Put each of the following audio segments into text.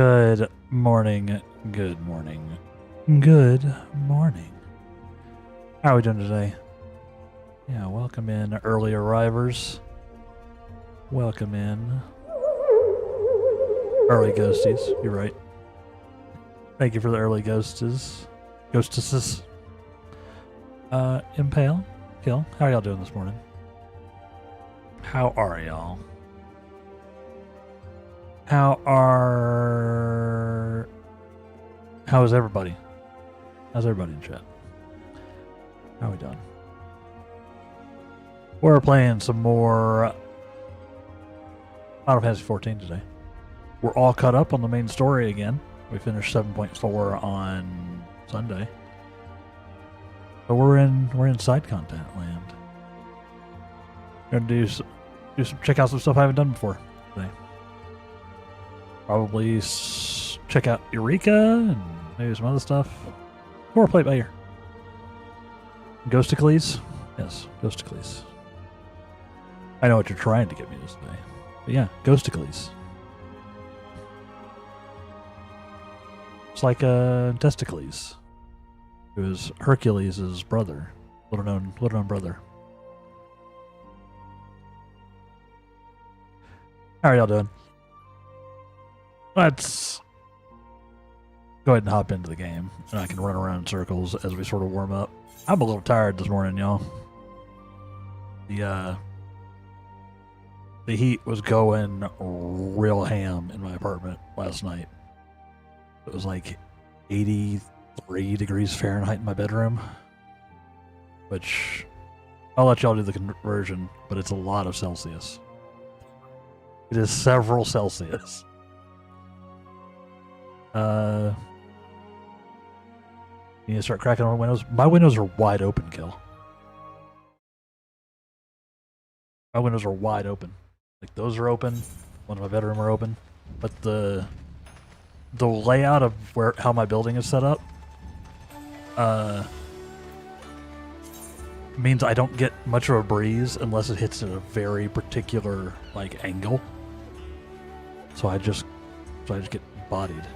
Good morning, good morning, good morning. How are we doing today? Yeah, welcome in early arrivers. Welcome in. Early ghosties, you're right. Thank you for the early ghostesses. Impale, Kill, how are y'all doing this morning? How are y'all? How is everybody? How's everybody in chat? How are we doing? We're playing some more Final Fantasy XIV today. We're all caught up on the main story again. We finished 7.4 on Sunday. But we're in side content land. We're gonna check out some stuff I haven't done before today. Probably check out Eureka and maybe some other stuff. Or play it by ear. Ghosticles? Yes, Ghosticles. I know what you're trying to get me this day. But yeah, Ghosticles. It's like Testicles. It was Hercules' brother. Little known brother. How are y'all doing? Let's go ahead and hop into the game, and I can run around in circles as we sort of warm up. I'm a little tired this morning, y'all. The heat was going real ham in my apartment last night. It was like 83 degrees Fahrenheit in my bedroom, which I'll let y'all do the conversion, but it's a lot of Celsius. It is several Celsius. You need to start cracking on windows. My windows are wide open, Kill. My windows are wide open. Like those are open. One in my bedroom are open. But the layout of how my building is set up means I don't get much of a breeze unless it hits at a very particular like angle. So I just get bodied.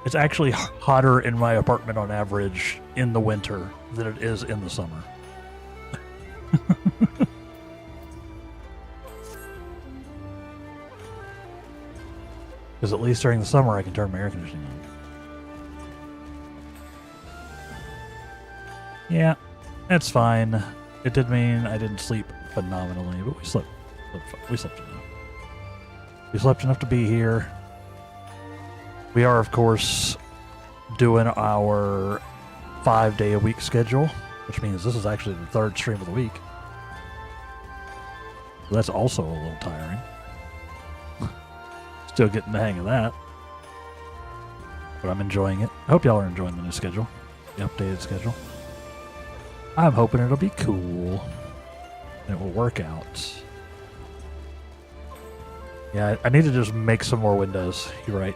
It's actually hotter in my apartment on average in the winter than it is in the summer. Because at least during the summer I can turn my air conditioning on. Yeah, that's fine. It did mean I didn't sleep phenomenally, but we slept enough. We slept enough to be here. We are, of course, doing our 5-day-a-week schedule, which means this is actually the third stream of the week. So that's also a little tiring. Still getting the hang of that. But I'm enjoying it. I hope y'all are enjoying the new schedule, the updated schedule. I'm hoping it'll be cool and it will work out. Yeah, I need to just make some more windows. You're right.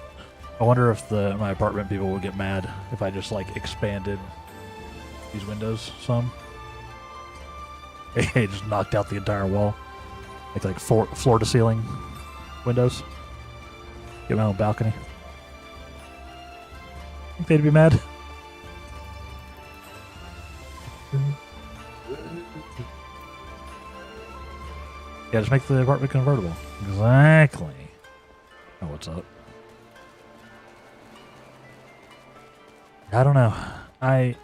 I wonder if my apartment people will get mad if I just like expanded these windows some. Hey, just knocked out the entire wall. Like floor to ceiling windows. Get my own balcony. Think they'd be mad? Yeah, just make the apartment convertible. Exactly. Oh, what's up? I don't know. I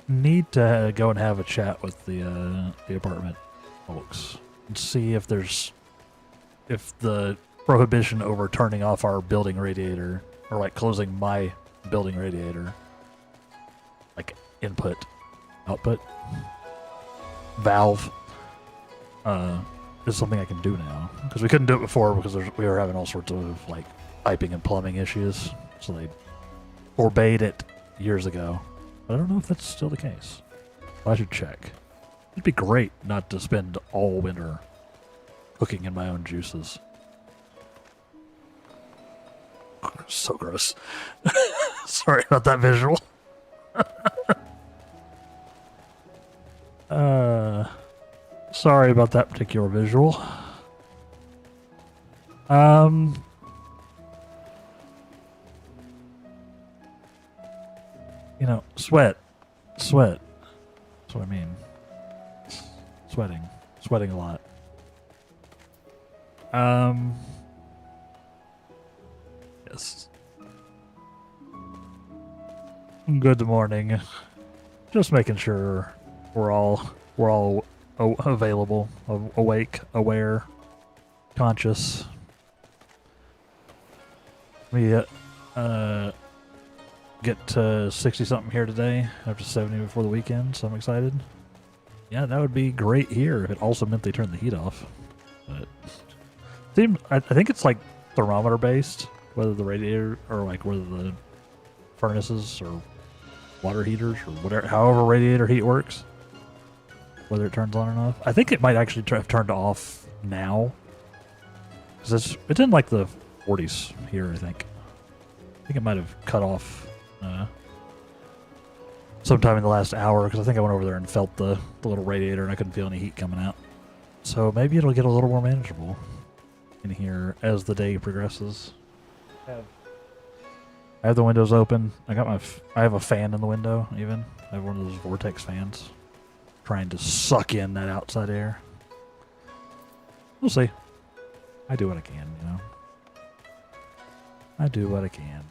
need to go and have a chat with the apartment folks and see if the prohibition over turning off our building radiator or like closing my building radiator, like input, output, valve, is something I can do now, because we couldn't do it before because we were having all sorts of like piping and plumbing issues, so they forbade it years ago. But I don't know if that's still the case. I should check. It'd be great not to spend all winter cooking in my own juices. So gross. Sorry about that visual. Sorry about that particular visual. You know, sweat. That's what I mean. Sweating a lot. Yes. Good morning. Just making sure we're all available, awake, aware, conscious. We get to 60 something here today after 70 before the weekend, so I'm excited. Yeah, that would be great here if it also meant they turned the heat off. But I think it's like thermometer based, whether the radiator or like whether the furnaces or water heaters or whatever, however radiator heat works, whether it turns on or not. I think it might actually have turned off now, because it's in like the 40s here. I think it might have cut off sometime in the last hour, because I think I went over there and felt the little radiator and I couldn't feel any heat coming out. So maybe it'll get a little more manageable in here as the day progresses. I have the windows open. I have a fan in the window even. I have one of those vortex fans trying to suck in that outside air. We'll see. I do what I can, you know. I do what I can.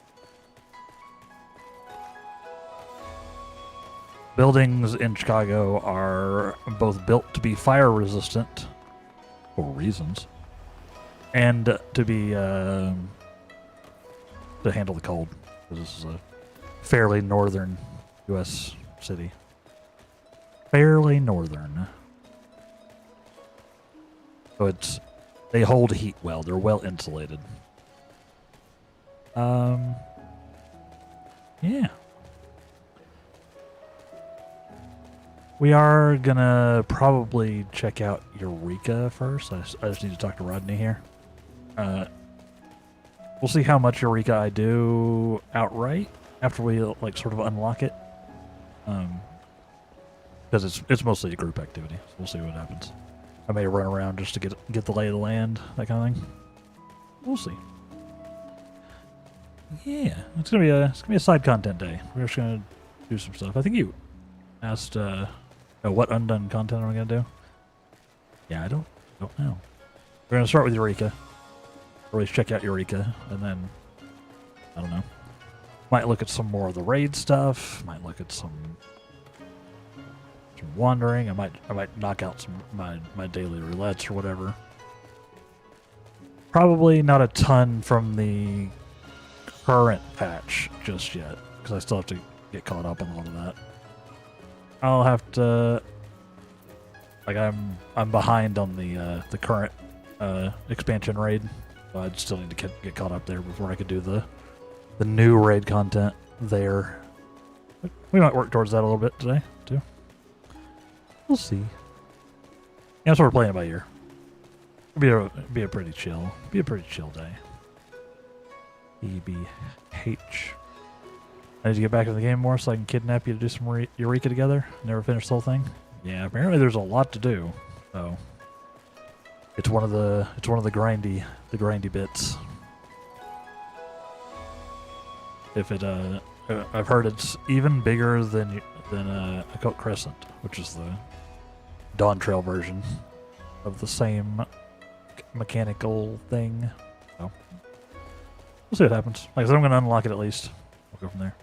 Buildings in Chicago are both built to be fire resistant for reasons, and to be to handle the cold, because this is a fairly northern U.S. city. Fairly northern. So they hold heat well. They're well insulated. Yeah. We are gonna probably check out Eureka first. I just need to talk to Rodney here. We'll see how much Eureka I do outright after we like sort of unlock it. Because it's mostly a group activity. So we'll see what happens. I may run around just to get the lay of the land, that kind of thing. We'll see. Yeah, it's gonna be a side content day. We're just gonna do some stuff. I think you asked what undone content am I gonna do? Yeah, I don't know. We're gonna start with Eureka. Or at least check out Eureka, and then I don't know. Might look at some more of the raid stuff. Might look at some wandering. I might knock out some my daily roulettes or whatever. Probably not a ton from the current patch just yet, because I still have to get caught up on all of that. I'll have to, like, I'm behind on the current expansion raid, so I'd still need to get caught up there before I could do the new raid content there. But we might work towards that a little bit today too. We'll see. Yeah, so we're playing it by ear. It'll be a pretty chill day. EBH. I need to get back in the game more so I can kidnap you to do some Eureka together. Never finish the whole thing. Yeah, apparently there's a lot to do. So it's one of the grindy bits. If it I've heard it's even bigger than Occult Crescent, which is the Dawn Trail version of the same mechanical thing. So we'll see what happens. Like I said, I'm gonna unlock it at least. We'll go from there.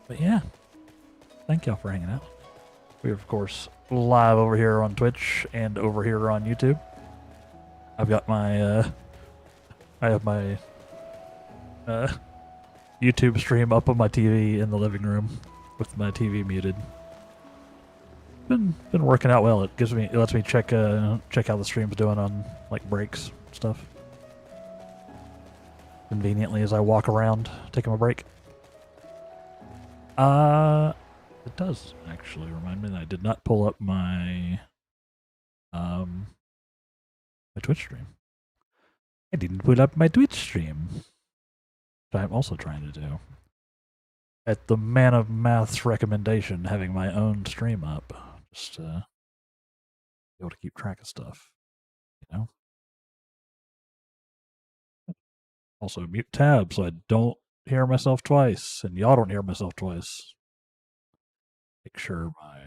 But yeah, thank y'all for hanging out. We're of course live over here on Twitch and over here on YouTube. I've got my I have my YouTube stream up on my TV in the living room with my TV muted. Been working out well. It lets me check how the stream's doing on like breaks stuff. Conveniently as I walk around taking a break. It does actually remind me that I did not pull up my my Twitch stream. I didn't pull up my Twitch stream, which I'm also trying to do. At the Man of Math's recommendation, having my own stream up, just to be able to keep track of stuff. You know. Also, mute tab so I don't hear myself twice, and y'all don't hear myself twice. Make sure my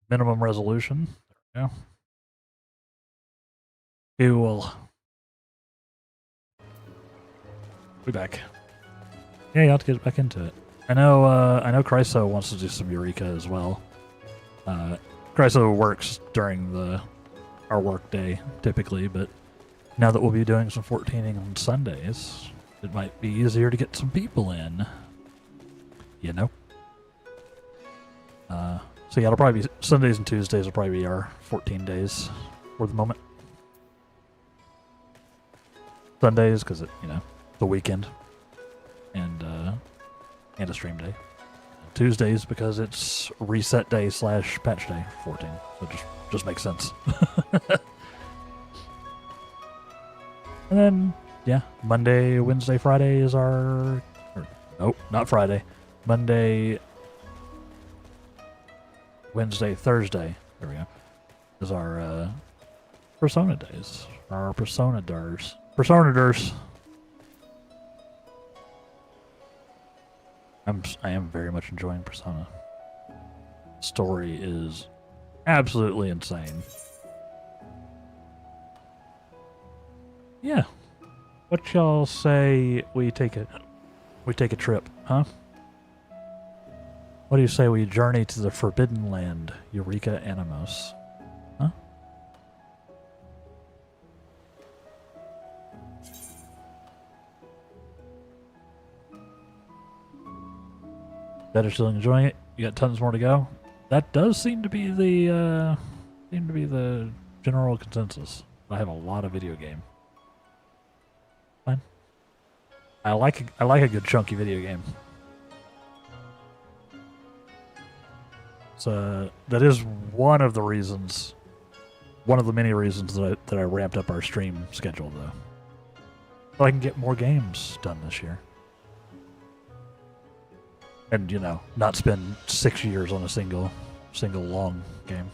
minimum resolution. There we go. Cool. Be back. Yeah, you have to get back into it. I know Chryso wants to do some Eureka as well. Chryso works during our work day typically, but now that we'll be doing some 14ing on Sundays, it might be easier to get some people in. You know? So yeah, it'll probably be Sundays and Tuesdays will probably be our 14 days for the moment. Sundays because it, the weekend, and a stream day. Tuesdays because it's reset day / patch day 14, so it just makes sense. And then yeah, Monday, Wednesday, Friday is nope, not Friday. Monday, Wednesday, Thursday. There we go. Is our Persona days. Our Persona Dars. Persona Dars. I am very much enjoying Persona. Story is absolutely insane. Yeah. What y'all say we take a trip, huh? What do you say we journey to the Forbidden Land, Eureka Animos? Huh? Better still enjoying it. You got tons more to go. That does seem to be the general consensus. I have a lot of video game. Fine. I like a good chunky video game. So that is one of the many reasons that I ramped up our stream schedule, though. So I can get more games done this year. And, not spend 6 years on a single long game.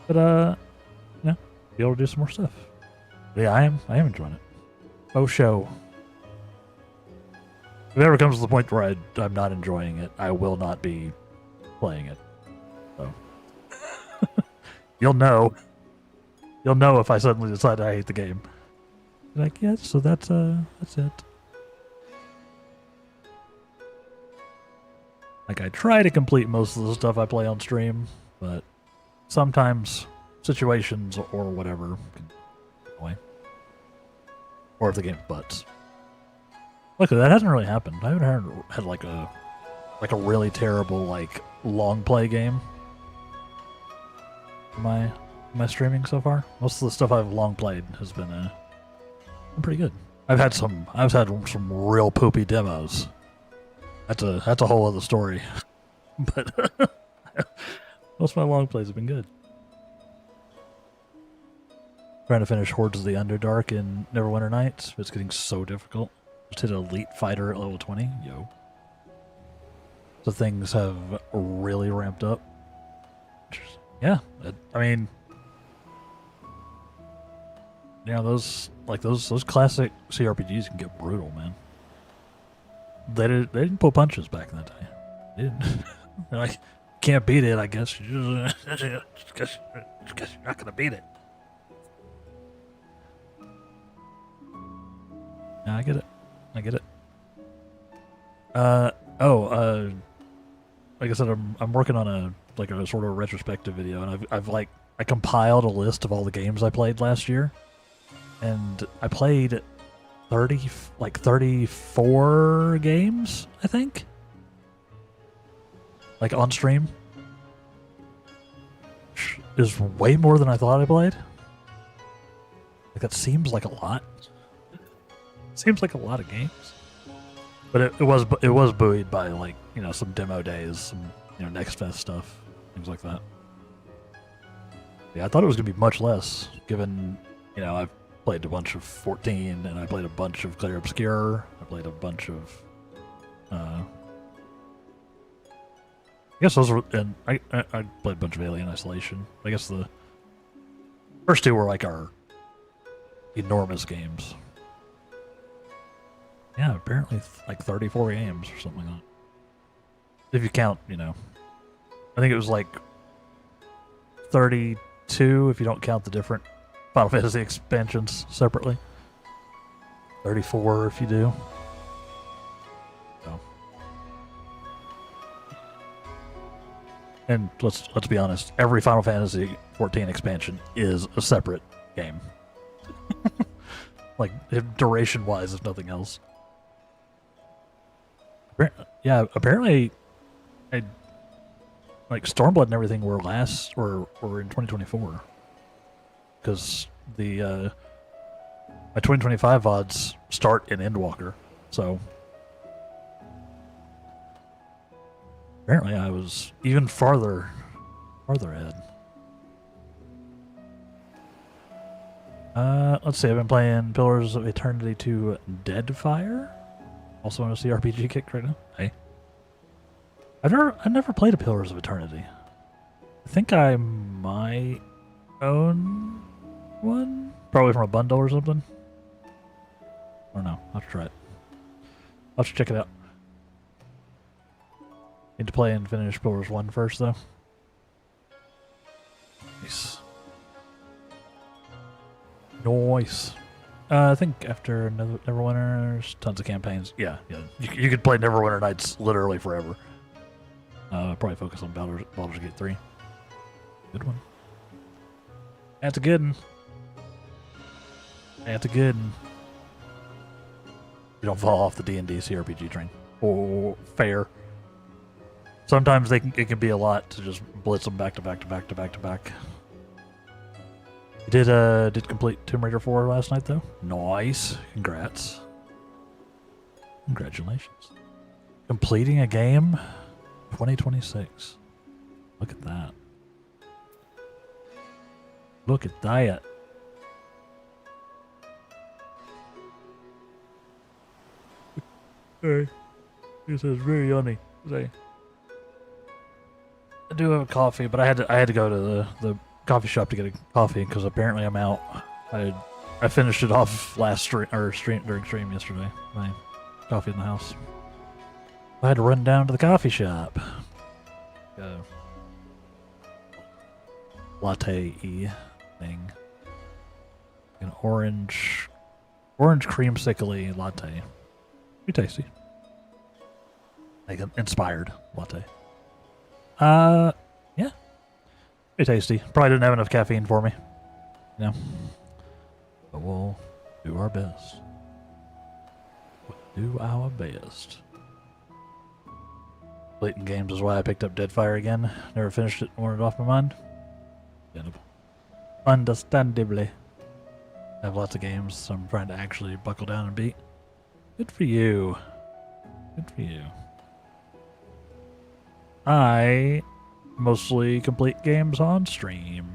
But, be able to do some more stuff. But yeah, I am enjoying it. Oh, show. If it ever comes to the point where I'm not enjoying it, I will not be playing it. So you'll know if I suddenly decide I hate the game. Like, yeah, so that's it. Like, I try to complete most of the stuff I play on stream, but sometimes situations or whatever can get away. Or if the game butts. Luckily, that hasn't really happened. I haven't had like a really terrible long play game. My streaming so far. Most of the stuff I've long played has been pretty good. I've had some real poopy demos. That's a whole other story. But most of my long plays have been good. Trying to finish Hordes of the Underdark in Neverwinter Nights. It's getting so difficult. Just hit Elite Fighter at level 20. Yo. So things have really ramped up. Yeah, I mean, those classic CRPGs can get brutal, man. They didn't pull punches back in that day. They didn't. They're like, can't beat it, I guess. You're not gonna beat it. Yeah, I get it. Like I said, I'm working on a sort of retrospective video, and I compiled a list of all the games I played last year, and I played 34 games, I think, on stream. Which is way more than I thought I played. That seems like a lot. Seems like a lot of games. But it was buoyed by some demo days, some Next Fest stuff, things like that. Yeah, I thought it was gonna be much less, given I've played a bunch of 14, and I played a bunch of Clair Obscur. I played a bunch of I guess those were, and I played a bunch of Alien Isolation. I guess the first two were like our enormous games. Yeah, apparently like 34 games or something like that. If you count, you know, I think it was like 32 if you don't count the different Final Fantasy expansions separately. 34 if you do. So. And let's be honest, every Final Fantasy 14 expansion is a separate game. Like duration wise, if nothing else. Yeah, apparently like Stormblood and everything were in 2024. Because the my 2025 VODs start in Endwalker, so apparently I was even farther ahead. Let's see, I've been playing Pillars of Eternity 2 Deadfire. Also on a CRPG kick right now. Hey. I've never played a Pillars of Eternity. I think I might own one? Probably from a bundle or something. I don't know. I'll have to try it. I'll have to check it out. Need to play and finish Pillars 1 first, though. Nice. Nice. I think after Neverwinter's, tons of campaigns. Yeah. You could play Neverwinter Nights literally forever. Probably focus on Baldur's Gate 3. Good one. That's a good one. That's a good one. You don't fall off the D&D CRPG train. Oh, fair. Sometimes it can be a lot to just blitz them back to back to back to back to back. You did complete Tomb Raider 4 last night though. Nice. Congrats. Congratulations. Completing a game 2026. Look at that. Look at that. Hey, this is very yummy. I do have a coffee, but I had to go to the coffee shop to get a coffee because apparently I'm out. I finished it off during stream yesterday. My coffee in the house. I had to run down to the coffee shop. Latte-y thing. An orange creamsicle latte. Pretty tasty. Like an inspired latte. Yeah. Pretty tasty. Probably didn't have enough caffeine for me. You know. But we'll do our best. We'll do our best. Blatant games is why I picked up Deadfire again. Never finished it, wanted it off my mind. Understandably. I have lots of games, so I'm trying to actually buckle down and beat. Good for you. Good for you. I mostly complete games on stream.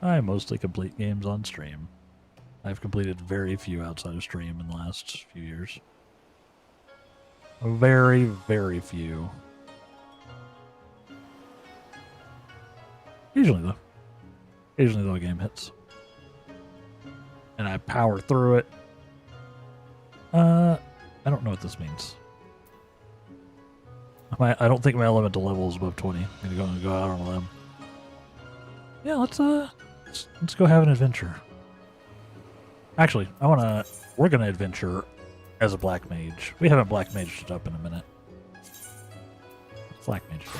I mostly complete games on stream. I've completed very few outside of stream in the last few years. Very, very few. Occasionally though a game hits. And I power through it. I don't know what this means. I don't think my elemental level is above 20. I'm gonna go out on a limb. Yeah, let's go have an adventure. Actually, we're gonna adventure as a black mage. We haven't black maged it up in a minute. Black mage it up.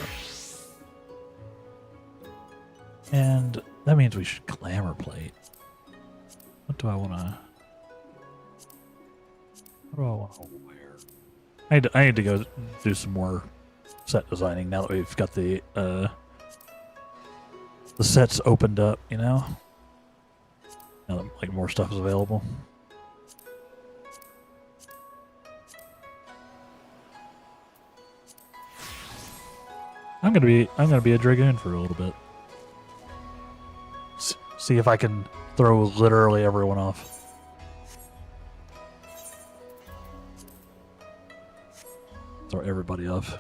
And that means we should glamour plate. What do I wanna wear? I need to go do some more set designing now that we've got the sets opened up, you know? Now that like more stuff is available. I'm gonna be a dragoon for a little bit. See if I can throw literally everyone off. Throw everybody off.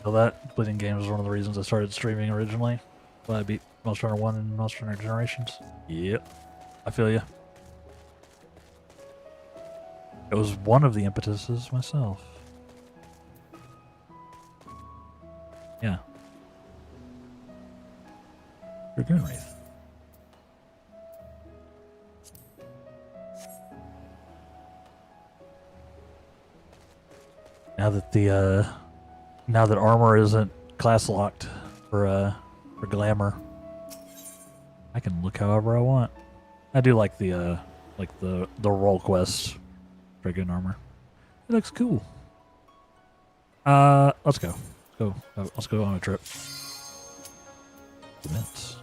So that completing games was one of the reasons I started streaming originally. But I beat Monster Hunter 1 and Monster Hunter Generations. Yep. I feel you. It was one of the impetuses myself. Yeah. Dragoon Wraith. Now that armor isn't class locked for glamour, I can look however I want. I do like the role quest Dragoon armor. It looks cool. Let's go. Let's go on a trip. Events.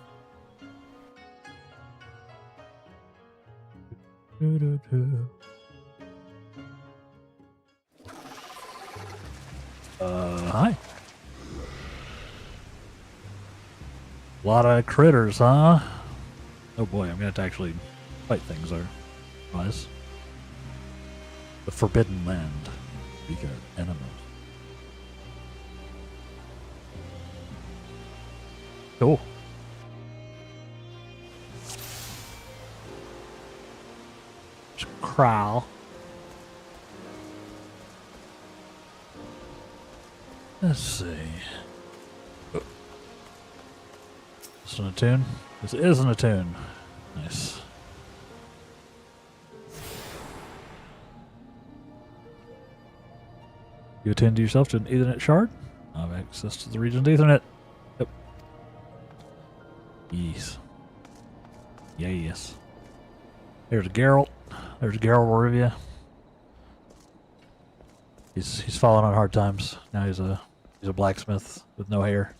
Hi. A lot of critters, huh? Oh boy, I'm gonna have to actually fight things otherwise. The Forbidden Land. We got animals. Cool. Crowl. Let's see. Oh. This is an attune? This is an attune. Nice. You attune to yourself to an Ethernet shard? I have access to the region's Ethernet. Yep. Yes. Yes. There's Geralt. There's Geralt of Rivia. He's fallen on hard times. Now he's a blacksmith with no hair.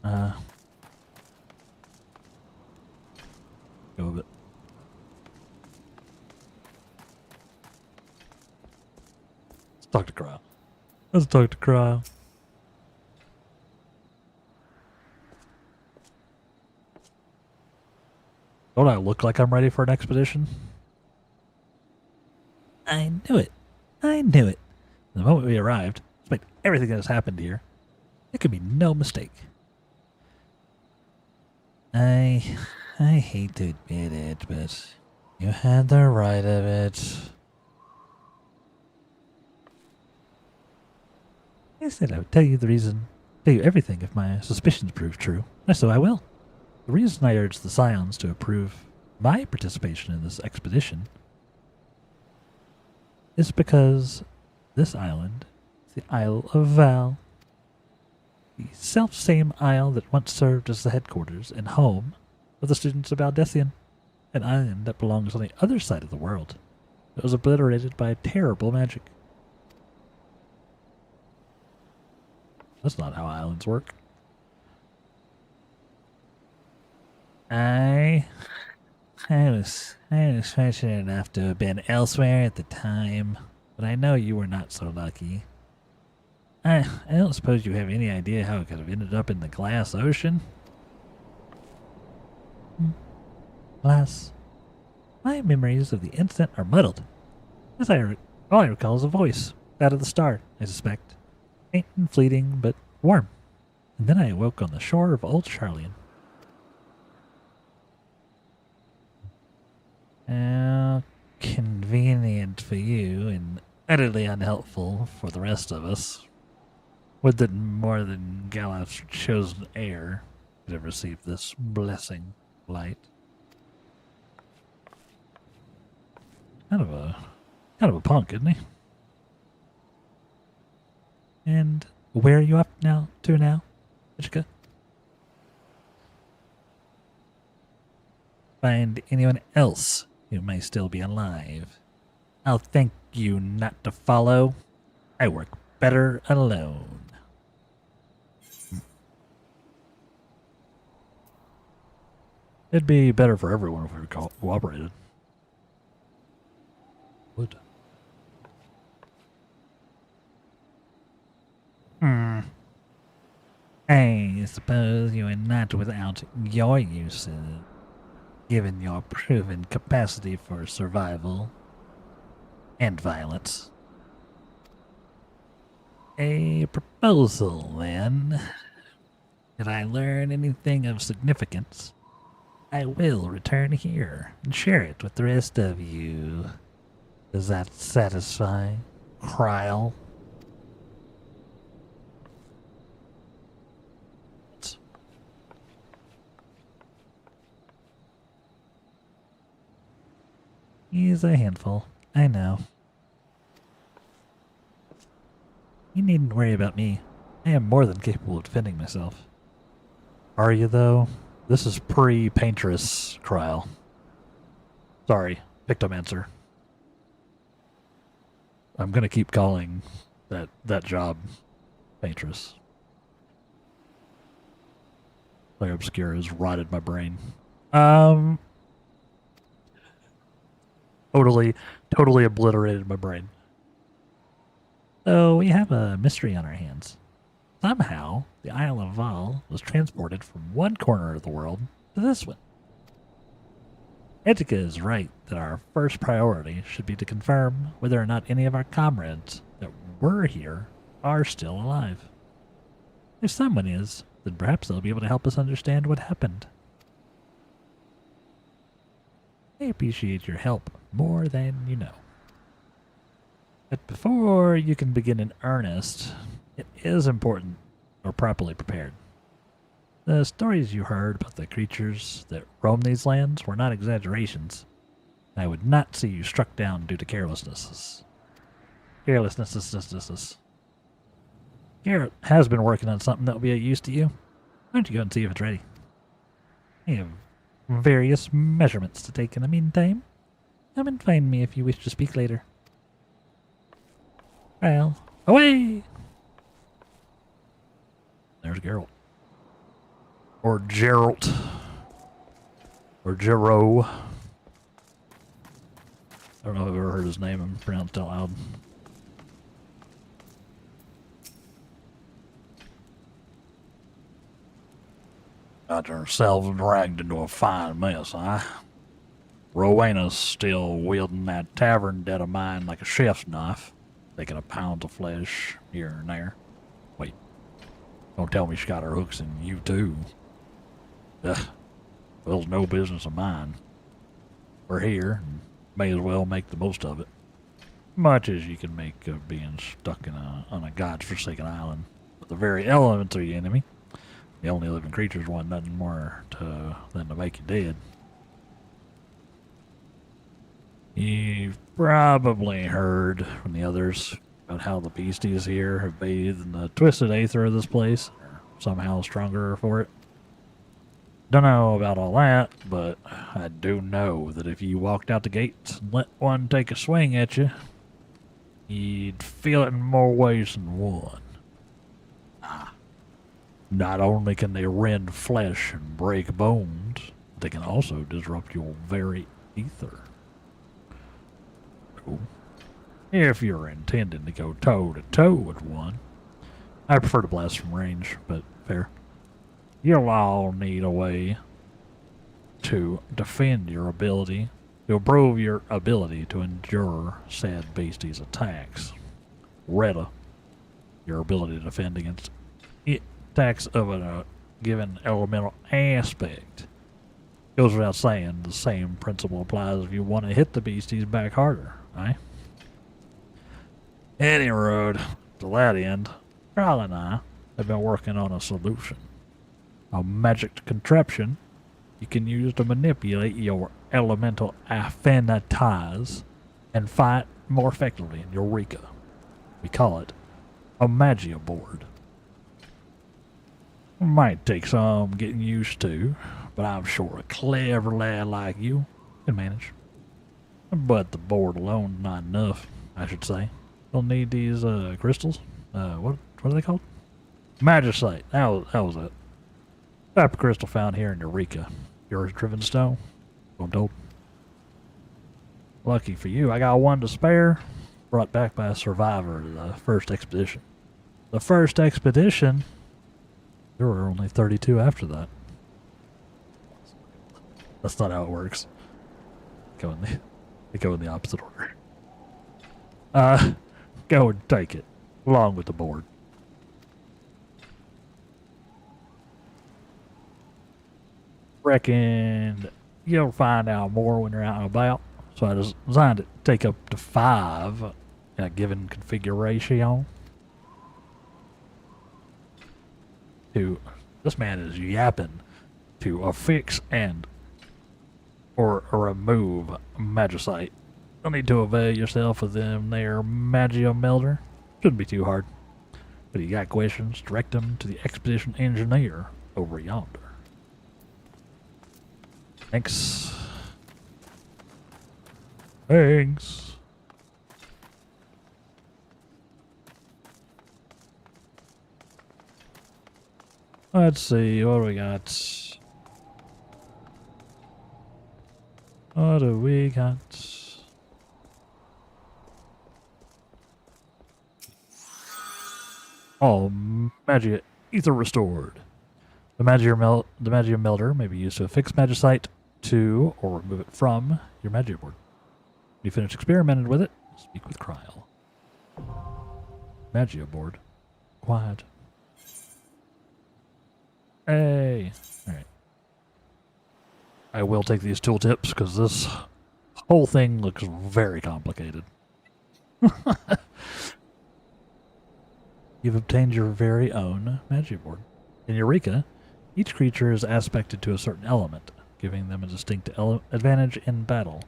Go with it. Let's talk to Cryo. Let's talk to Cryo. Don't I look like I'm ready for an expedition? I knew it. I knew it. The moment we arrived, despite everything that has happened here, there could be no mistake. I hate to admit it, but you had the right of it. I said I would tell you everything if my suspicions prove true, and so I will. The reason I urged the Scions to approve my participation in this expedition is because this island is the Isle of Val, the self-same isle that once served as the headquarters and home of the students of Aldessian, an island that belongs on the other side of the world. It was obliterated by terrible magic. That's not how islands work. I was fortunate enough to have been elsewhere at the time, but I know you were not so lucky. I don't suppose you have any idea how it could have ended up in the glass ocean? Alas, my memories of the incident are muddled. All I recall is a voice, that of the star, I suspect. Faint and fleeting, but warm. And then I awoke on the shore of Old Charlian. How convenient for you and utterly unhelpful for the rest of us. Would that more than Galaf's chosen heir could have received this blessing light. Kind of a punk, isn't he? And where are you up to now, Ichika? Find anyone else who may still be alive. I'll thank you not to follow. I work better alone. It'd be better for everyone if we cooperated. Would. I suppose you are not without your uses, given your proven capacity for survival and violence. A proposal, then. If I learn anything of significance, I will return here and share it with the rest of you. Does that satisfy, Kryl? He's a handful, I know. You needn't worry about me. I am more than capable of defending myself. Are you, though? This is pre-Painteress, Kryl. Sorry, Pictomancer. I'm gonna keep calling that job Painteress. Like Obscura has rotted my brain. Totally obliterated my brain. So we have a mystery on our hands. Somehow, the Isle of Val was transported from one corner of the world to this one. Etika is right that our first priority should be to confirm whether or not any of our comrades that were here are still alive. If someone is, then perhaps they'll be able to help us understand what happened. I appreciate your help more than you know. But before you can begin in earnest, it is important or properly prepared. The stories you heard about the creatures that roam these lands were not exaggerations. I would not see you struck down due to carelessness. Garrett has been working on something that will be of use to you. Why don't you go and see if it's ready? I have various measurements to take in the meantime. Come and find me if you wish to speak later. Well, away! There's Geralt. Or Geralt. Or Gero. I don't know if I've ever heard his name pronounced out loud. Got yourselves dragged into a fine mess, huh? Rowena's still wielding that tavern debt of mine like a chef's knife, taking a pound of flesh here and there. Wait, don't tell me she got her hooks in you too. Ugh, well, it's no business of mine. We're here, and may as well make the most of it. Much as you can make of being stuck on a godforsaken island with the very elements of your enemy. The only living creatures want nothing more than to make you dead. You've probably heard from the others about how the beasties here have bathed in the twisted aether of this place, or somehow stronger for it. Don't know about all that, but I do know that if you walked out the gates and let one take a swing at you, you'd feel it in more ways than one. Not only can they rend flesh and break bones, but they can also disrupt your very ether. So, if you're intending to go toe-to-toe with one, I prefer to blast from range, but fair. You'll all need a way to defend your ability, to improve your ability to endure said beastie's attacks. Retta, your ability to defend against attacks of a given elemental aspect. Goes without saying, the same principle applies if you want to hit the beasties back harder, right? Any road, to that end, Carl and I have been working on a solution. A magic contraption you can use to manipulate your elemental affinities and fight more effectively in Eureka. We call it a magia board. Might take some getting used to, but I'm sure a clever lad like you can manage. But the board alone is not enough, I should say. You'll need these crystals. What are they called? Magicite. That was it. Type of crystal found here in Eureka. Yours driven stone, I'm told. Lucky for you, I got one to spare. Brought back by a survivor of the first expedition. The first expedition There were only 32 after that. That's not how it works. They go in the opposite order. Go and take it, along with the board. Reckon you'll find out more when you're out and about. So I designed it to take up to 5 in a given configuration. This man is yapping to affix or remove magicite. You'll need to avail yourself of them there, Magio Melder. Shouldn't be too hard. But you got questions, direct them to the expedition engineer over yonder. Thanks. Thanks. Let's see, what do we got? What do we got? Oh, Magia Ether restored. The Magia Melder may be used to affix magicite to or remove it from your Magia board. When you finish experimenting with it, speak with Kryl. Magia board. Quiet. Hey. Alright. I will take these tooltips because this whole thing looks very complicated. You've obtained your very own Magia board. In Eureka, each creature is aspected to a certain element, giving them a distinct advantage in battle.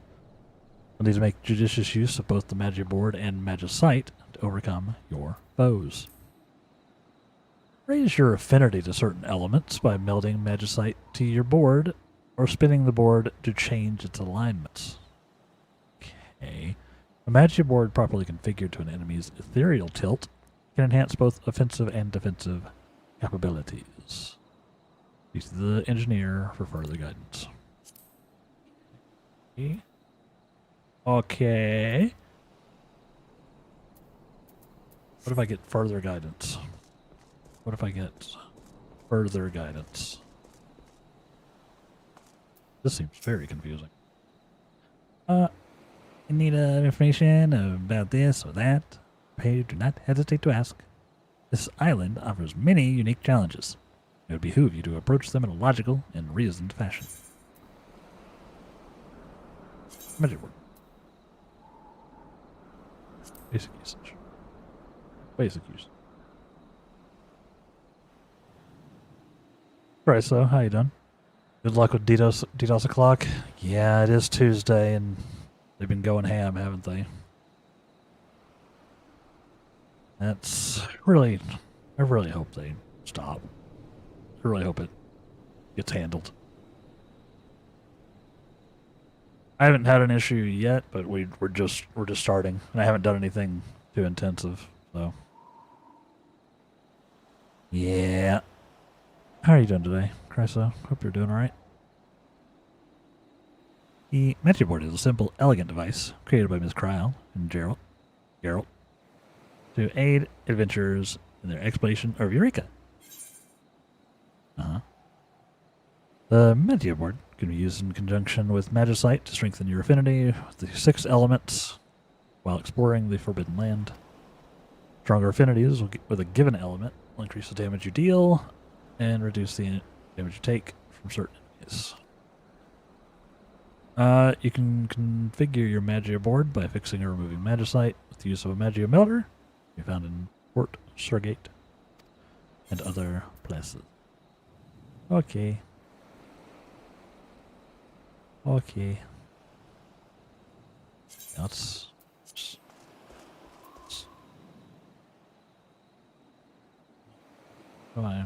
You'll need to make judicious use of both the Magia board and magicite to overcome your foes. Raise your affinity to certain elements by melding magicite to your board or spinning the board to change its alignments. Okay. A Magia board properly configured to an enemy's ethereal tilt can enhance both offensive and defensive capabilities. Speak to the engineer for further guidance. Okay. What if I get further guidance? What if I get further guidance? This seems very confusing. You need information about this or that? Pray, do not hesitate to ask. This island offers many unique challenges. It would behoove you to approach them in a logical and reasoned fashion. Magic word. Basic usage. Basic use. Right, so how you doing? Good luck with DDoS o'clock. Yeah, it is Tuesday, and they've been going ham, haven't they? That's really... I really hope they stop. I really hope it gets handled. I haven't had an issue yet, but we're just starting, and I haven't done anything too intensive, so... Yeah. How are you doing today, Chryso? Hope you're doing alright. The Magia board is a simple, elegant device created by Ms. Kryl and Geralt to aid adventurers in their exploration of Eureka. The Magia board can be used in conjunction with magicite to strengthen your affinity with the 6 elements while exploring the Forbidden Land. Stronger affinities with a given element will increase the damage you deal and reduce the damage you take from certain enemies. You can configure your Magia board by fixing or removing magicite with the use of a Magia Melder. Be found in Port Surgate and other places. Okay. Okay. That's... How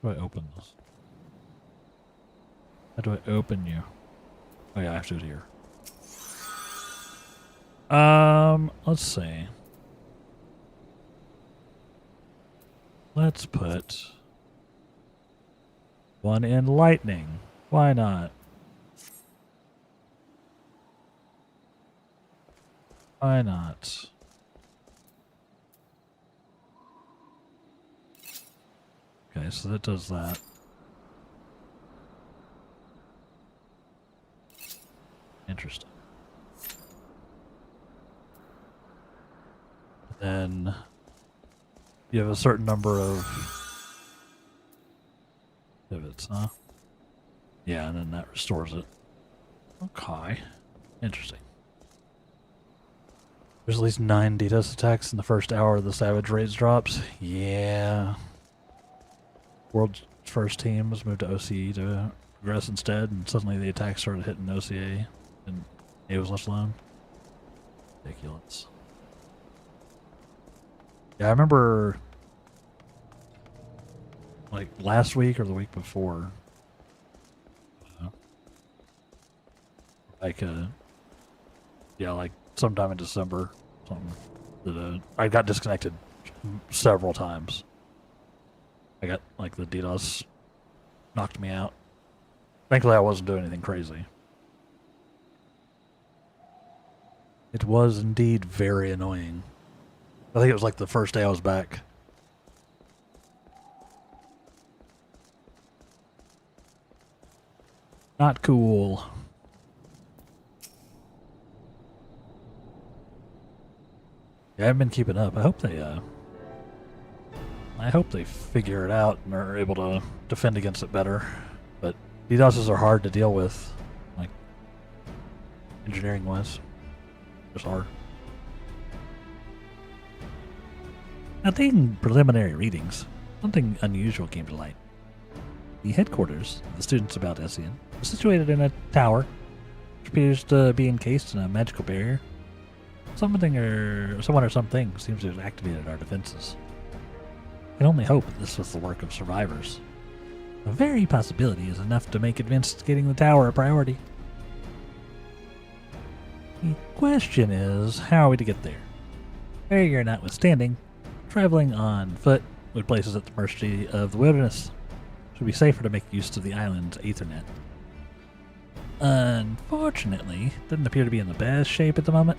do I open this? How do I open you? Oh yeah, I have to do it here. Let's see. Let's put one in lightning. Why not? Why not? Okay, so that does that. Interesting. Then you have a certain number of pivots, huh? Yeah, and then that restores it. Okay. Interesting. There's at least 9 DDoS attacks in the first hour of the Savage Raids drops. Yeah. World's first team was moved to OCE to progress instead, and suddenly the attacks started hitting OCA, and A was left alone. Ridiculous. Yeah, I remember, like, last week or the week before, yeah, like, sometime in December, something, that, I got disconnected several times. I got, like, the DDoS knocked me out. Thankfully, I wasn't doing anything crazy. It was indeed very annoying. I think it was like the first day I was back. Not cool. Yeah, I haven't been keeping up. I hope they figure it out and are able to defend against it better. But DDoSes are hard to deal with, like, engineering-wise. Just hard. Now, taking preliminary readings, something unusual came to light. The headquarters of the students about SEN is situated in a tower, which appears to be encased in a magical barrier. Someone or something seems to have activated our defenses. I can only hope that this was the work of survivors. The very possibility is enough to make investigating the tower a priority. The question is, how are we to get there? Barrier notwithstanding, traveling on foot would place us at the mercy of the wilderness. It would be safer to make use of the island's Ethernet. Unfortunately, it doesn't appear to be in the best shape at the moment.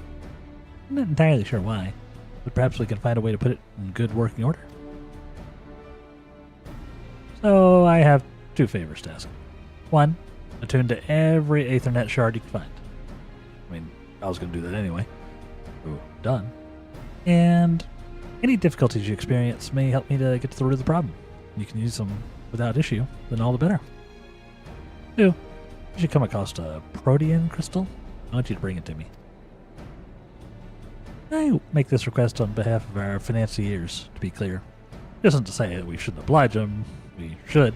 I'm not entirely sure why, but perhaps we can find a way to put it in good working order. So I have 2 favors to ask. 1, attune to every Ethernet shard you can find. I mean, I was going to do that anyway. So, done. And any difficulties you experience may help me to get to the root of the problem. You can use them without issue, then all the better. 2, you should come across a protean crystal. I want you to bring it to me. I make this request on behalf of our financiers, to be clear. It isn't to say that we shouldn't oblige them. We should.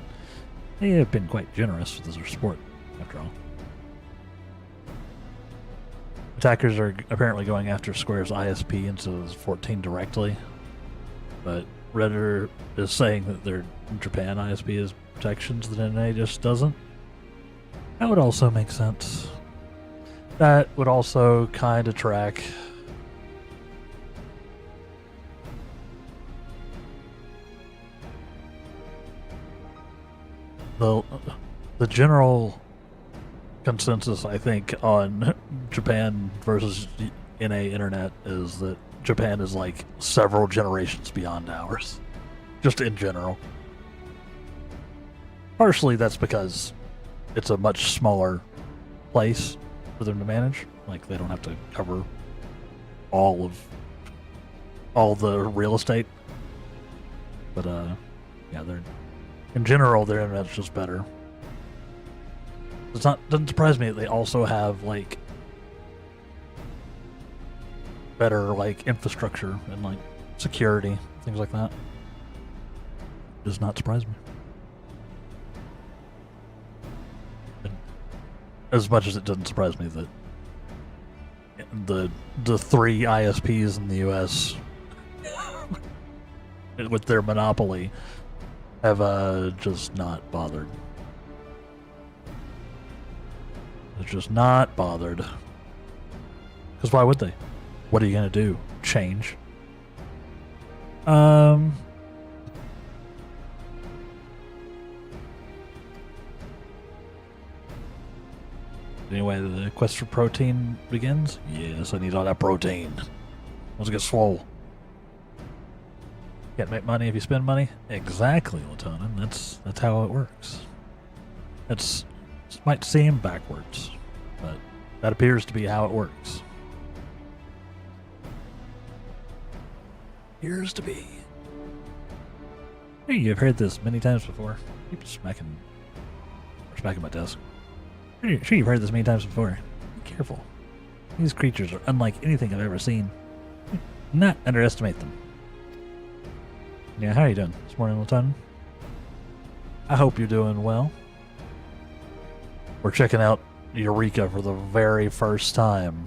They have been quite generous with their support, after all. Attackers are apparently going after Square's ISP instead of 14 directly, but Redditor is saying that their Japan ISP has protections that NA just doesn't. That would also make sense. That would also kind of track. The general consensus, I think, on Japan versus NA internet is that Japan is like several generations beyond ours, just in general. Partially that's because it's a much smaller place for them to manage. Like, they don't have to cover all the real estate. But yeah, in general, their internet's just better. Doesn't surprise me that they also have like better like infrastructure and like security, things like that. Does not surprise me. As much as it doesn't surprise me that the 3 ISPs in the U.S. with their monopoly have just not bothered. They're just not bothered. Because why would they? What are you gonna do? Change? Anyway, the quest for protein begins? Yes, I need all that protein. Let's get swole. Can't make money if you spend money? Exactly, Latonin. That's how it works. It might seem backwards, but that appears to be how it works. Appears to be. Hey, you've heard this many times before. Keep smacking my desk. Sure, you've heard this many times before. Be careful. These creatures are unlike anything I've ever seen. Do not underestimate them. Yeah, how are you doing this morning, Latonin? I hope you're doing well. We're checking out Eureka for the very first time.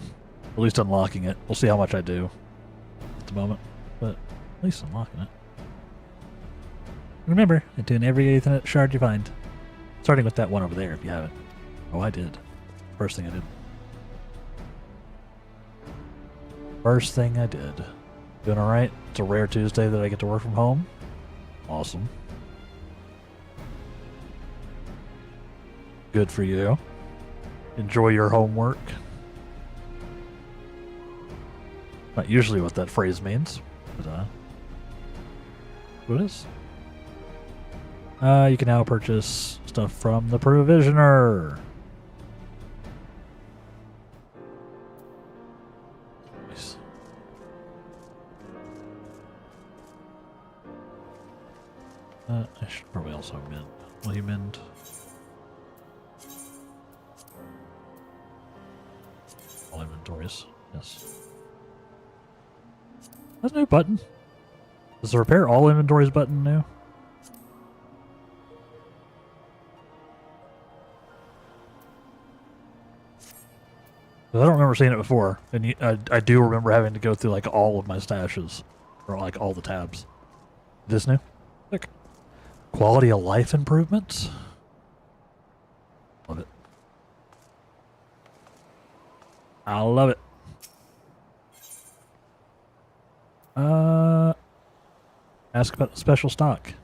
At least unlocking it. We'll see how much I do at the moment, but at least unlocking it. Remember, attune every Ethernet shard you find. Starting with that one over there if you haven't. Oh, I did. First thing I did. First thing I did. Doing alright? It's a rare Tuesday that I get to work from home. Awesome. Good for you. Enjoy your homework. Not usually what that phrase means, but what is? You can now purchase stuff from the Provisioner. Nice. I should probably also mend. Will you mend? All inventories. Yes. That's a new button. Is the repair all inventories button new? I don't remember seeing it before, and I do remember having to go through like all of my stashes, or like all the tabs. This new? Look. Quality of life improvements? Love it. I love it. Ask about the special stock.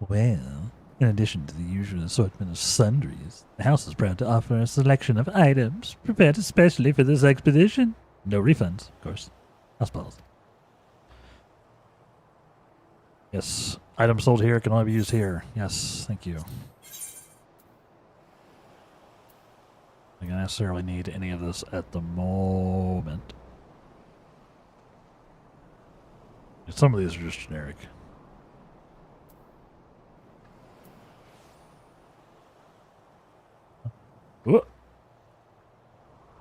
Well, in addition to the usual assortment of sundries, the house is proud to offer a selection of items prepared especially for this expedition. No refunds, of course. House policy. Yes, items sold here can only be used here. Yes, thank you. I don't necessarily need any of this at the moment. Some of these are just generic. Whoa.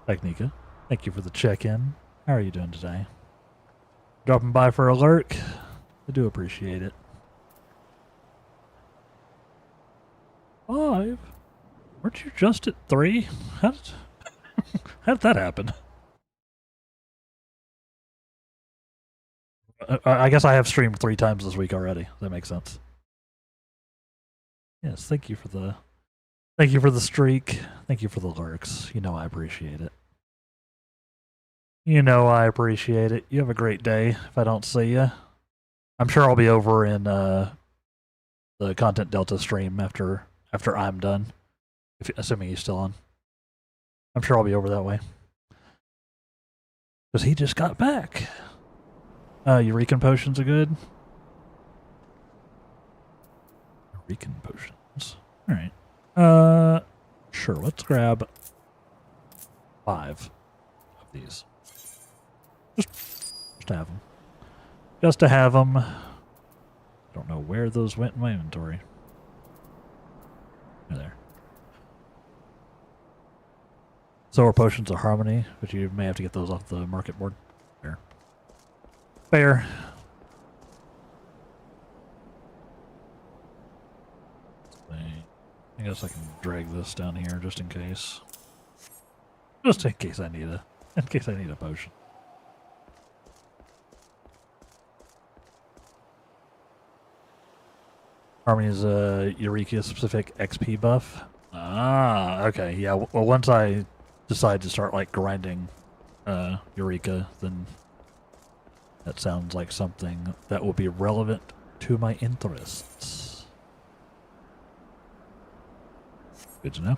Technica, thank you for the check-in. How are you doing today? Dropping by for a lurk? I do appreciate it. 5? Weren't you just at 3? How did that happen? I guess I have streamed 3 times this week already. That makes sense. Yes, thank you for the streak. Thank you for the lurks. You know I appreciate it. You know I appreciate it. You have a great day if I don't see you. I'm sure I'll be over in the Content Delta stream after I'm done. Assuming he's still on. I'm sure I'll be over that way. Because he just got back. Eureka potions are good. Eureka potions. Alright. Sure, let's grab 5 of these. Just to have them. Just to have them. I don't know where those went in my inventory. There. Solar potions of harmony, but you may have to get those off the market board. Fair. Fair. I guess I can drag this down here just in case. Just in case I need a potion. Harmony is a Eureka specific XP buff. Ah, okay. Yeah, well once I decide to start like grinding Eureka, then that sounds like something that will be relevant to my interests. Good to know.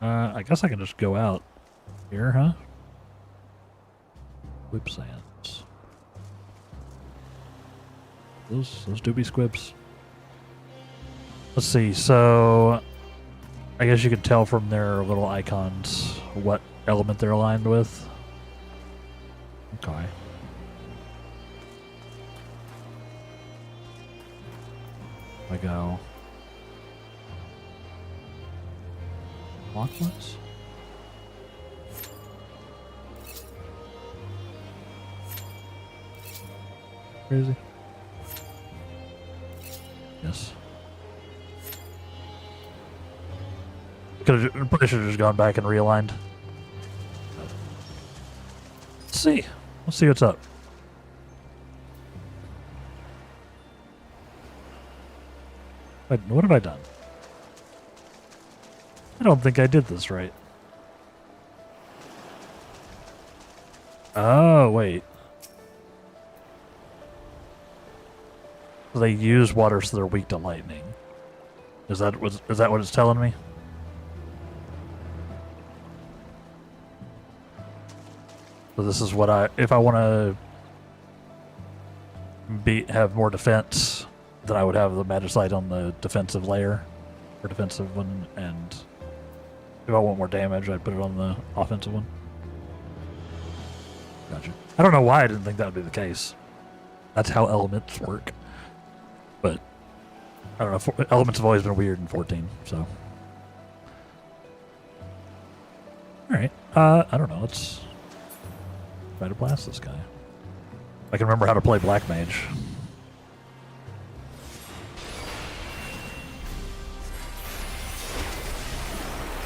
I guess I can just go out here, huh? Squib sands. Those do be squibs. Let's see, so I guess you can tell from their little icons what element they're aligned with. Okay. I go clockwise. Crazy. Yes. Probably should have just gone back and realigned. Let's see. Let's see what's up. Wait, what have I done? I don't think I did this right. Oh, wait. They use water so they're weak to lightning. Is that what it's telling me? So this is what if I want to have more defense, then I would have the magicite on the defensive layer, or defensive one, and if I want more damage, I'd put it on the offensive one. Gotcha. I don't know why I didn't think that would be the case. That's how elements work. But I don't know. Elements have always been weird in 14, so. All right. I don't know. Let's try to blast this guy. I can remember how to play Black Mage.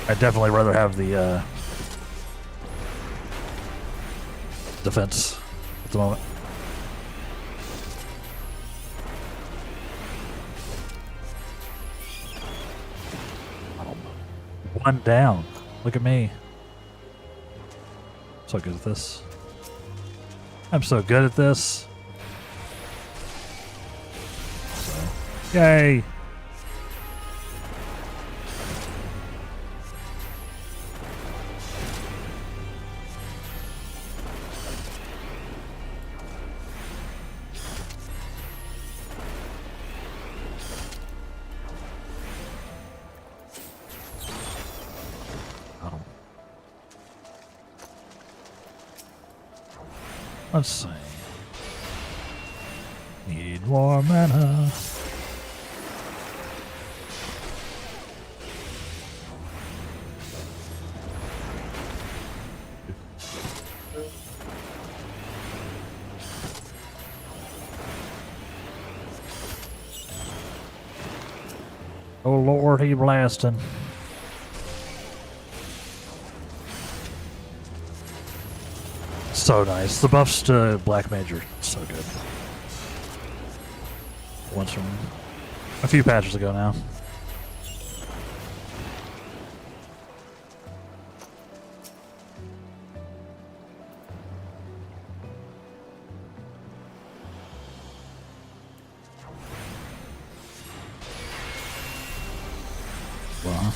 I'd definitely rather have the defense at the moment. One down. Look at me. So good at this. I'm so good at this. So, yay! Let's see. Need more mana. Oh Lord, he blasting. So nice. The buffs to Black Mage are so good. Once from a few patches ago now. Well,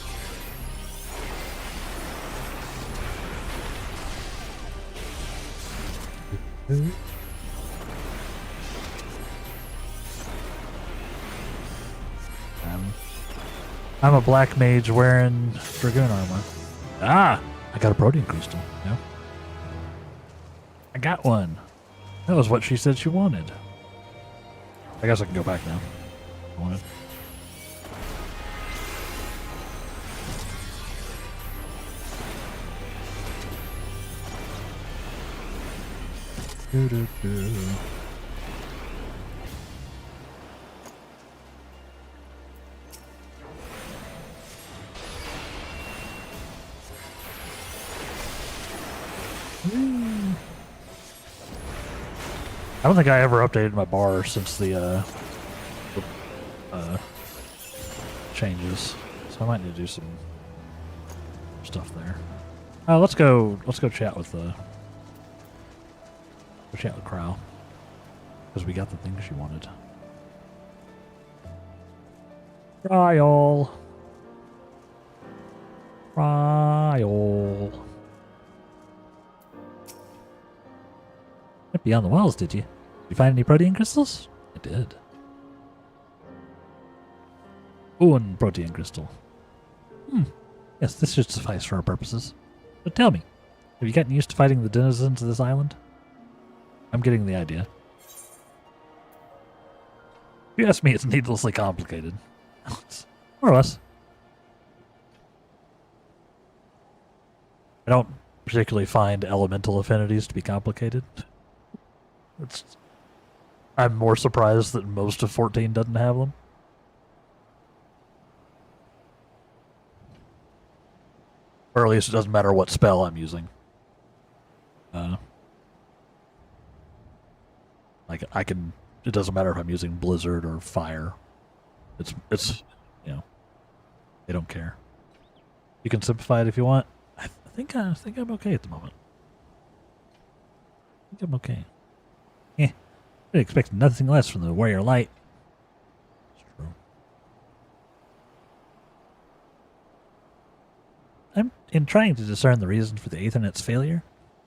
I'm a Black Mage wearing Dragoon armor. Ah! I got a Protean Crystal. Yeah. I got one. That was what she said she wanted. I guess I can go back now. I wanted. I don't think I ever updated my bar since the changes, so I might need to do some stuff there. Let's go chat with Crow, because we got the thing she wanted. Trial. beyond the walls, did you? Did you find any protein crystals? I did. One protein crystal. Yes, this should suffice for our purposes. But tell me, have you gotten used to fighting the denizens of this island? I'm getting the idea. If you ask me, it's needlessly complicated. More or less. I don't particularly find elemental affinities to be complicated. I'm more surprised that most of 14 doesn't have them. Or at least it doesn't matter what spell I'm using. Like it doesn't matter if I'm using Blizzard or Fire. It's they don't care. You can simplify it if you want. I think I'm okay at the moment. I think I'm okay. I expect nothing less from the warrior light. It's true. In trying to discern the reason for the Aethernet's failure,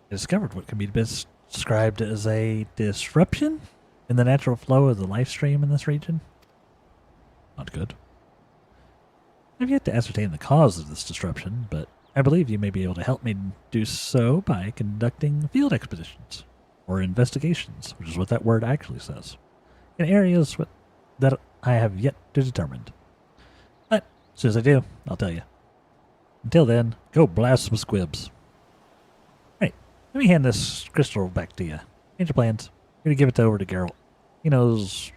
I discovered what can be best described as a disruption in the natural flow of the life stream in this region. Not good. I've yet to ascertain the cause of this disruption, but I believe you may be able to help me do so by conducting field expeditions, or investigations, which is what that word actually says, in areas that I have yet to determine. But as soon as I do, I'll tell you. Until then, go blast some squibs. Right, let me hand this crystal back to you. Change your plans. I'm going to give it over to Geralt. He knows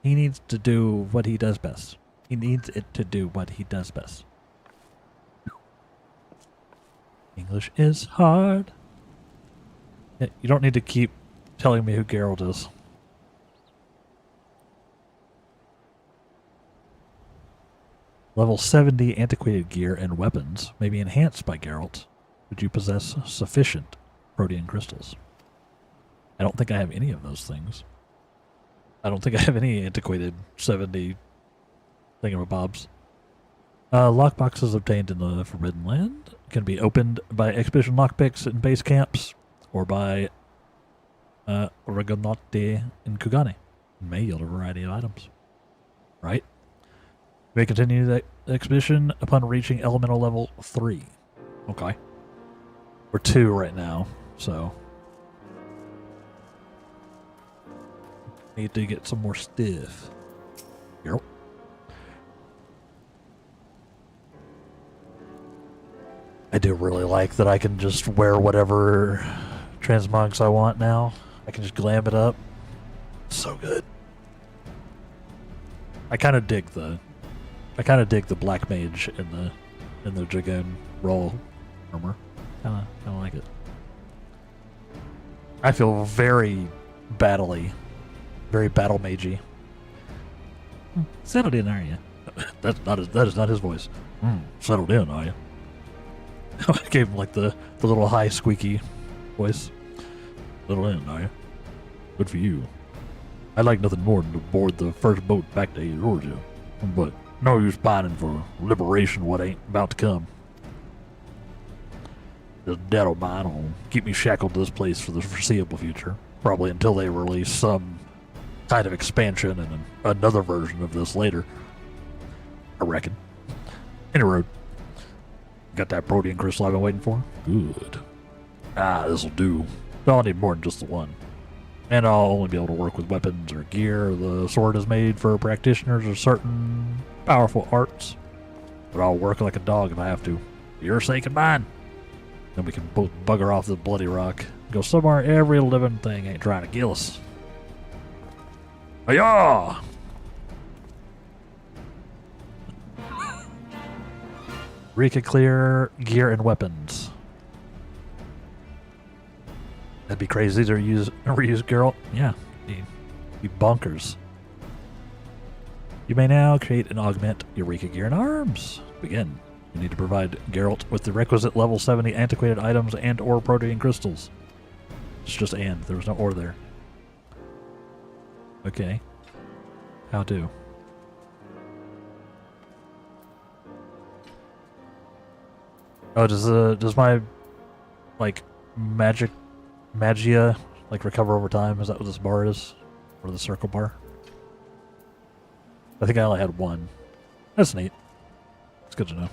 he needs to do what he does best. He needs it to do what he does best. English is hard. Yeah, you don't need to keep telling me who Geralt is. Level 70 antiquated gear and weapons may be enhanced by Geralt, but you possess sufficient protean crystals. I don't think I have any of those things. I don't think I have any antiquated 70 thingamabobs. Lockboxes obtained in the Forbidden Land can be opened by expedition lockpicks in base camps or by Oreganotti in Kugane. It may yield a variety of items. Right? You may continue the expedition upon reaching elemental level 3. Okay. We're 2 right now, so need to get some more stiff. Yep. I do really like that I can just wear whatever transmogs I want now. I can just glam it up. So good. I kind of dig the black mage in the dragoon roll armor. Kind of like it. I feel very battle-y, very battle magey. Settled in, are you? That is not his voice. Settled in, are you? I gave him like the little high squeaky voice. Settled in, are you? Good for you. I'd like nothing more than to board the first boat back to Georgia, but no use pining for liberation what ain't about to come. This debt of mine will keep me shackled to this place for the foreseeable future, probably until they release some kind of expansion and another version of this later. I reckon. Any road. Got that protean crystal I've been waiting for? Good. This'll do. I'll need more than just the one. And I'll only be able to work with weapons or gear. The sword is made for practitioners of certain powerful arts. But I'll work like a dog if I have to. For your sake and mine. Then we can both bugger off this bloody rock. Go somewhere every living thing ain't trying to kill us. Hi-yah! Eureka clear gear and weapons. That'd be crazy to reuse Geralt. Yeah, be bonkers. You may now create and augment Eureka gear and arms. Begin. You need to provide Geralt with the requisite level 70 antiquated items and or protean crystals. It's just and. There was no or there. Okay. How to? Oh, does my like magia Like recover over time? Is that what this bar is? Or the circle bar? I think I only had one. That's neat. It's good to know.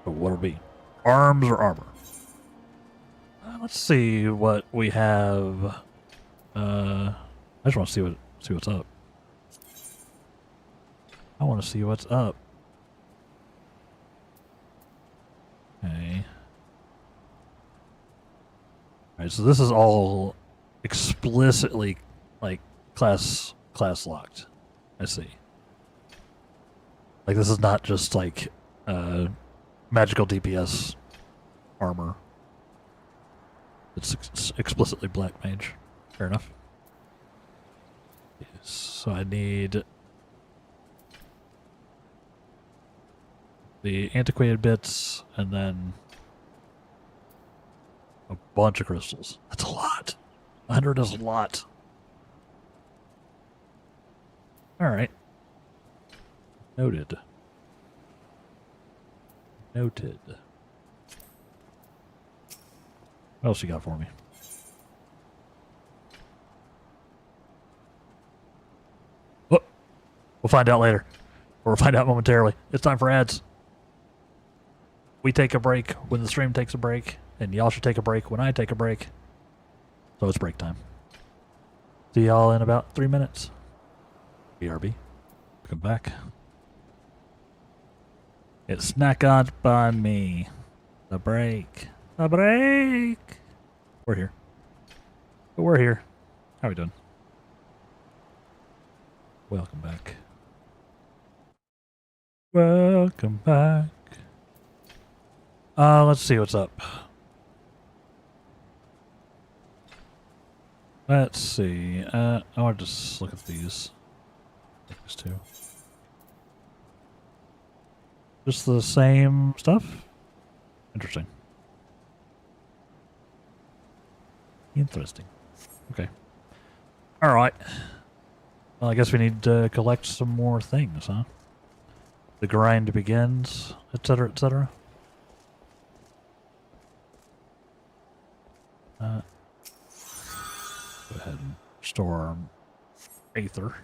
But what'll be? Arms or armor? Let's see what we have. I just want to see what's up. I want to see what's up. Okay. Alright, so this is all explicitly like class locked. I see. Like this is not just like magical DPS armor. It's explicitly black mage. Fair enough. So I need the antiquated bits and then a bunch of crystals. That's a lot. 100 is a lot. Alright. Noted. Noted. What else you got for me? Oh, we'll find out later. Or we'll find out momentarily. It's time for ads. We take a break when the stream takes a break, and y'all should take a break when I take a break. So it's break time. See y'all in about 3 minutes. BRB. Welcome back. It snuck up on me. The break. The break! We're here. But we're here. How are we doing? Welcome back. Welcome back. Let's see what's up. Let's see. I want to just look at these. These two. Just the same stuff? Interesting. Interesting. Okay. Alright. Well, I guess we need to collect some more things, huh? The grind begins, etc., etc. Go ahead and store Aether.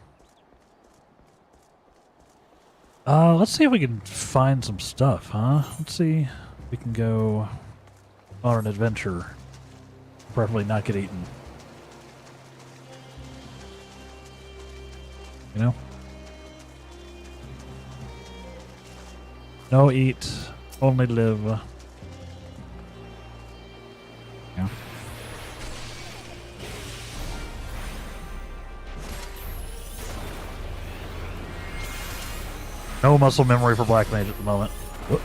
Let's see if we can find some stuff, huh? Let's see if we can go on an adventure. Preferably not get eaten. You know? No eat, only live. Yeah. No muscle memory for Black Mage at the moment. Whoop.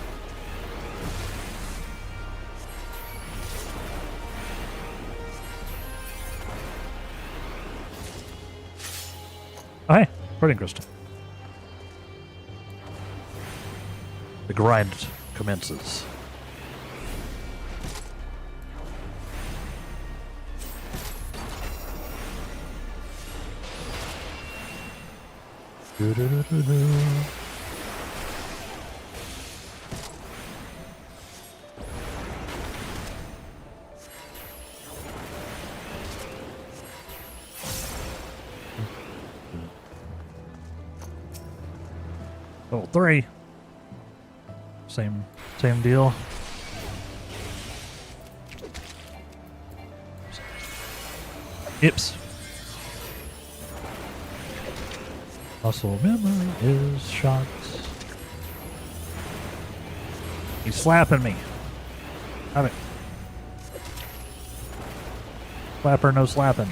Oh, hey, Protein Crystal. The grind commences. Level 3. Same deal. Ips. Muscle memory is shot. He's slapping me. Have it. Slapper, no slapping.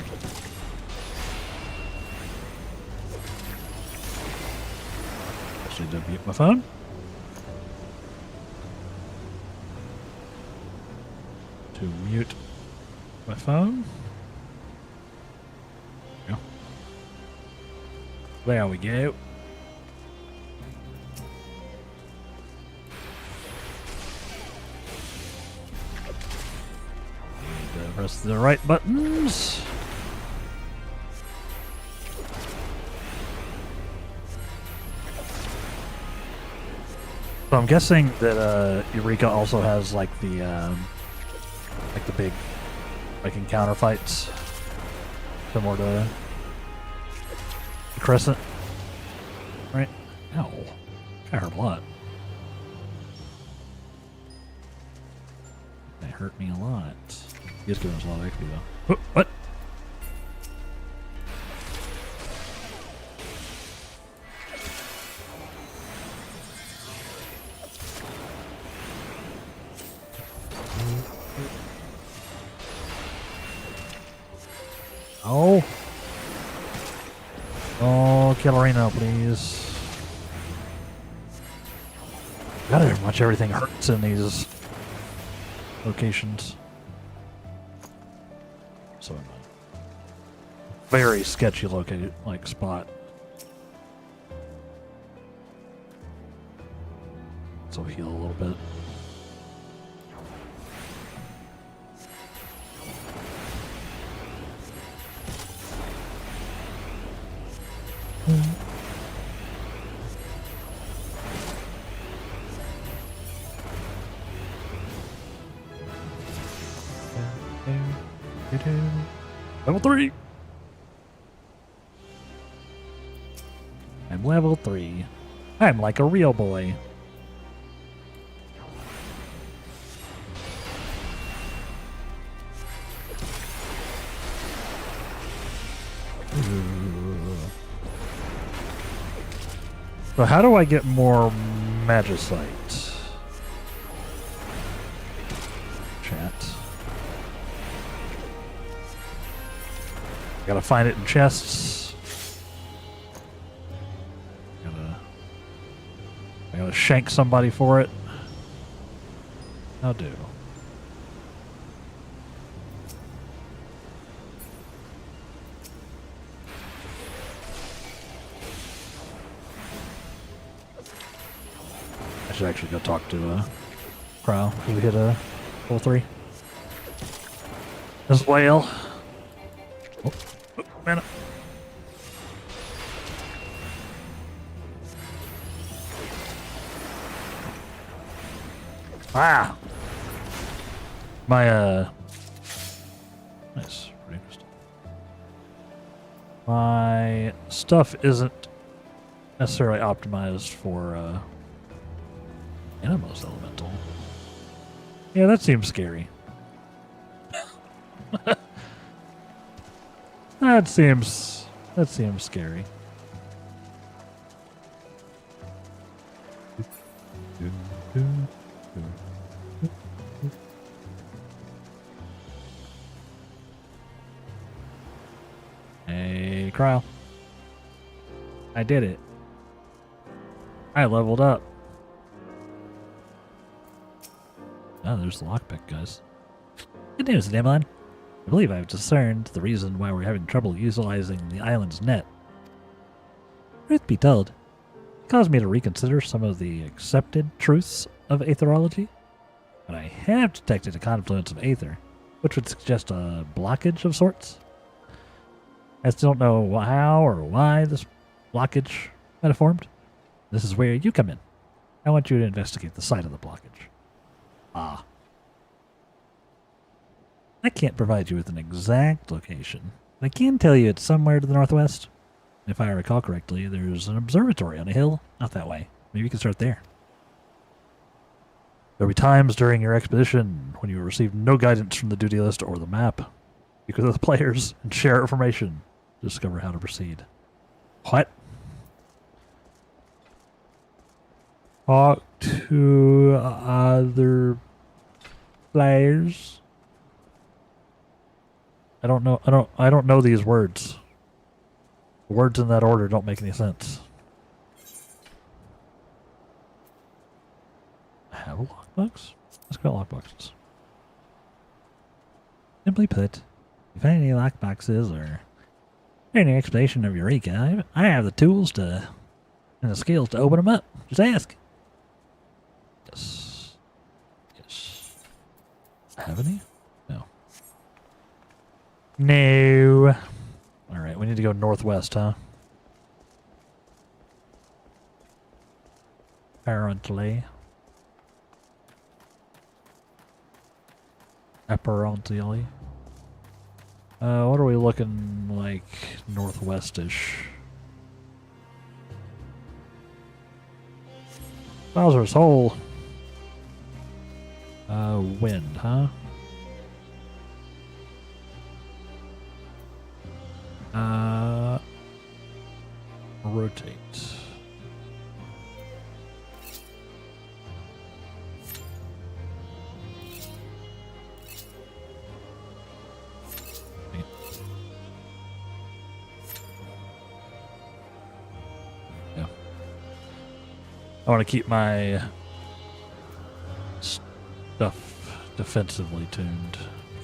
Actually, did mute my phone. To mute my phone. Yeah. There we go. Press the right buttons. So I'm guessing that Eureka also has like the Like the big, like encounter fights. Similar to the Crescent. Right? Ow. I hurt a lot. That hurt me a lot. He is giving us a lot of XP though. What? Oh. Oh, Killerino, please. God, how much everything hurts in these locations. So annoying. Very sketchy located, like, spot. So heal a little bit. Level 3! I'm level 3. I'm like a real boy. So how do I get more magicite? Chat. Gotta find it in chests. I gotta shank somebody for it. I'll do. I should actually go talk to Crow, who hit a level 3. As well. Oh, man. Ah! My, nice. Pretty interesting. My stuff isn't necessarily optimized for, Animals Elemental. Yeah, that seems scary. That seems scary. Hey, Cryo. I did it. I leveled up. Oh, there's the lockpick, guys. Good news, Demon. I believe I've discerned the reason why we're having trouble utilizing the island's net. Truth be told, it caused me to reconsider some of the accepted truths of aetherology, but I have detected a confluence of aether, which would suggest a blockage of sorts. I still don't know how or why this blockage might have formed. This is where you come in. I want you to investigate the site of the blockage. Ah. I can't provide you with an exact location, but I can tell you it's somewhere to the northwest. If I recall correctly, there's an observatory on a hill out that way. Maybe you can start there. There'll be times during your expedition when you will receive no guidance from the duty list or the map. Speak with the players and share information to discover how to proceed. What? Talk to other players. I don't know these words. The words in that order don't make any sense. I have a lockbox? Let's go lockboxes. Simply put, if you find any lockboxes or any explanation of Eureka, I have the tools and the skills to open them up. Just ask. Yes. Yes. Have any? No. No. Alright, we need to go northwest, huh? Apparently. apparently. What are we looking like northwestish? Bowser's Hole. Wind, huh? Rotate. Yeah. I want to keep my stuff defensively tuned.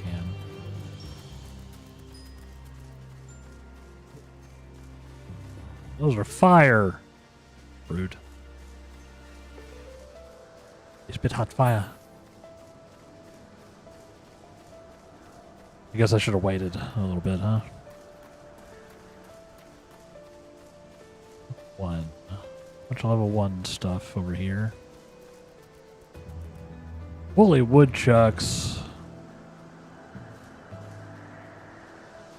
Can. Those are fire. Rude. They spit hot fire. I guess I should have waited a little bit, huh? One. Bunch of level 1 stuff over here. Woolly woodchucks.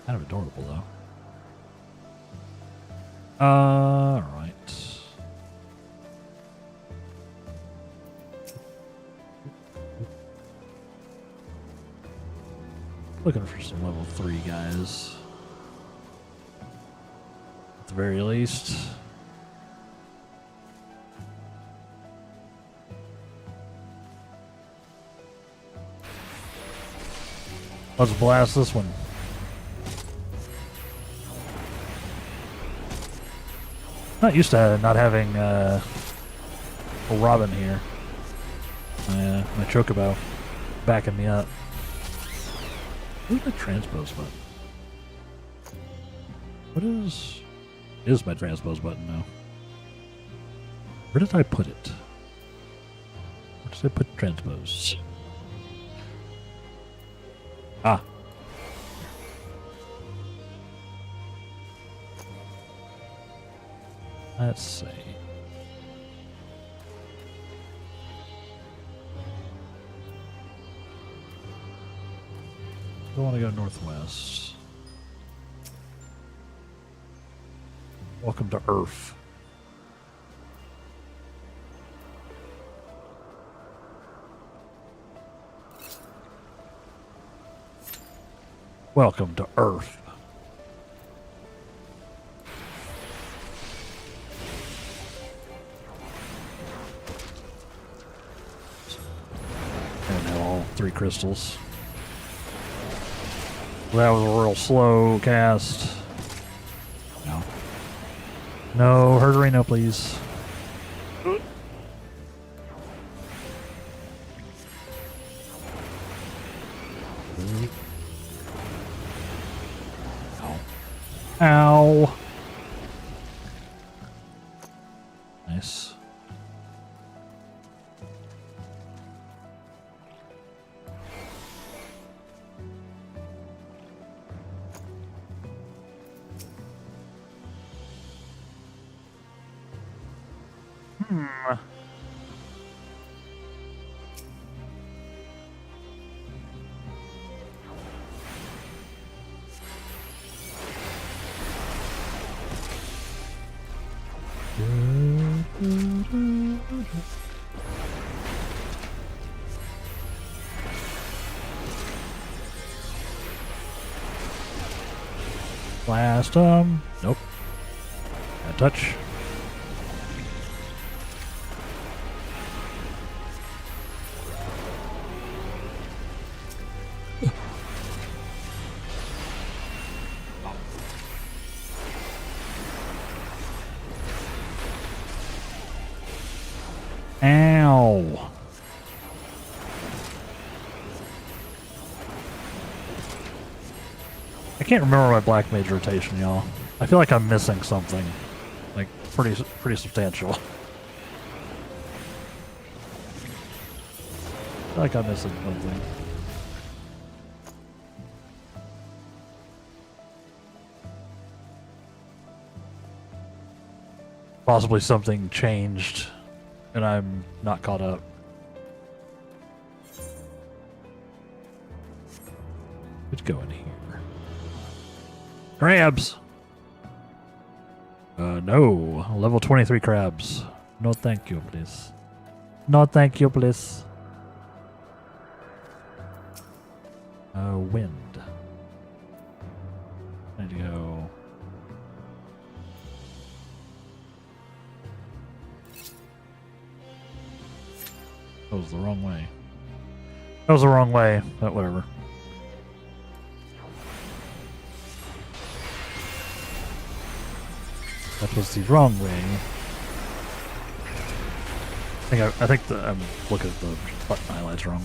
Kind of adorable, though. Alright. Looking for some level 3 guys. At the very least. Let's blast this one. Not used to not having a Robin here. My Chocobo backing me up. Where's my transpose button? What is my transpose button now? Where did I put it? Where did I put transpose? Ah. Let's see. I want to go northwest. Welcome to Earth. Welcome to Earth. And now all 3 crystals. That was a real slow cast. No. No, Herderino, please. Ow. Nice. Blast him. Nope. Bad touch. Ow. I can't remember my black mage rotation, y'all. I feel like I'm missing something. Like, pretty substantial. I feel like I'm missing something. Possibly something changed and I'm not caught up. Let's go in here. Crabs! No. Level 23 crabs. No thank you, please. No thank you, please. Wind. Need to go. That was the wrong way. That was the wrong way, but whatever. That was the wrong way. I think I'm looking at the button highlights wrong.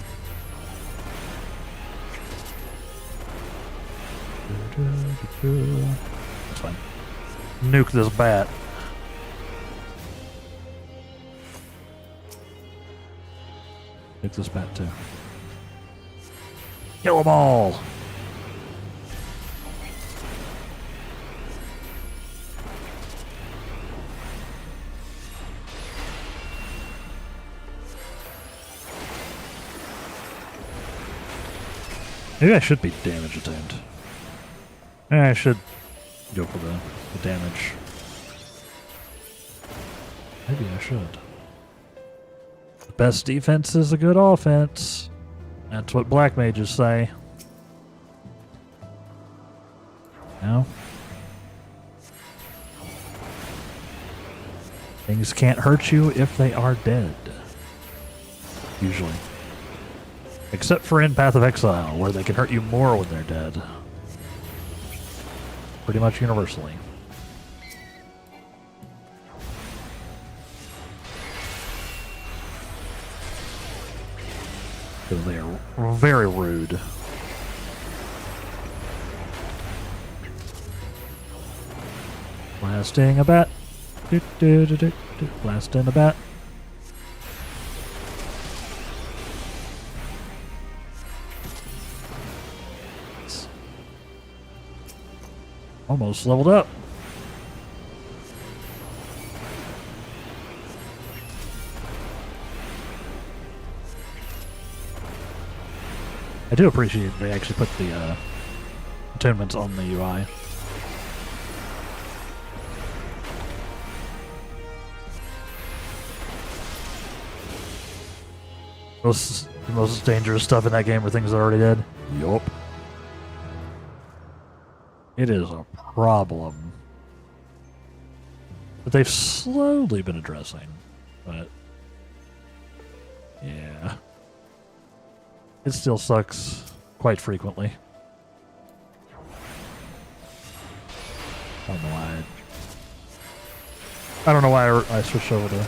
That's fine. Nuke this bat. Nuke this bat too. Kill them all! Maybe I should be damage attuned. Maybe I should go for the damage. Maybe I should. The best defense is a good offense. That's what black mages say. No? Things can't hurt you if they are dead. Usually. Except for in Path of Exile, where they can hurt you more when they're dead. Pretty much universally. Because they are very rude. Blasting a bat. Blasting a bat. Almost leveled up. I do appreciate they actually put the attunements on the UI. The most dangerous stuff in that game are things that are already dead. Yup. It is a problem that they've slowly been addressing, but yeah, it still sucks quite frequently. I don't know why I switched over to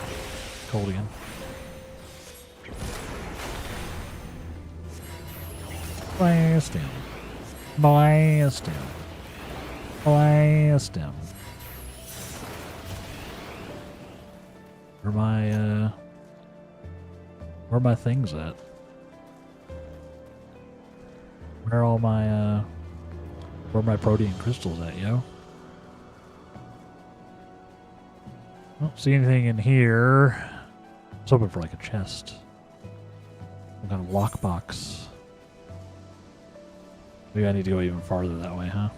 cold again. Blast him. Blast him. Blast him. Where are my things at? Where are my protein crystals at, yo? I don't see anything in here. I was hoping for like a chest. Some kind of lockbox. Maybe I need to go even farther that way, huh?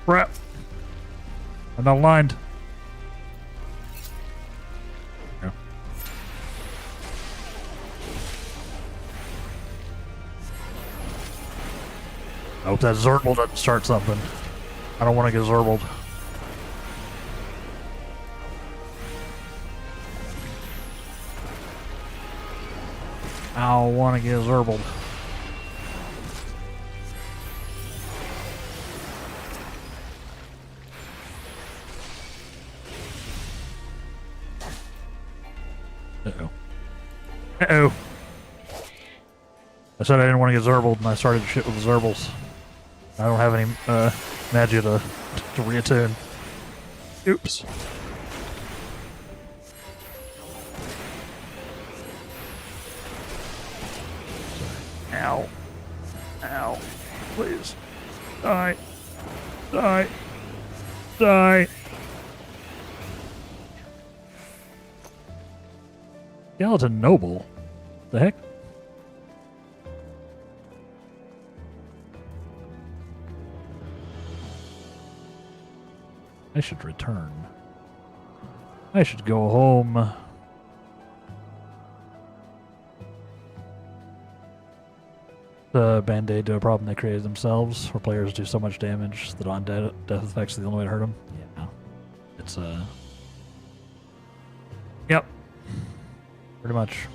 Crap! I'm not aligned. Yeah. I hope that Zerble doesn't start something. I don't want to get Zerbled. I don't want to get Zerbled. Uh-oh. Uh-oh. I said I didn't want to get Zerbled, and I started shit with the Zerbles. I don't have any magia to reattune. Oops. Ow. Ow. Please. Die. Die. Die. Skeleton Noble? The heck? I should return. I should go home. The band-aid to a problem they created themselves, where players do so much damage that on death effects are the only way to hurt them. Yeah. It's, Yep. Pretty much.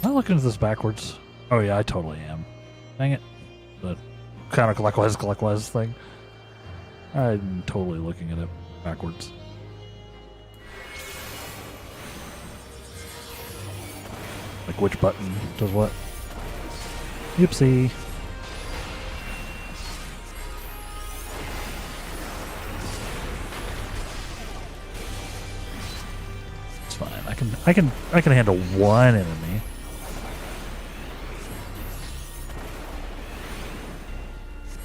Am I looking at this backwards? Oh yeah, I totally am. Dang it. The counterclockwise thing. I'm totally looking at it backwards. Like which button does what? Oopsie. It's fine. I can handle one enemy.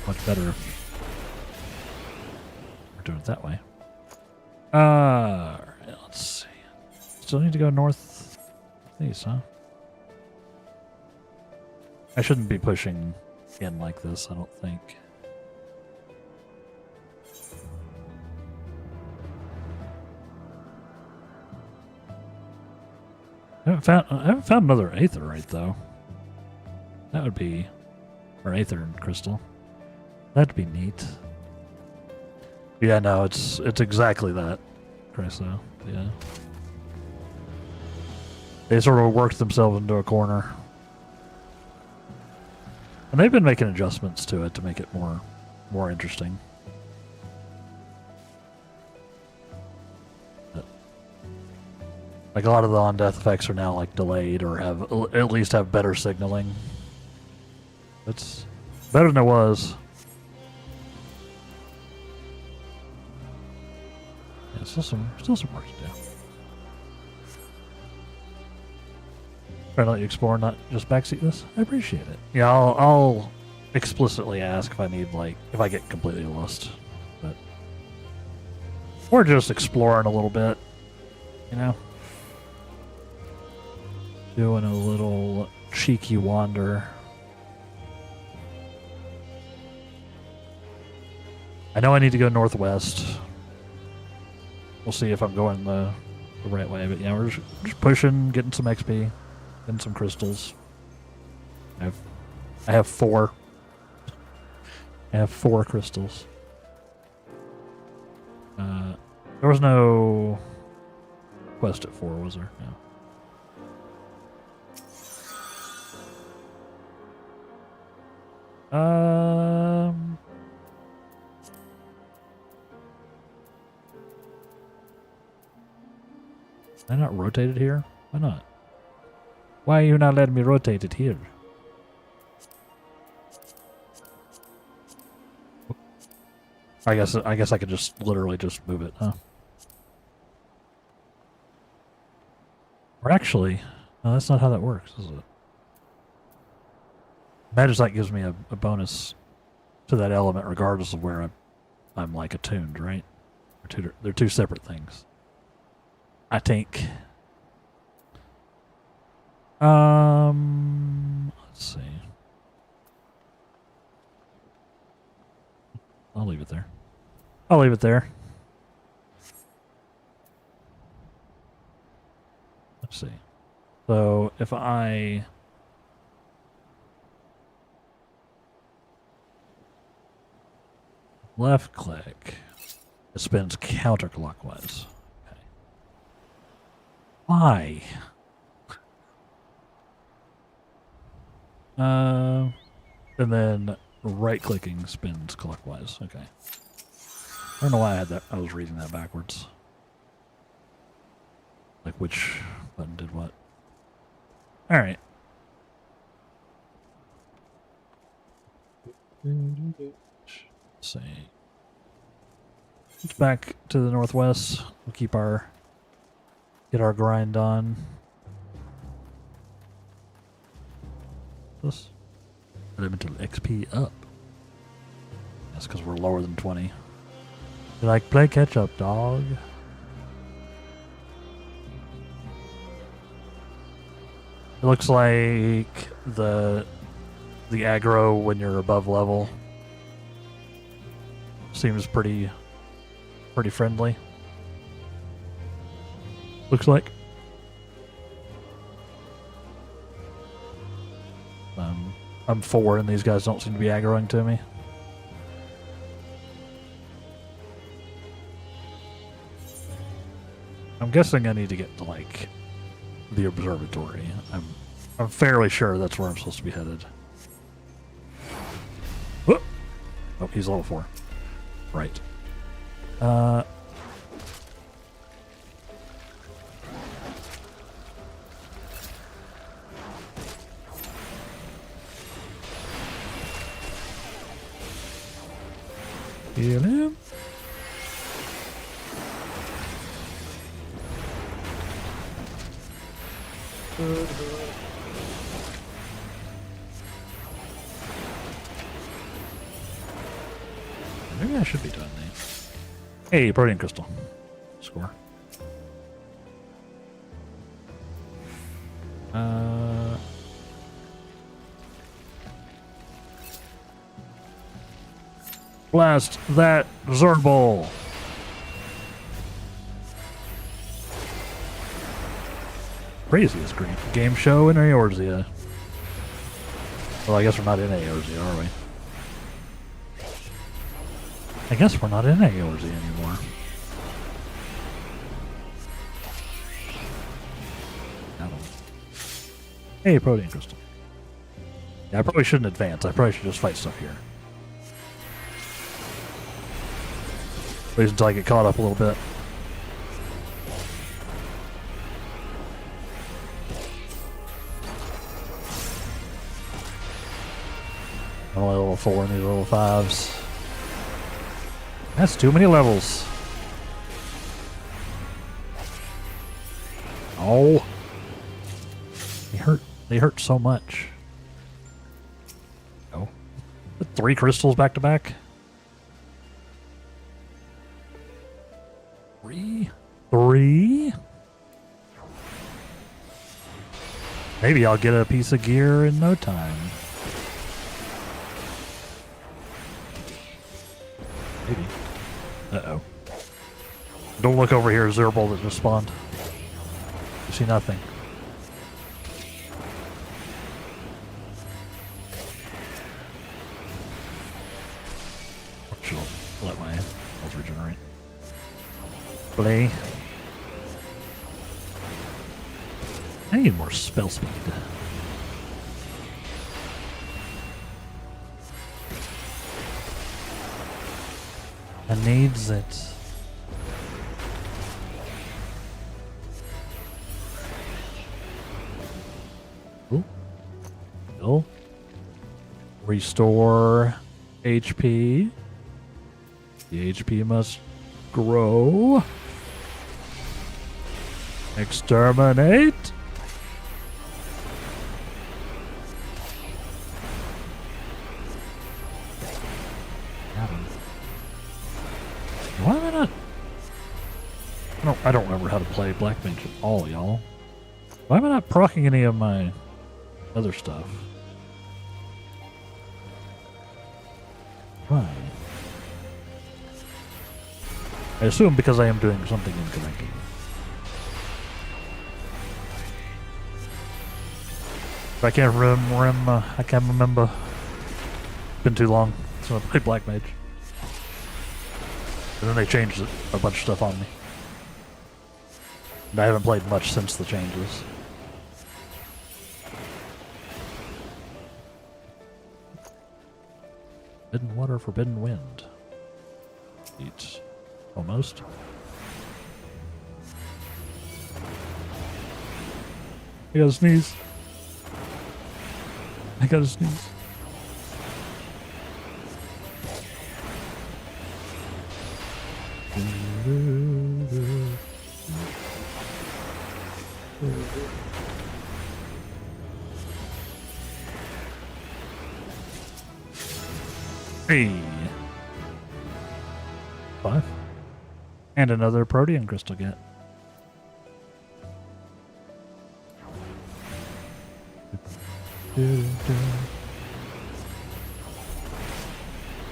Much better. We're doing it that way. Alright, let's see. Still need to go north east, huh? I shouldn't be pushing in like this, I don't think. I haven't found another aetherite though. That would be, or aether crystal. That'd be neat. Yeah, no, it's exactly that. Crystal, yeah. They sort of worked themselves into a corner. And they've been making adjustments to it to make it more interesting. Like a lot of the on-death effects are now like delayed or have at least have better signaling. It's better than it was. Yeah, still some work to do. Trying to let you explore, not just backseat this. I appreciate it. Yeah, I'll explicitly ask if I need if I get completely lost, but or just exploring a little bit, you know. Doing a little cheeky wander. I know I need to go northwest. We'll see if I'm going the right way, but yeah, we're just pushing, getting some XP, getting some crystals. I have 4. I have 4 crystals. There was no quest at 4, was there? No. Am I not rotated here? Why not? Why are you not letting me rotate it here? I guess I could just literally just move it, huh? Or actually, no, that's not how that works, is it? Magicite gives me a bonus to that element regardless of where I'm like attuned, right? They're two separate things. I think. Let's see. I'll leave it there. I'll leave it there. Let's see. So if I left click, it spins counterclockwise. Okay. Why? And then right clicking spins clockwise. Okay. I don't know why I was reading that backwards. Like which button did what. Alright. Let's see. It's back to the northwest. We'll keep our Get our grind on. This elemental XP up. That's because we're lower than 20. You like play catch up, dog. It looks like the aggro when you're above level seems pretty friendly. Looks like. I'm 4 and these guys don't seem to be aggroing to me. I'm guessing I need to get to like the observatory. I'm fairly sure that's where I'm supposed to be headed. Whoop! Oh, he's level 4. Right. Heal him. Maybe I should be doing these. Hey, protein crystal. Score. Blast that Zergball. Craziest game show in Eorzea. Well, I guess we're not in Eorzea, are we? I guess we're not in Eorzea anymore. Hey, protein crystal. Yeah, I probably shouldn't advance. I probably should just fight stuff here. Wait until I get caught up a little bit. I'm only level 4 and these are level 5s. That's too many levels. Oh. They hurt so much. Oh. 3 crystals back to back? 3? Maybe I'll get a piece of gear in no time. Maybe. Uh-oh. Don't look over here, Zergball that just spawned. You see nothing. She'll let my health regenerate. Play. I need more spell speed. I needs it. Ooh. Still. Restore HP. The HP must grow. Exterminate. Why am I not? I don't remember how to play Black Mage at all, y'all. Why am I not proccing any of my other stuff? Why? I assume because I am doing something incorrect. I can't remember. Been too long since I played Black Mage. And then they changed a bunch of stuff on me. And I haven't played much since the changes. Forbidden water, forbidden wind. Eat. Almost. I gotta sneeze. I gotta sneeze. Hey. 5. And another protean crystal get.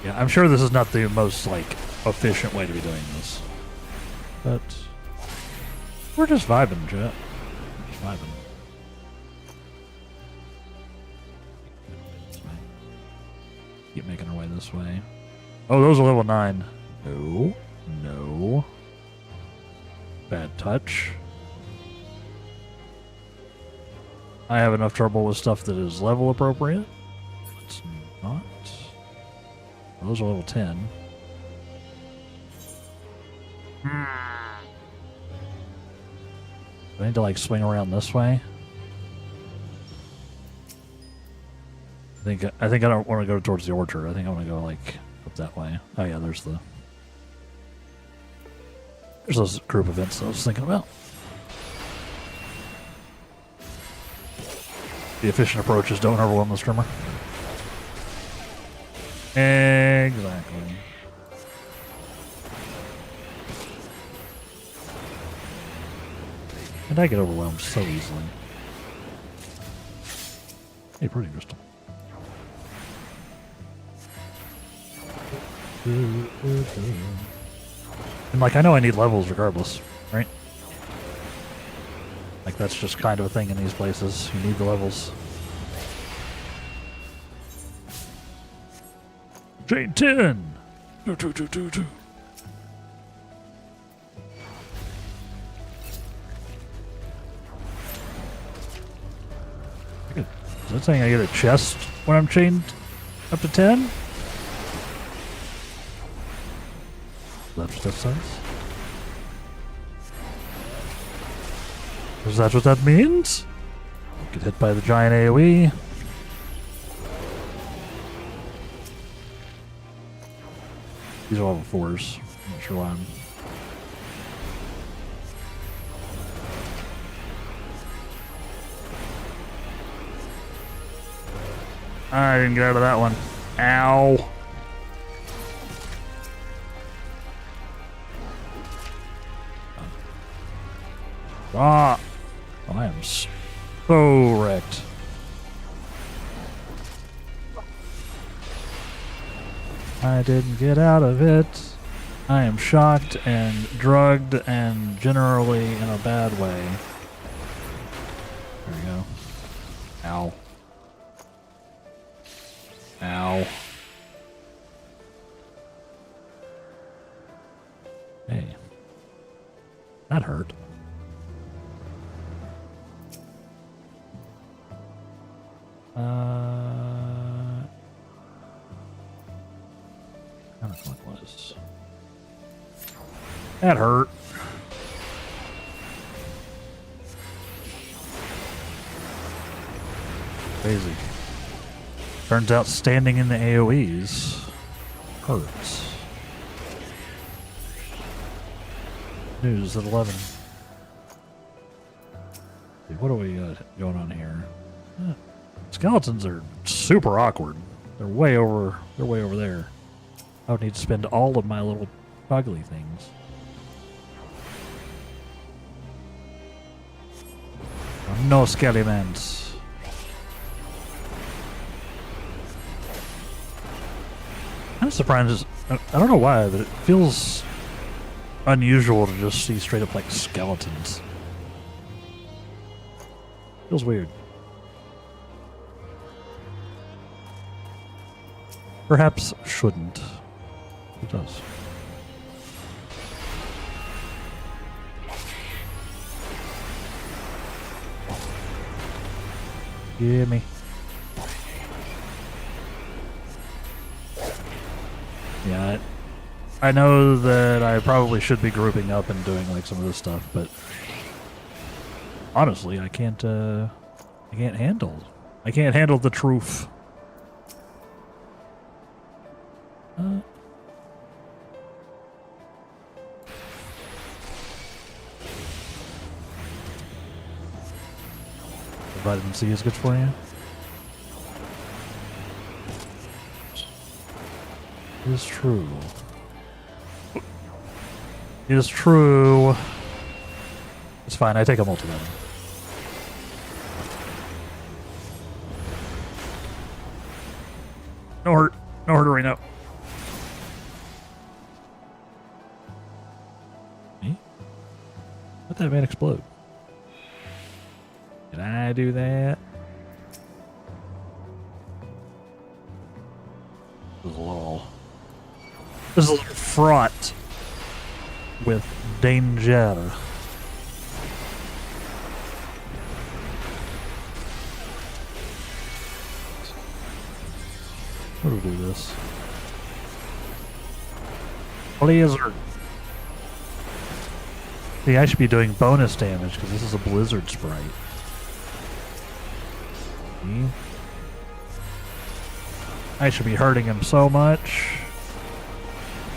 Yeah, I'm sure this is not the most, like, efficient way to be doing this. But we're just vibing, chat. Just vibing. Keep making our way this way. Oh, those are level 9. No. No. Bad touch. I have enough trouble with stuff that is level appropriate. It's not. Those are level 10. Do I need to like swing around this way? I think I don't want to go towards the orchard. I think I want to go like up that way. Oh yeah, there's those group events I was thinking about. The efficient approaches don't overwhelm the streamer. Exactly. And I get overwhelmed so easily. Hey, pretty crystal. And like, I know I need levels regardless, right? Like, that's just kind of a thing in these places. You need the levels. Chain 10! Do. Is that saying I get a chest when I'm chained up to 10? That's what that says? Is that what that means? Get hit by the giant AoE. These are level 4s. I'm not sure why I'm... I didn't get out of that one. Ow. Ah! I am so wrecked. I didn't get out of it. I am shocked and drugged and generally in a bad way. There we go. Ow. Ow. Hey. That hurt. Kind of what was. That hurt. Crazy. Turns out standing in the AoEs hurts. News at 11. What do we got going on here? Skeletons are super awkward. They're way over there. I would need to spend all of my little ugly things. No skeletons. I'm surprised. I don't know why, but it feels unusual to just see straight up like skeletons. Feels weird. Perhaps shouldn't. It does. Gimme. Yeah, I know that I probably should be grouping up and doing like some of this stuff, but honestly, I can't handle the truth. Vitamin C is good for you. It is true. It is true. It's fine. I take a multivitamin. No hurt. No hurt right now. Me? Let that man explode. Did I do that? This is a little. This is a little fraught with danger. How do we do this? Blizzard. See, I should be doing bonus damage because this is a blizzard sprite. See? I should be hurting him so much.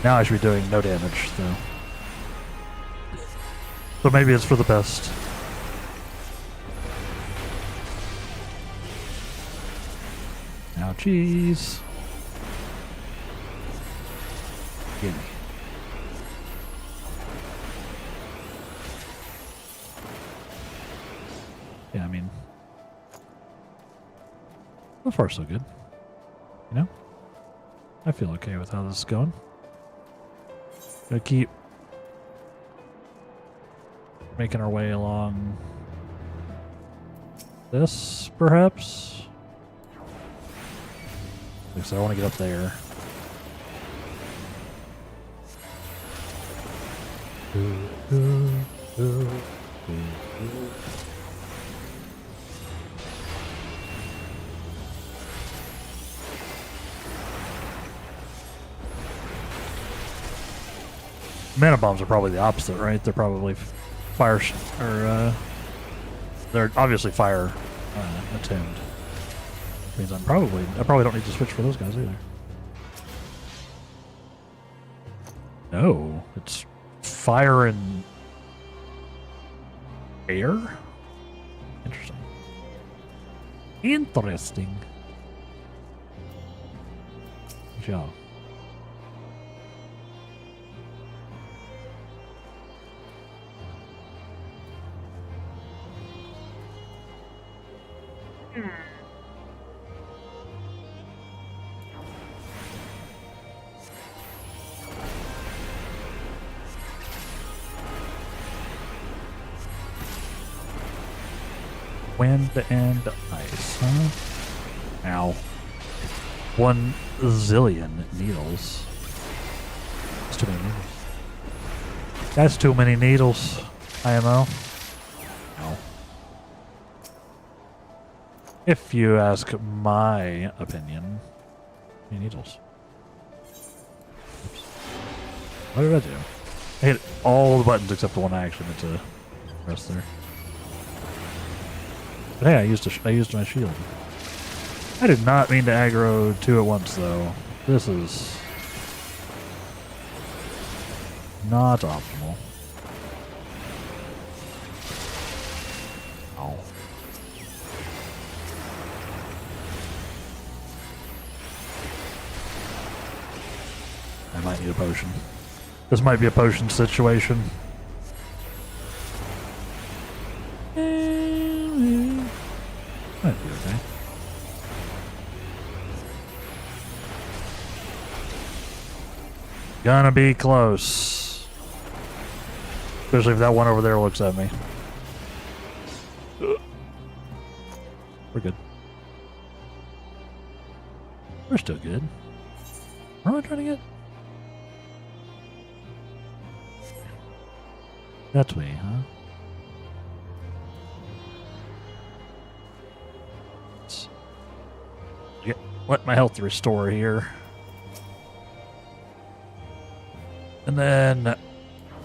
Now I should be doing no damage, though. So maybe it's for the best. Now, cheese. Gimme. Yeah, I mean, so far so good. You know? I feel okay with how this is going. Gonna keep making our way along this, perhaps? Because I want to get up there. Mana bombs are probably the opposite, right? They're probably fire, they're obviously fire attuned. Which means I probably don't need to switch for those guys either. No, it's fire and air? Interesting. Interesting. Good job. Wind and ice, huh? Ow. 1 zillion needles. That's too many needles. That's too many needles, IMO. Ow. If you ask my opinion, many needles. Oops. What did I do? I hit all the buttons except the one I actually meant to press there. But hey, I used my shield. I did not mean to aggro 2 at once, though. This is not optimal. Ow. I might need a potion. This might be a potion situation. Might be okay. Gonna be close. Especially if that one over there looks at me. We're good. We're still good. Where am I trying to get? That way, huh? Let my health restore here. And then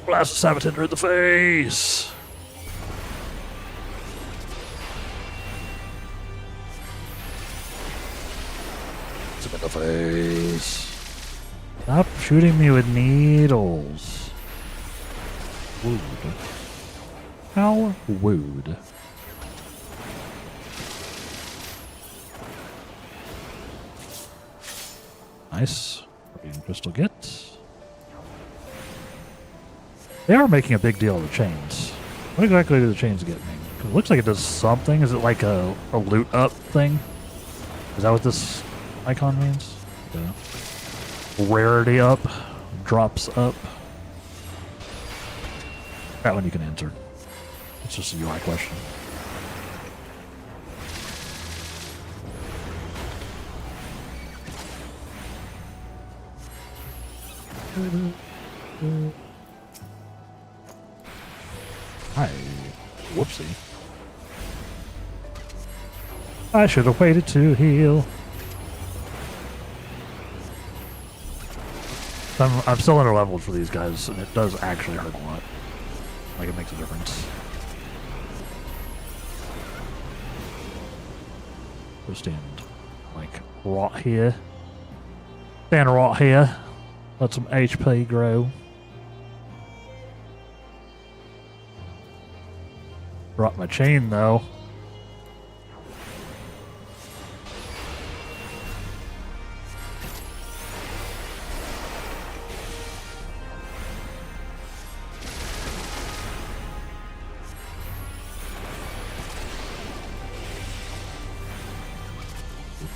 blast the Sabatender in the face. It's him in the face. Stop shooting me with needles. Wooed. How wooed. Nice. Guardian Crystal get. They are making a big deal of the chains. What exactly do the chains get me? 'Cause it looks like it does something. Is it like a loot up thing? Is that what this icon means? Rarity up, drops up. That one you can answer. It's just a UI question. Hi. Whoopsie. I should have waited to heal. I'm still under leveled for these guys, and it does actually hurt a lot. Like, it makes a difference. Go stand, like, right here. Stand right here. Let some HP grow. Drop my chain, though.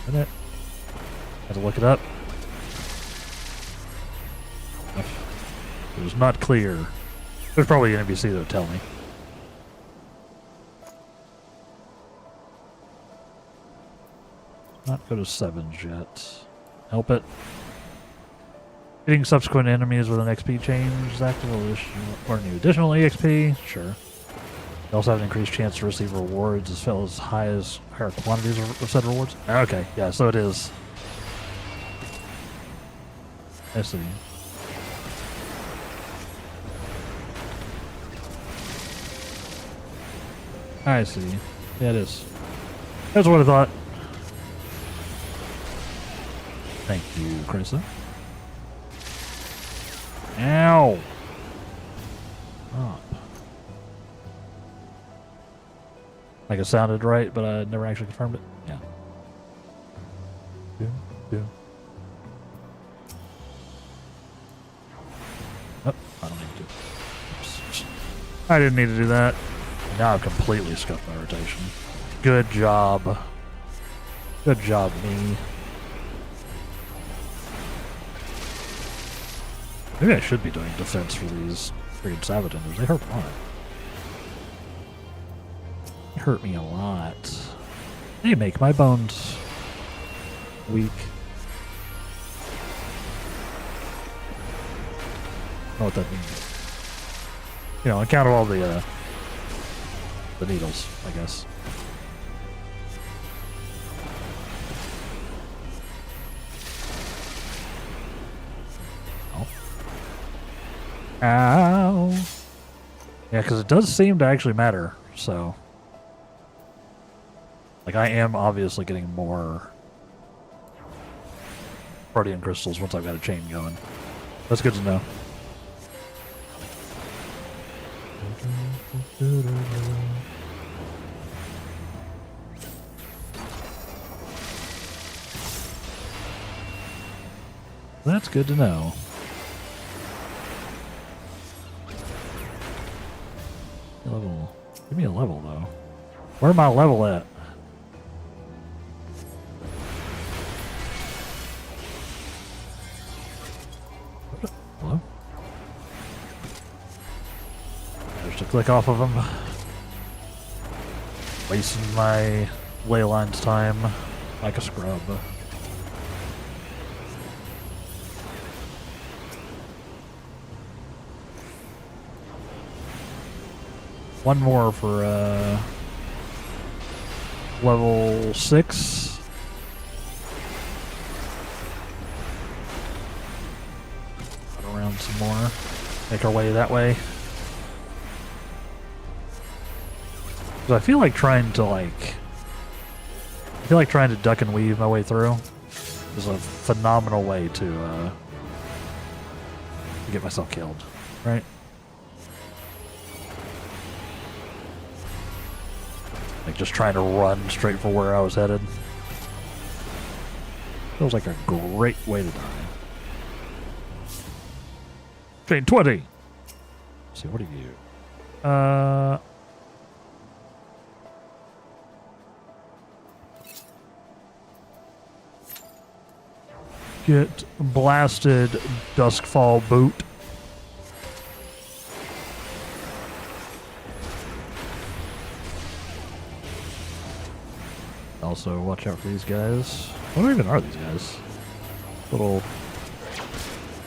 Minute. Had to look it up. It was not clear. There's probably an NPC that'll tell me. Not go to 7s yet. Help it. Hitting subsequent enemies with an XP change is active or new additional EXP. Sure. You also have an increased chance to receive rewards as well as higher quantities of said rewards. Okay, yeah, so it is. I see. I see. Yeah, it is. That's what I thought. Thank you, Carissa. Ow! Up. Like it sounded right, but I never actually confirmed it. Yeah. Oh, I don't need to. Oops. I didn't need to do that. Now I've completely scuffed my rotation. Good job. Good job, me. Maybe I should be doing defense for these freaking Savaginders. They hurt a lot. They hurt me a lot. They make my bones weak. I don't know what that means. You know, I counted all the needles, I guess. Ow. Yeah, because it does seem to actually matter, so. Like, I am obviously getting more Guardian Crystals once I've got a chain going. That's good to know. That's good to know. Level. Give me a level, though. Where am I level at? Hello? There's a click off of them. Wasting my ley lines time like a scrub. One more for level 6. Go around some more. Make our way that way. So I feel like trying to duck and weave my way through is a phenomenal way to get myself killed, right? Like just trying to run straight for where I was headed. Feels like a great way to die. Chain 20. Let's see, what are you? Get blasted, Duskfall boot. Also, watch out for these guys. What even are these guys? Little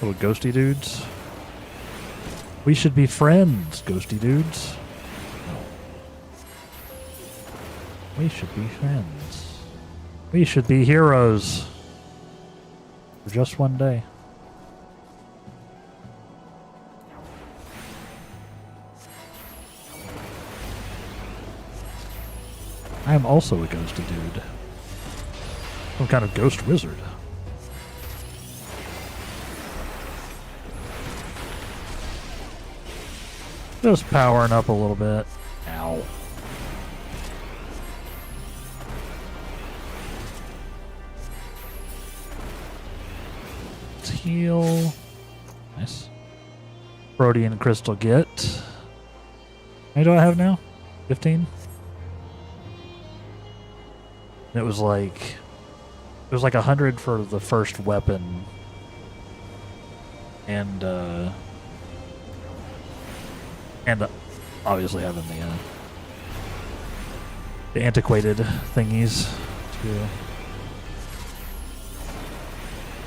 ghosty dudes. We should be friends, ghosty dudes. We should be friends. We should be heroes. For just one day. I am also a ghosty dude. Some kind of ghost wizard. Just powering up a little bit. Ow. Let's heal. Nice. Protean crystal get. How many do I have now? 15? It was like 100 for the first weapon, and obviously having the antiquated thingies too.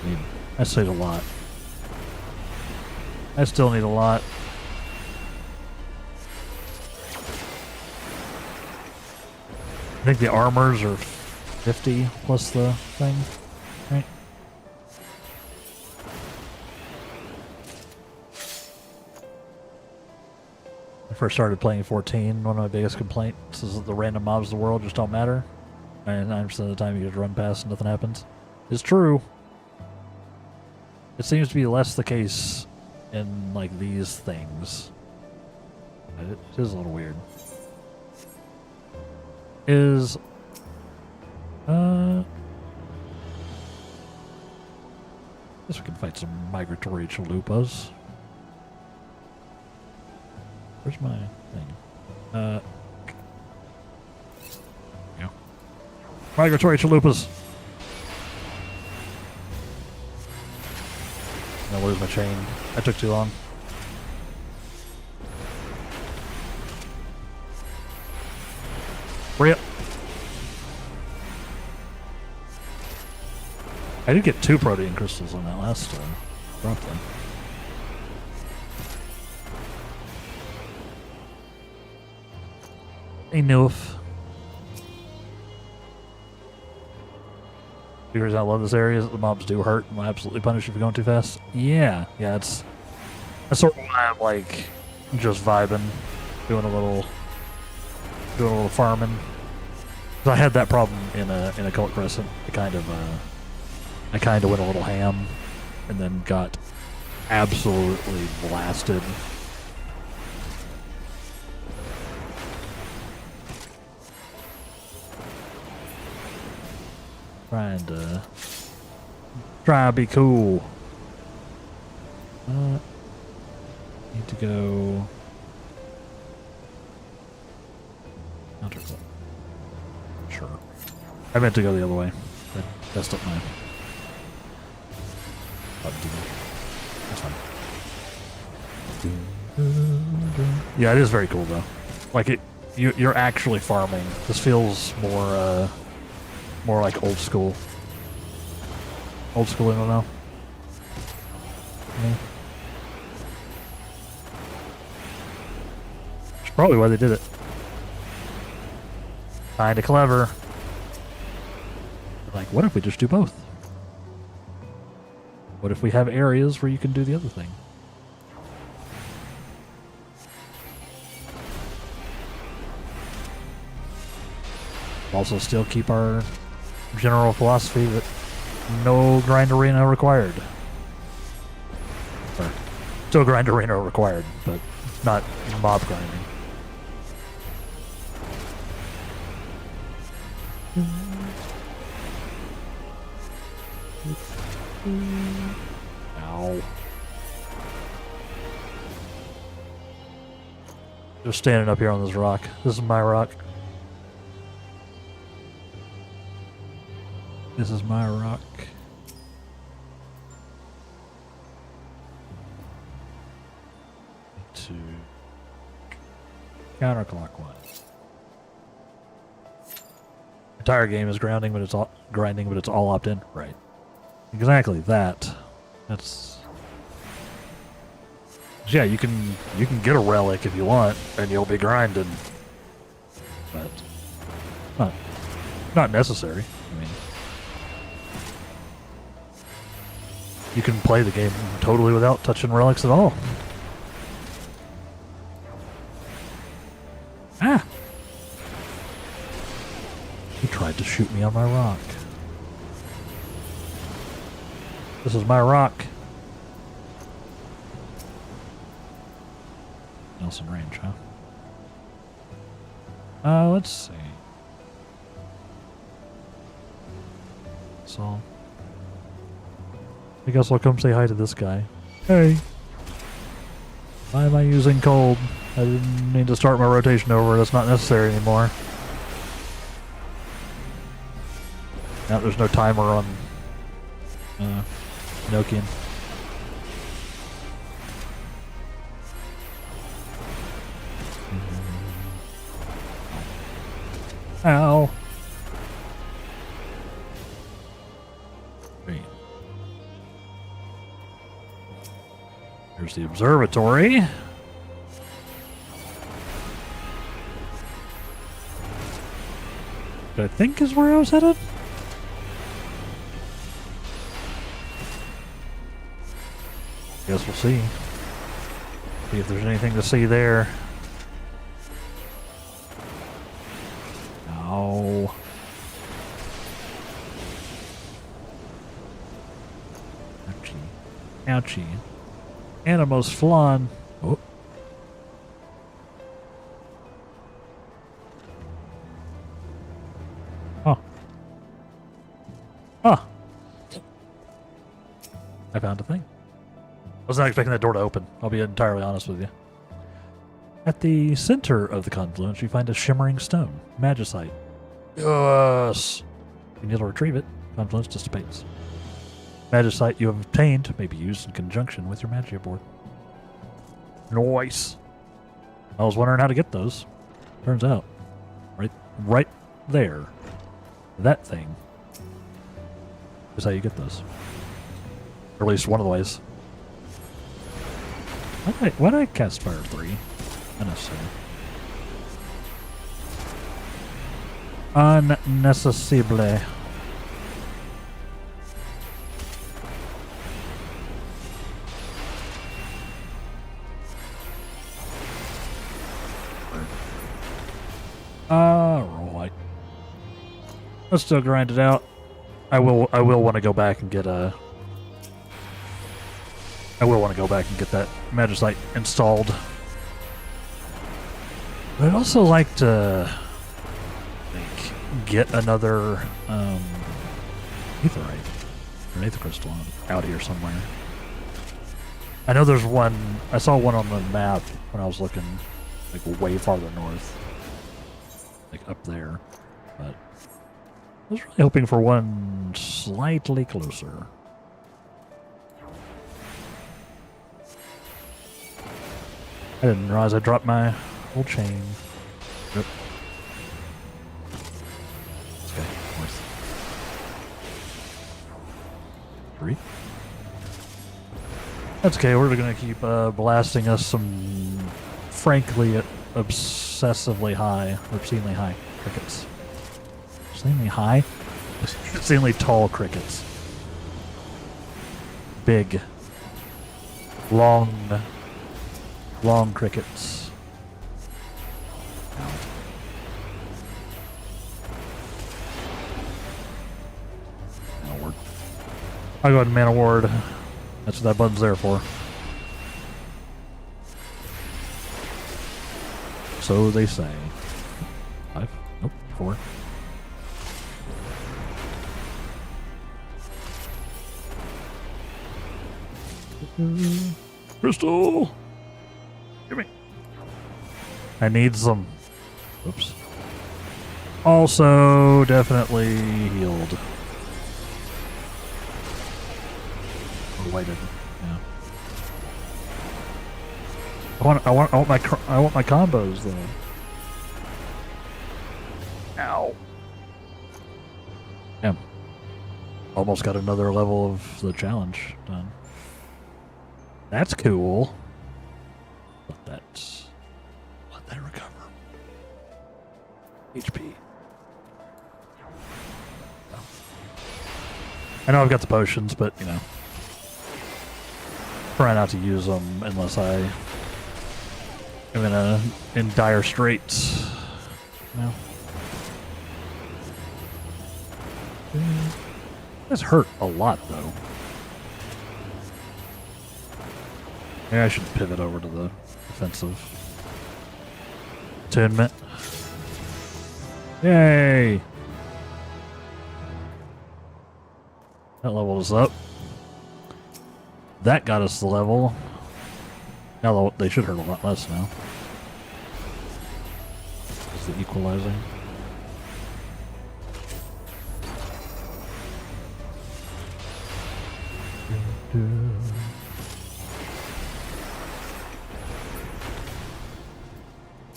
I mean, I still need a lot. I still need a lot. I think the armors are 50 plus the thing, right? I first started playing 14, one of my biggest complaints is that the random mobs of the world just don't matter. And 90% of the time you just run past and nothing happens. It's true. It seems to be less the case in, like, these things. It is a little weird. Guess we can fight some migratory chalupas. Where's my thing? Yeah. Migratory chalupas. Now where's my chain? I took too long. Hurry up. I did get 2 protean crystals on that last drop then. Enough. Here's how I love this area is that the mobs do hurt and will absolutely punish if you're going too fast. Yeah, that's sort of why I'm like just vibing, doing a little farming. 'Cause I had that problem in a Cult Crescent. I kind of went a little ham and then got absolutely blasted. Try to be cool. Need to go counterclock. Sure. I meant to go the other way. That messed up my button. That's fine. Yeah, it is very cool though. Like you're actually farming. This feels more like old school. Old school, I don't know. Yeah. That's probably why they did it. Kinda clever. Like, what if we just do both? What if we have areas where you can do the other thing? Also still keep our general philosophy that no grind arena required. Or, still grind arena required, but not mob grinding. Ow. Just standing up here on this rock. This is my rock. This is my rock. To counterclockwise. Entire game is grounding, but it's all grinding, but it's all opt-in. Right. Exactly that. That's. Yeah, you can get a relic if you want, and you'll be grinding. But not necessary. I mean, you can play the game totally without touching relics at all. Ah! He tried to shoot me on my rock. This is my rock. Nelson Range, huh? Let's see. So, I guess I'll come say hi to this guy. Hey. Why am I using cold? I didn't mean to start my rotation over. That's not necessary anymore. Now there's no timer on Nokian. Ow. Wait. Here's the observatory. That I think is where I was headed. Guess we'll see. See if there's anything to see there. No. Ouchie. Ouchie. Animos flan. Oh. Oh. Oh. I found a thing. I was not expecting that door to open. I'll be entirely honest with you. At the center of the confluence, you find a shimmering stone, magicite. Yes! You need to retrieve it. Confluence dissipates. Magicite you have obtained may be used in conjunction with your magia board. Nice! I was wondering how to get those. Turns out, right there, that thing is how you get those. Or at least one of the ways. Why did I cast Fire 3? Unnecessary. Unnecessarily. Right. Let's still grind it out. I will want to go back and get a. I will want to go back and get that magicite installed. But I'd also like to get another aetherite or aether crystal out here somewhere. I know there's one. I saw one on the map when I was looking, like way farther north, like up there. But I was really hoping for one slightly closer. I didn't realize I dropped my whole chain. Rip. Okay, north. 3. That's okay, we're gonna keep blasting us some, frankly, obsessively high, obscenely high crickets. Obscenely high? Obscenely tall crickets. Big. Long crickets. That'll work. I'll go ahead and man a ward. That's what that button's there for. So they say. 5? Nope. 4. Crystal! Give me. I need some. Oops. Also, definitely healed. Or waited. Yeah. I want my combos though. Ow. Damn. Almost got another level of the challenge done. That's cool. Let that recover. HP. Oh. I know I've got the potions, but you know, try not to use them unless I am in dire straits. No. This hurt a lot though. Maybe I should pivot over to the defensive attunement. Yay! That leveled us up. That got us the level. Now they should hurt a lot less now. Is the equalizing.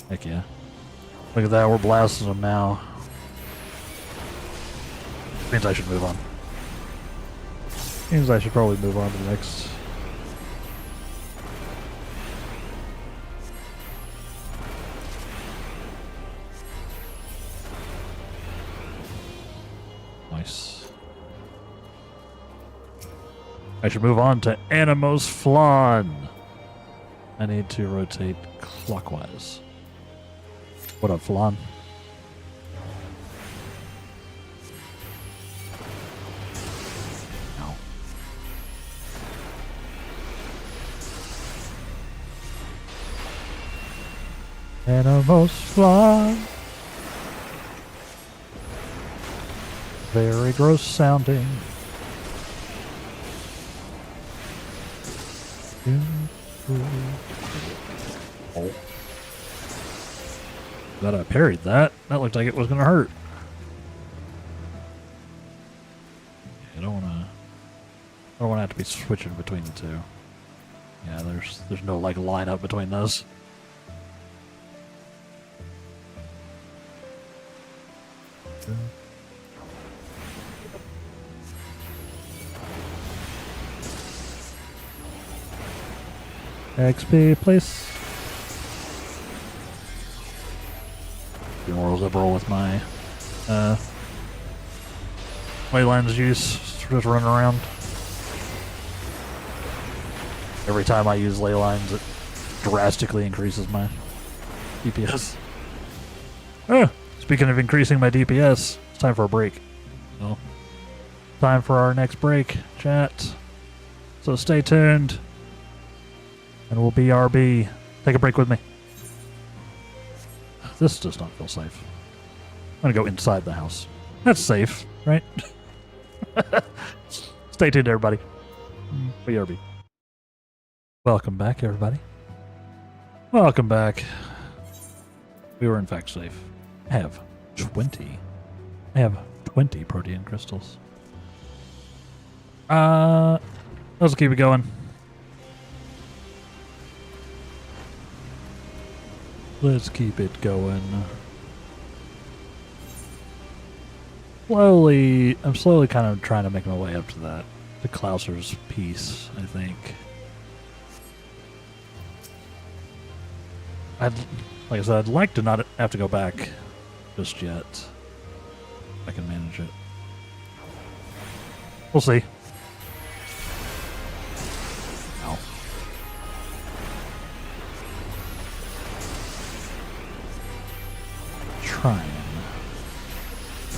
Heck yeah. Look at that, we're blasting them now. Means I should move on. Means I should probably move on to the next. Nice. I should move on to Animos Flan. I need to rotate clockwise. What up, Flan? No. Animos Flan. Very gross sounding. Oh. Glad I parried that. That looked like it was gonna hurt. I don't wanna have to be switching between the two. Yeah, there's no like lineup between those. XP, please. Be more liberal with my ley lines use. Just running around. Every time I use ley lines, it drastically increases my DPS. Speaking of increasing my DPS, it's time for a break. So, time for our next break, chat. So stay tuned. And we'll BRB. Take a break with me. This does not feel safe. I'm gonna go inside the house. That's safe, right? Stay tuned, everybody. BRB. Welcome back, everybody. Welcome back. We were in fact safe. I have 20. I have 20 protein crystals. Let's keep it going. Let's keep it going. I'm slowly kind of trying to make my way up to that. To Klauser's piece, I think. Like I said, I'd like to not have to go back just yet. If I can manage it. We'll see. Ow. Trying.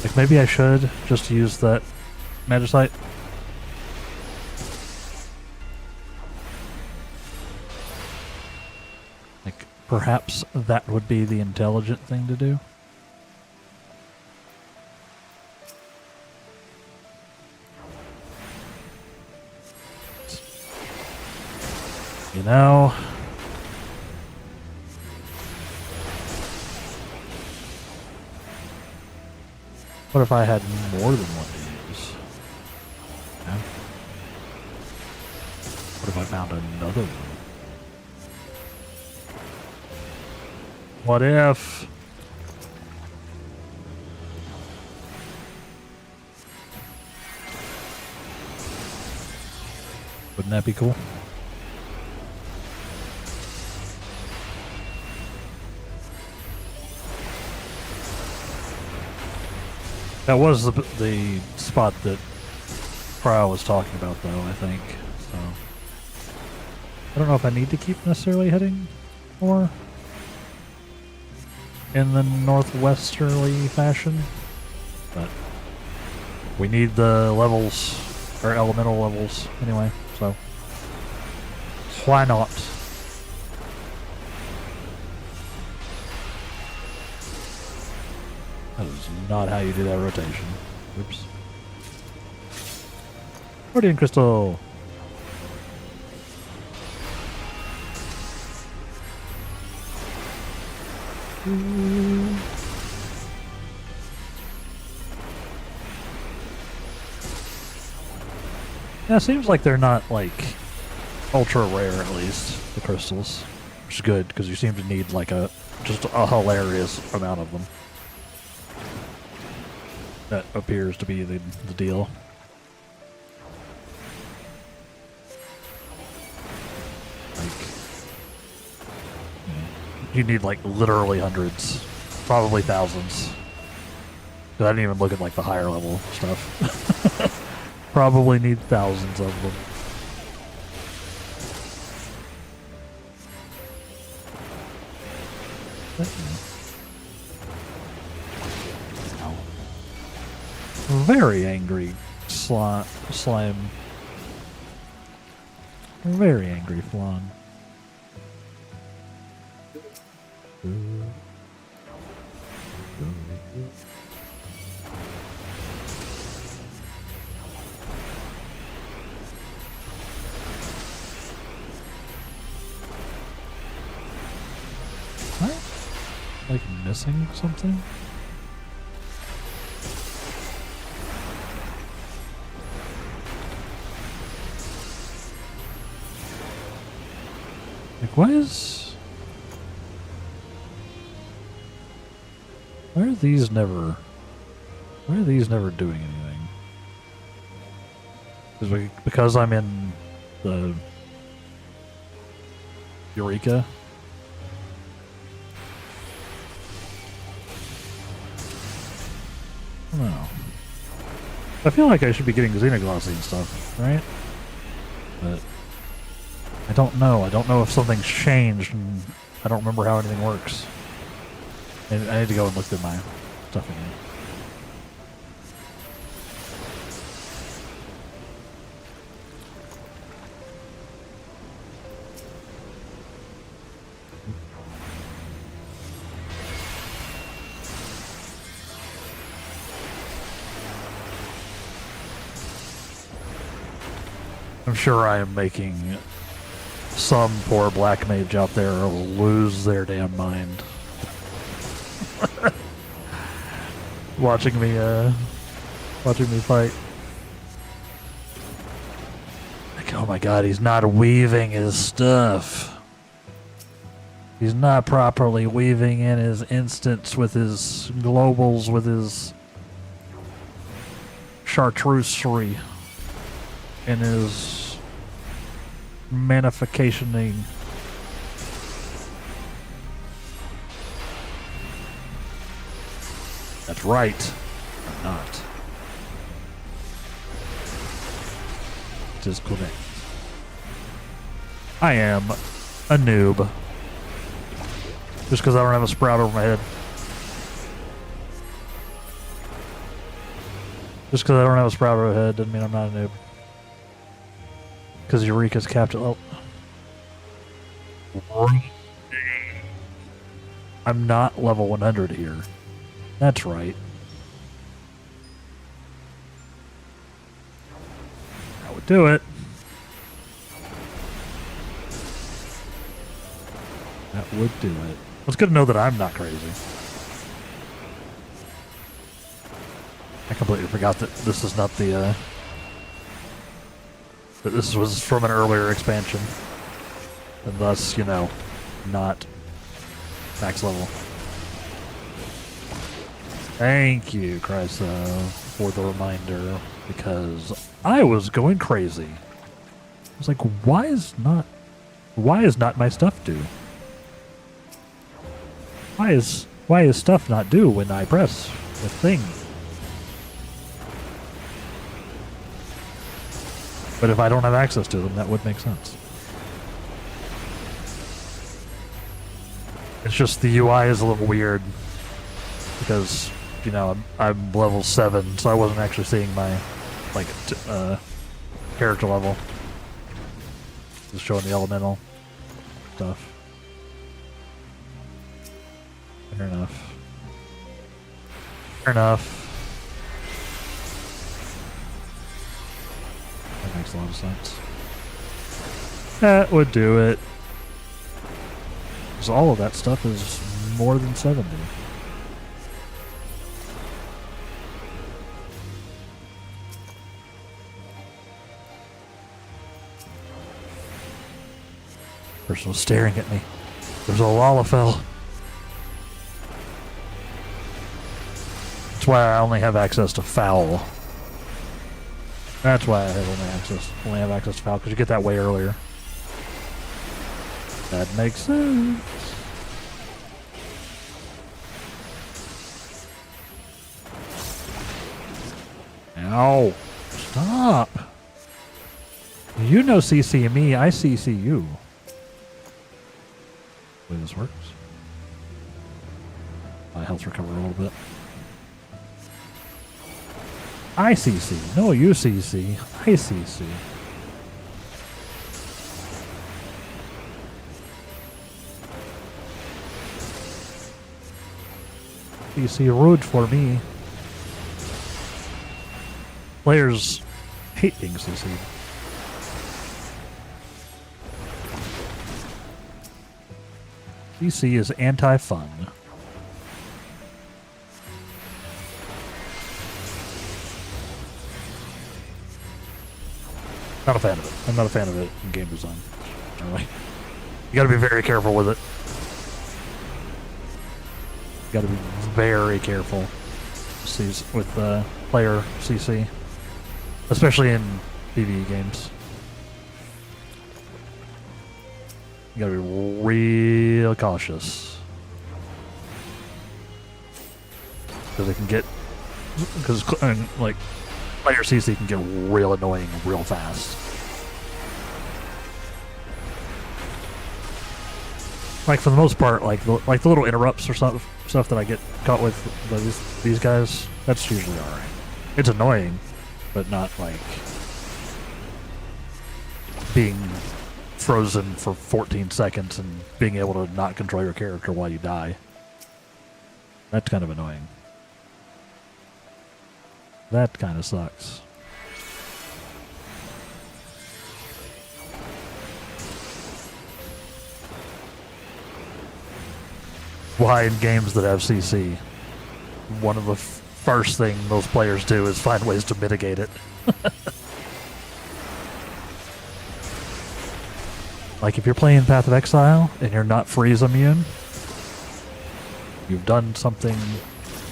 Like maybe I should just use that magicite. Like perhaps that would be the intelligent thing to do. You know, What if I had more than one to use? Yeah. What if I found another one? What if? Wouldn't that be cool? That was the spot that Cryo was talking about, though, I think. So I don't know if I need to keep necessarily heading more in the northwesterly fashion, but we need the levels, or elemental levels, anyway, so why not? That is not how you do that rotation. Oops. Guardian Crystal! Yeah, it seems like they're not, like, ultra rare, at least, the crystals. Which is good, because you seem to need, like, just a hilarious amount of them. That appears to be the deal. Like, you need, like, literally hundreds. Probably thousands. 'Cause I didn't even look at, like, the higher level stuff. Probably need thousands of them. Very angry slime. Very angry flan. Am I, like, missing something? Like, why are these never doing anything? Because I'm in the Eureka? I don't know. I feel like I should be getting Xenoglossy and stuff, right? But I don't know. I don't know if something's changed, and I don't remember how anything works. And I need to go and look through my stuff again. I'm sure I am making some poor black mage out there lose their damn mind. watching me fight. Like, oh my god, he's not weaving his stuff. He's not properly weaving in his instants with his globals, with his chartreuse and his manificationing. That's right. I'm not. Just correct. I am a noob. Just because I don't have a sprout over my head. Just because I don't have a sprout over my head doesn't mean I'm not a noob. Because Eureka's capped at I'm not level 100 here. That's right. That would do it. That would do it. It's good to know that I'm not crazy. I completely forgot that this is not the, that this was from an earlier expansion. And thus, you know, not max level. Thank you, Chryso, for the reminder, because I was going crazy. I was like, why is not my stuff due? Why is stuff not due when I press the thing? But if I don't have access to them, that would make sense. It's just the UI is a little weird because, you know, I'm level 7, so I wasn't actually seeing my, like, character level. Just showing the elemental stuff. Fair enough. Fair enough. That makes a lot of sense. That would do it. Because all of that stuff is more than 70. Person was staring at me. There's a Lalafell. That's why I only have access to foul. That's why I only have access to foul, because you get that way earlier. That makes sense. Ow. Stop. You know CC me, I CC you. The way this works. My health recover a little bit. I CC. No, you CC. I CC. CC rude for me. Players hate being CC'd. CC is anti-fun. Not a fan of it. I'm not a fan of it in game design. Anyway. You gotta be very careful with it. You gotta be very careful with player CC. Especially in PvE games. You gotta be real cautious. Because it can get... Because, like, player CC can get real annoying real fast. Like, for the most part, like the little interrupts or stuff that I get caught with by these guys, that's usually alright. It's annoying, but not like being frozen for 14 seconds and being able to not control your character while you die. That's kind of annoying. That kind of sucks. Why in games that have CC, one of the first thing those players do is find ways to mitigate it. Like if you're playing Path of Exile and you're not freeze immune, you've done something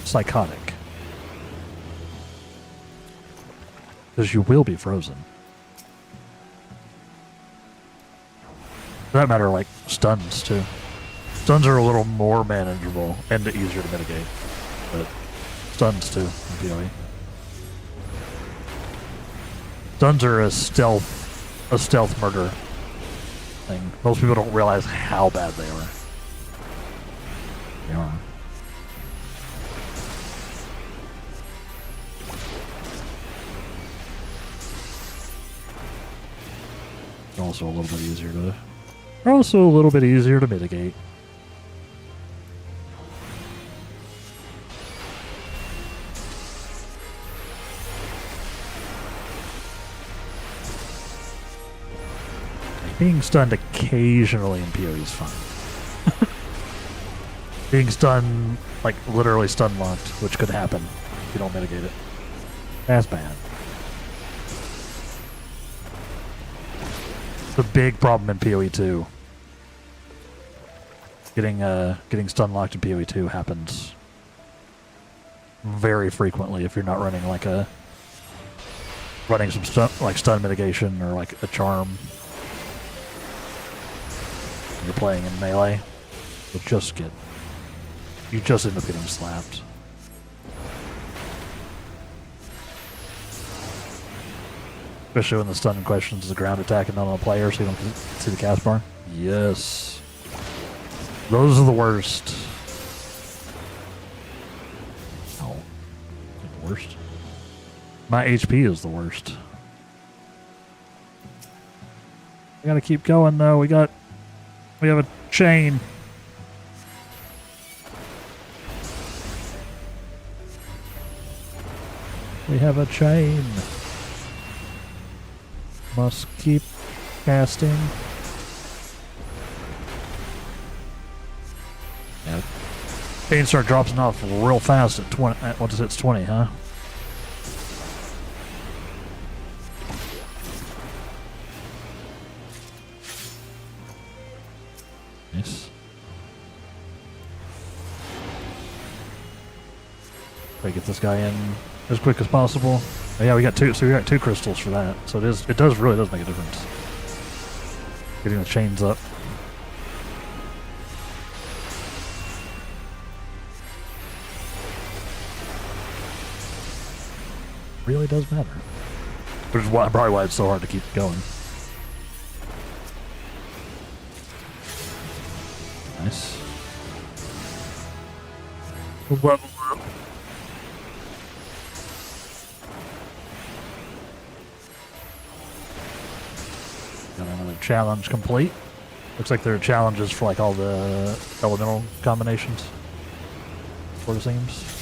psychotic. Because you will be frozen. For that matter, like stuns too. Stuns are a little more manageable and easier to mitigate, but stuns too in PoE. Stuns are a stealth murder thing. Most people don't realize how bad they are. They are. They're also a little bit easier to. They're also a little bit easier to mitigate. Being stunned occasionally in PoE is fun. Being stunned, like literally stun locked, which could happen if you don't mitigate it. That's bad. The big problem in PoE 2. Getting stun locked in PoE 2 happens very frequently if you're not running some stun mitigation or like a charm. You're playing in melee, you just end up getting slapped. Especially when the stun in question is a ground attack and not on a player, so you don't see the cast bar. Yes. Those are the worst. Oh. The worst? My HP is the worst. We gotta keep going though. We have a chain. We have a chain. Must keep casting. Yeah. Chain start dropping off real fast at 20. What is it? It's 20, huh? Nice. Try to get this guy in as quick as possible. Oh, yeah, we got two. So we got 2 crystals for that. So it really does make a difference. Getting the chains up. Really does matter. Which is probably why it's so hard to keep going. Nice. Level up. Got another challenge complete. Looks like there are challenges for like all the elemental combinations. Sort of seems.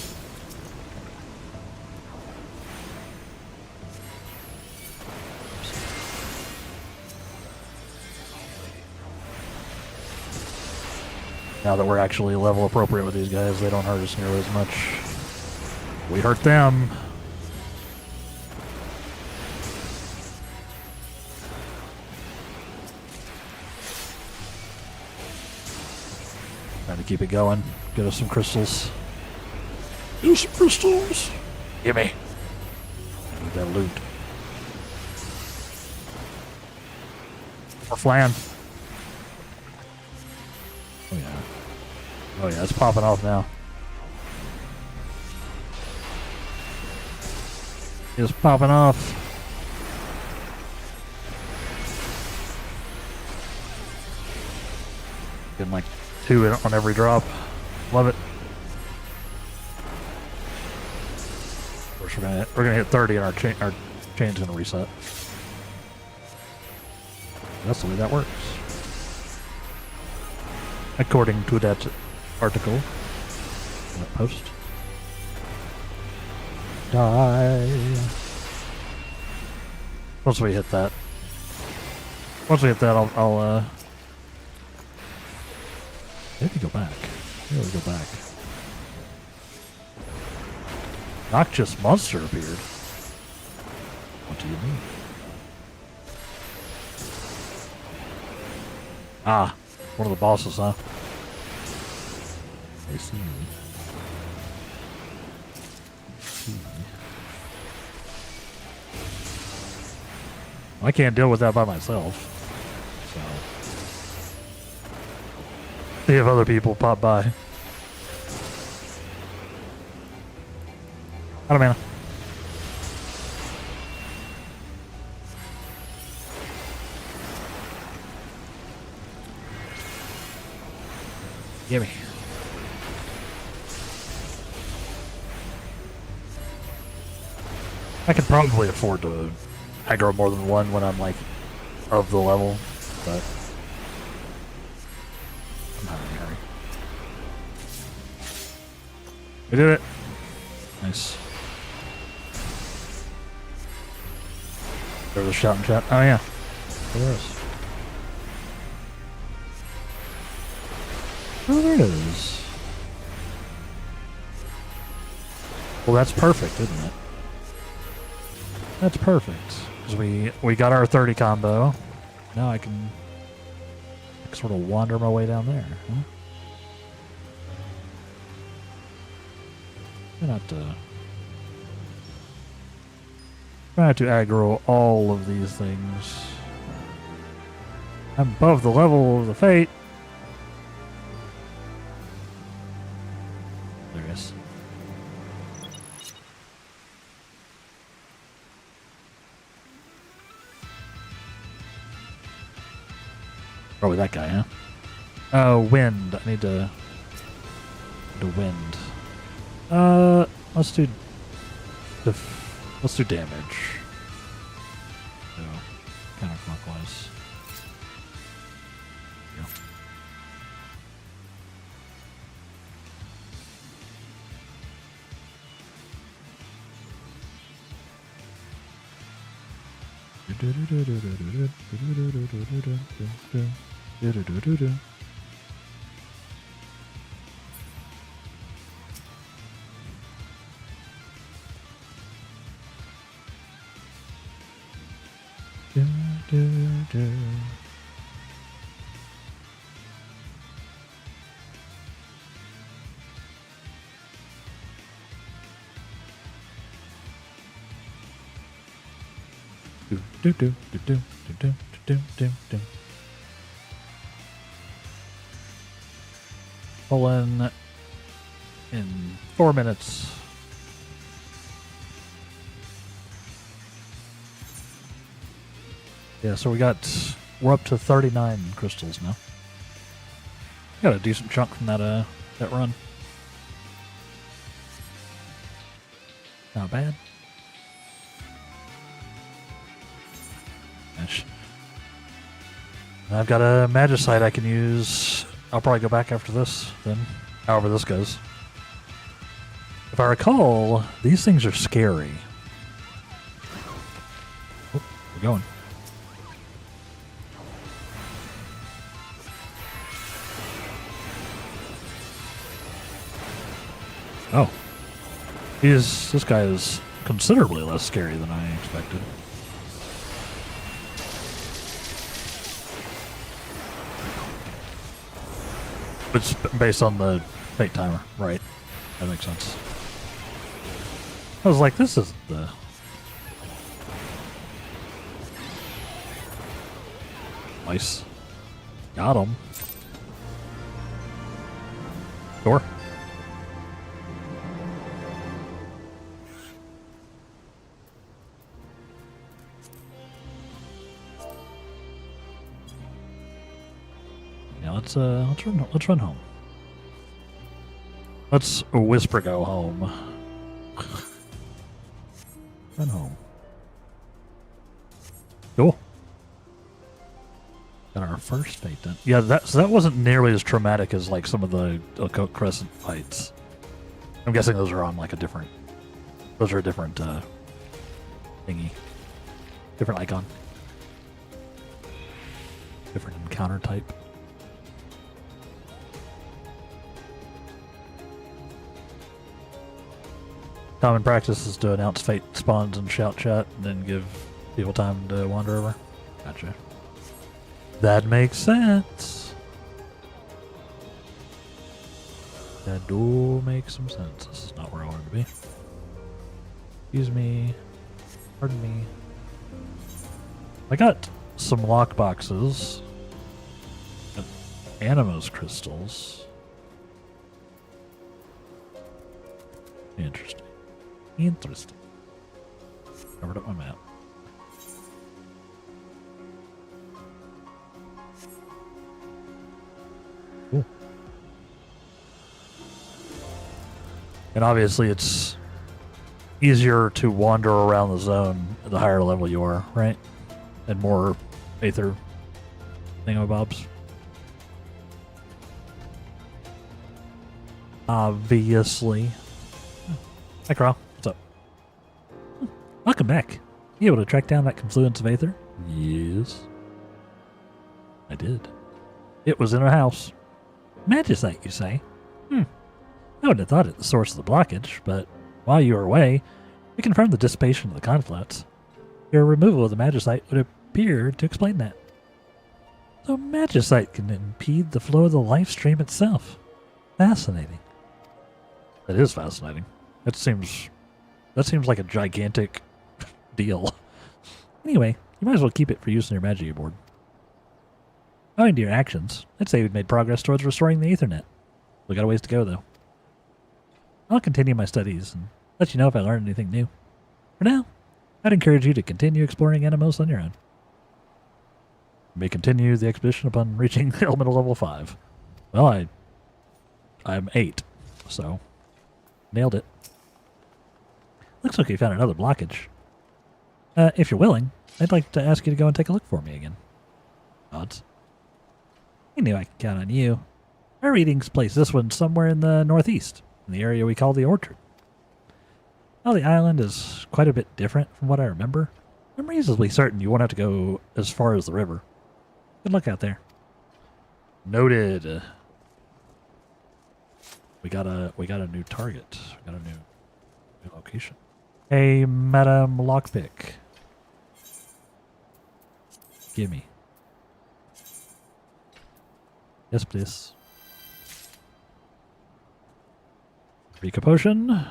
Now that we're actually level appropriate with these guys, they don't hurt us nearly as much. We hurt them. Trying to keep it going. Get us some crystals. Get us some crystals. Give me. I need that loot. For flan. Oh yeah. Oh yeah, it's popping off now. It's popping off. Getting like 2 on every drop. Love it. Of course, we're gonna hit 30 and our chain's gonna reset. That's the way that works. According to that article, that post. Die. Once we hit that, I'll maybe go back. Maybe go back. Noxious monster appeared. What do you mean? Ah, one of the bosses, huh? I see. I can't deal with that by myself. So, see if other people pop by. Out of mana. Gimme. I could probably afford to aggro more than one when I'm like of the level, but I'm not in a hurry. We did it. Nice. There's a shot in chat. Oh yeah. There is. Oh, there it is. Well, that's perfect, isn't it? That's perfect. Because we got our 30 combo. Now I can sort of wander my way down there. Huh? Try not to aggro all of these things. I'm above the level of the fate. There it is. Probably that guy, huh? Oh, wind. I need to wind. Let's do damage. So, counterclockwise. Pull in 4 minutes. Yeah, so we're up to 39 crystals now. Got a decent chunk from that run. Not bad. I've got a magicite I can use. I'll probably go back after this, then, however this goes. If I recall, these things are scary. Oh, we're going. Oh. This guy is considerably less scary than I expected. It's based on the fate timer, right? That makes sense. I was like, this isn't the... Nice. Got him. Sure. Let's run home. Let's whisper go home. Run home. Cool. Got our first fate done. Yeah, that wasn't nearly as traumatic as like some of the Occult Crescent fights. I'm guessing those are on like a different. Those are a different thingy, different icon, different encounter type. Common practice is to announce fate spawns and shout chat, and then give people time to wander over. Gotcha. That makes sense. That do make some sense. This is not where I wanted to be. Excuse me. Pardon me. I got some lockboxes. And Animos crystals. Interesting. Interesting. Covered up my map. Cool. And obviously it's easier to wander around the zone the higher level you are, right? And more Aether thingamabobs. Obviously. Hi, Carl. What's up? Welcome back. You able to track down that confluence of Aether? Yes. I did. It was in our house. Magicite, you say? I wouldn't have thought it the source of the blockage, but while you were away, we confirmed the dissipation of the confluence. Your removal of the magicite would appear to explain that. So magicite can impede the flow of the life stream itself. Fascinating. That is fascinating. That seems like a gigantic deal. Anyway, you might as well keep it for use on your Magi board. Owing to your actions, I'd say we've made progress towards restoring the Aethernet. We got a ways to go, though. I'll continue my studies and let you know if I learn anything new. For now, I'd encourage you to continue exploring Animos on your own. You may continue the expedition upon reaching elemental level 5. Well, I'm 8, so nailed it. Looks like you found another blockage. If you're willing, I'd like to ask you to go and take a look for me again. Odds. I knew I could count on you. Our readings place this one somewhere in the northeast, in the area we call the Orchard. While the island is quite a bit different from what I remember, I'm reasonably certain you won't have to go as far as the river. Good luck out there. Noted. We got a new target. We got a new location. Hey, Madam Lockpick. Gimme. Yes, please. Eureka potion.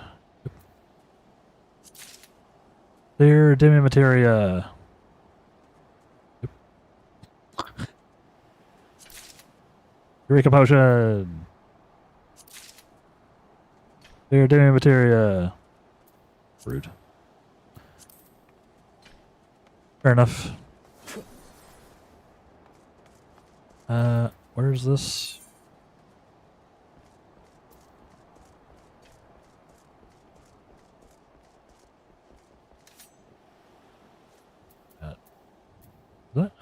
Clear demi materia. Eureka potion. Clear demi materia. Rude. Fair enough. Where's this?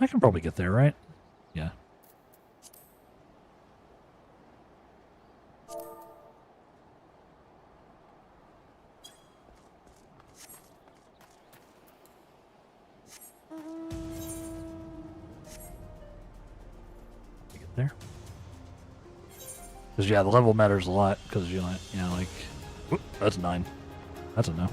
I can probably get there, right? Yeah. Get there. Because yeah, the level matters a lot. Because you like, whoop, that's 9. That's a no.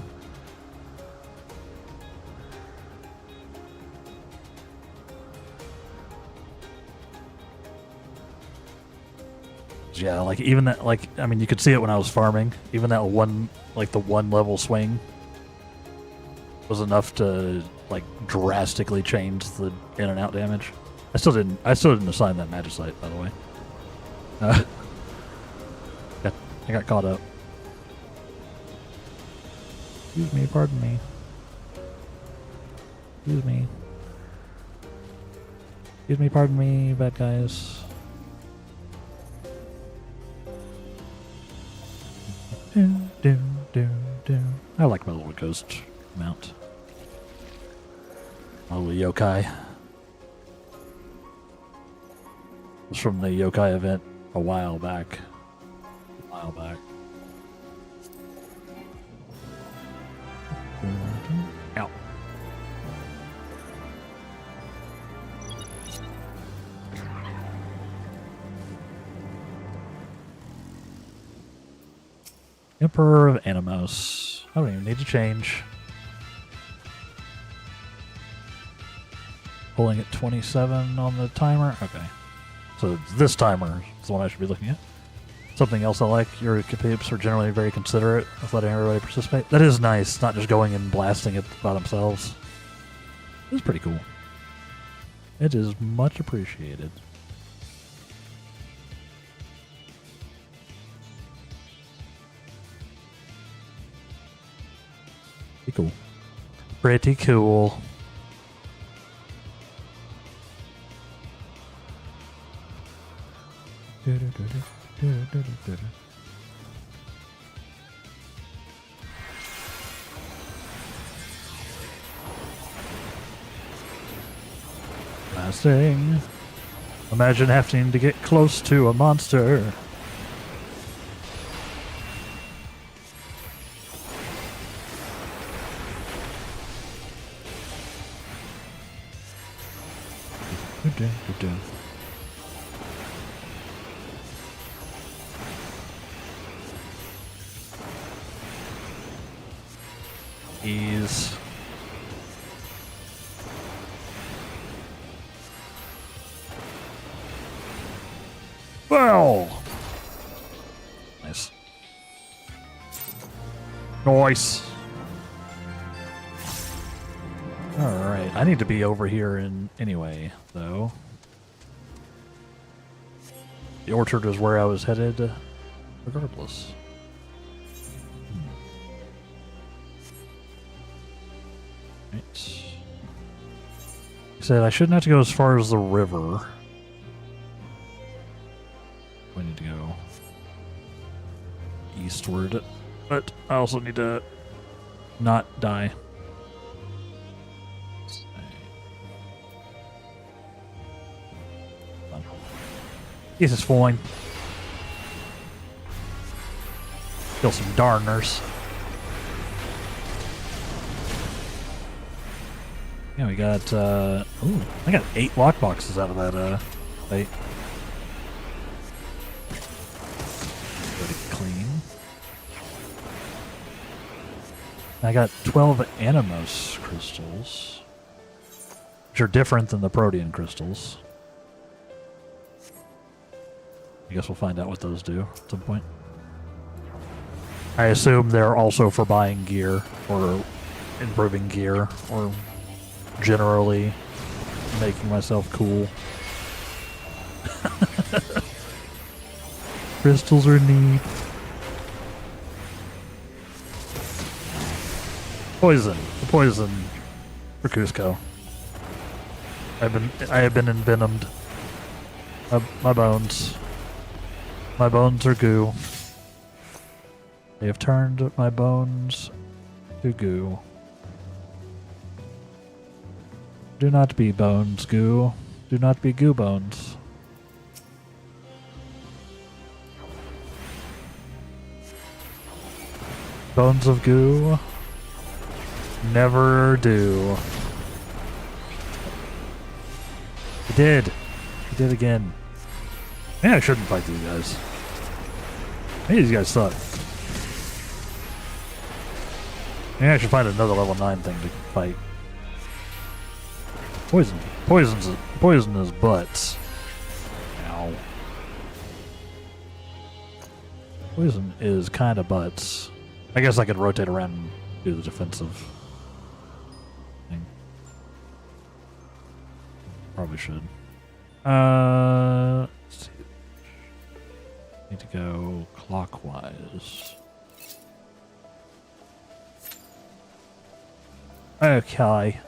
Yeah, like even that, like I mean, you could see it when I was farming. Even that one, like the 1 level swing, was enough to like drastically change the in and out damage. I still didn't assign that magicite, by the way. I got caught up. Excuse me, pardon me. Excuse me. Excuse me, pardon me, bad guys. I like my little ghost mount. My little yokai. It was from the yokai event a while back. Ow. Emperor of Animos. I don't even need to change. Pulling at 27 on the timer. Okay. So this timer is the one I should be looking at. Something else I like, Eureka peeps are generally very considerate of letting everybody participate. That is nice, not just going and blasting it by themselves. It's pretty cool. It is much appreciated. Pretty cool. Pretty cool. Last thing. Imagine having to get close to a monster. Ease. Well. Nice. Nice. Alright, I need to be over here anyway, though. The orchard is where I was headed, regardless. Right. He said I shouldn't have to go as far as the river. We need to go eastward, but I also need to not die. This is fine. Kill some darners. Yeah, we got, ooh, I got 8 lockboxes out of that, fight. Pretty clean. I got 12 Animos crystals, which are different than the Protean crystals. I guess we'll find out what those do at some point. I assume they're also for buying gear, or improving gear, or generally making myself cool. Crystals are neat. Poison. The poison for Cusco. I have been envenomed. My bones. My bones are goo. They have turned my bones to goo. Do not be bones, goo. Do not be goo bones. Bones of goo never do. He did. He did again. Maybe I shouldn't fight these guys. Maybe these guys suck. Maybe I should find another level 9 thing to fight. Poison is butts. Ow. Poison is kind of butts. I guess I could rotate around and do the defensive thing. Probably should. Let's see. Need to go clockwise. Okay.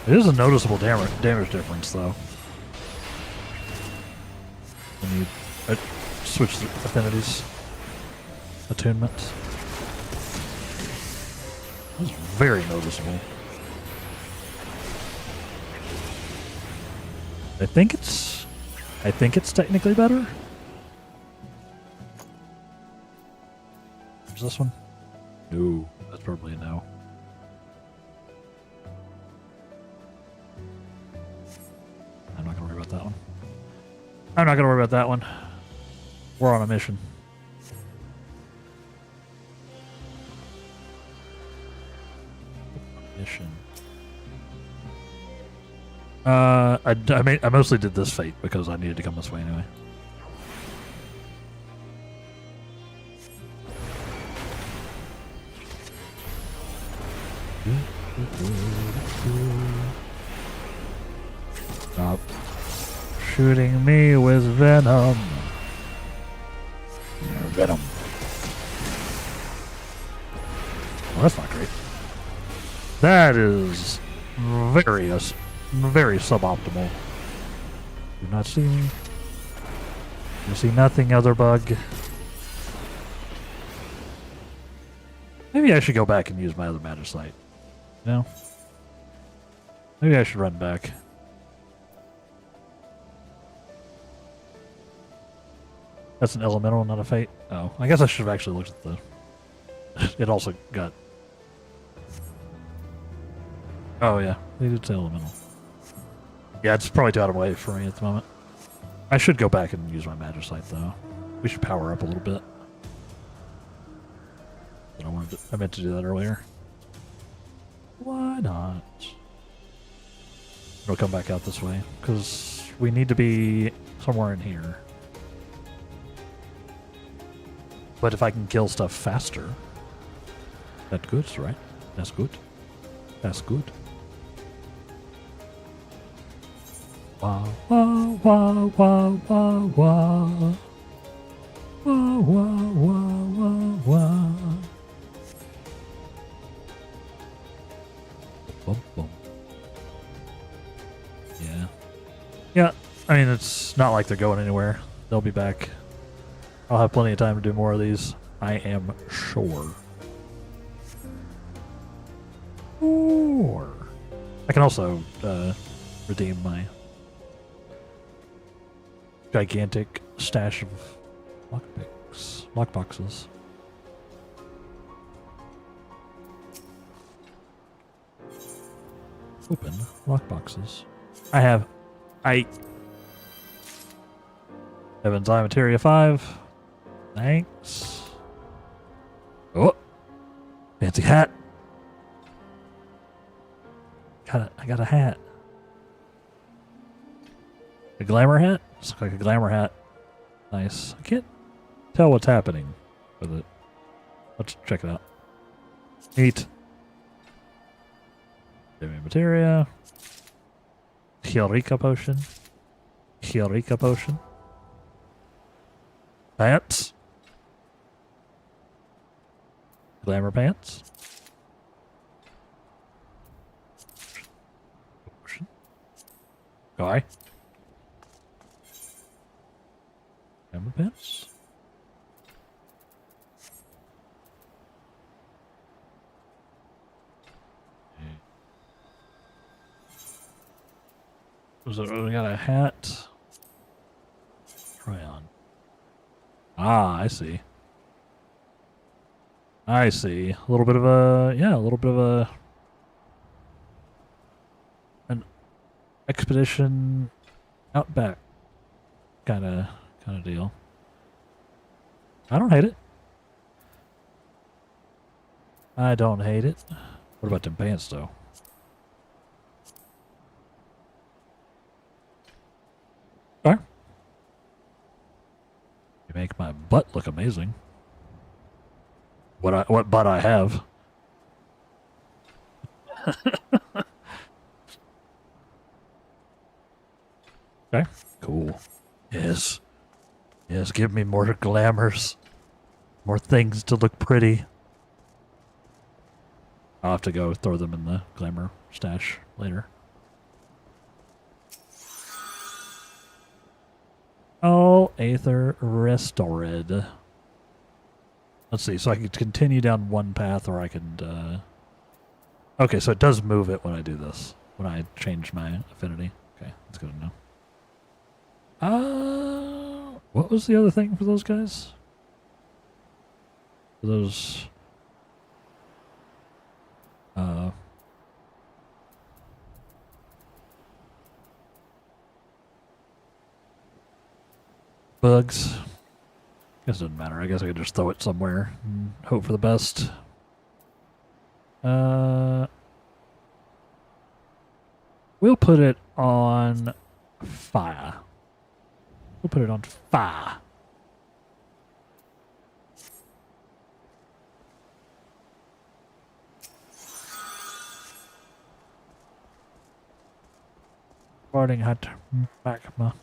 It is a noticeable damage difference, though. When you switch the affinities, attunements. It's very noticeable. I think it's technically better. Is this one? No, that's probably a no. I'm not gonna worry about that one. I'm not gonna worry about that one. We're on a mission. I mostly did this fate because I needed to come this way anyway. Stop shooting me with venom. Venom. Well, that's not great. That is very suboptimal. Do not see me. You see nothing, other bug. Maybe I should go back and use my other matter sight. No? Maybe I should run back. That's an elemental, not a fate. Oh, I guess I should have actually looked at the... It also got... Oh yeah, they did say elemental. Yeah, it's probably too out of the way for me at the moment. I should go back and use my magic sight though. We should power up a little bit. But I meant to do that earlier. Why not? It'll come back out this way, because we need to be somewhere in here. But if I can kill stuff faster, that's good, right? That's good. That's good. Wah, wah, wah, wah, wah, wah. Wah, wah, wah, wah, wah. Boom, boom. Yeah. Yeah, I mean, it's not like they're going anywhere. They'll be back. I'll have plenty of time to do more of these. I am sure. Or I can also redeem my gigantic stash of lockboxes. Open lockboxes. I have Evans I Materia 5. Thanks. Oh, fancy hat. I got a hat. A glamour hat? This looks like a glamour hat. Nice. I can't tell what's happening with it. Let's check it out. Neat. Materia. Eureka potion. Eureka potion. Pants. Glamour pants. Potion. Guy. Glamour pants. We got a hat. Try on. Ah, I see. I see. A little bit of a, yeah, a little bit of an expedition outback kind of deal. I don't hate it. I don't hate it. What about them pants though? Okay. You make my butt look amazing. What butt I have. Okay. Cool. Yes. Yes, give me more glamours. More things to look pretty. I'll have to go throw them in the glamour stash later. All Aether restored. Let's see, so I can continue down one path or I can... Okay, so it does move it when I do this. When I change my affinity. Okay, that's good to know. What was the other thing for those guys? For those... bugs. Guess it doesn't matter. I guess I could just throw it somewhere and hope for the best. We'll put it on fire. We'll put it on fire. Burning hot magma.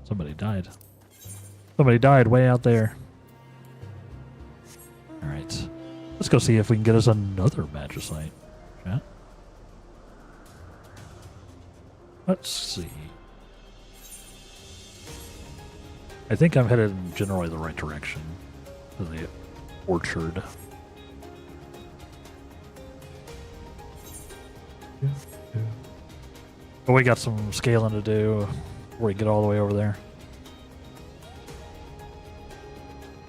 Somebody died. Somebody died way out there. Alright. Let's go see if we can get us another magicite. Chat. Let's see. I think I'm headed in generally the right direction. To the orchard. But we got some scaling to do before we get all the way over there.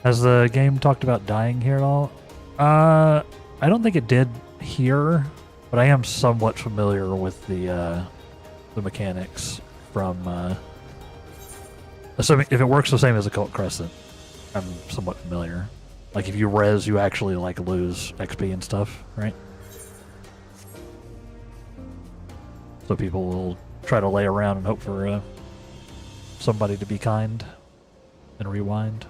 Has the game talked about dying here at all? I don't think it did here, but I am somewhat familiar with the mechanics from a Assuming if it works the same as Occult Crescent, I'm somewhat familiar. Like if you res, you actually like lose XP and stuff, right? So people will try to lay around and hope for somebody to be kind and rewind.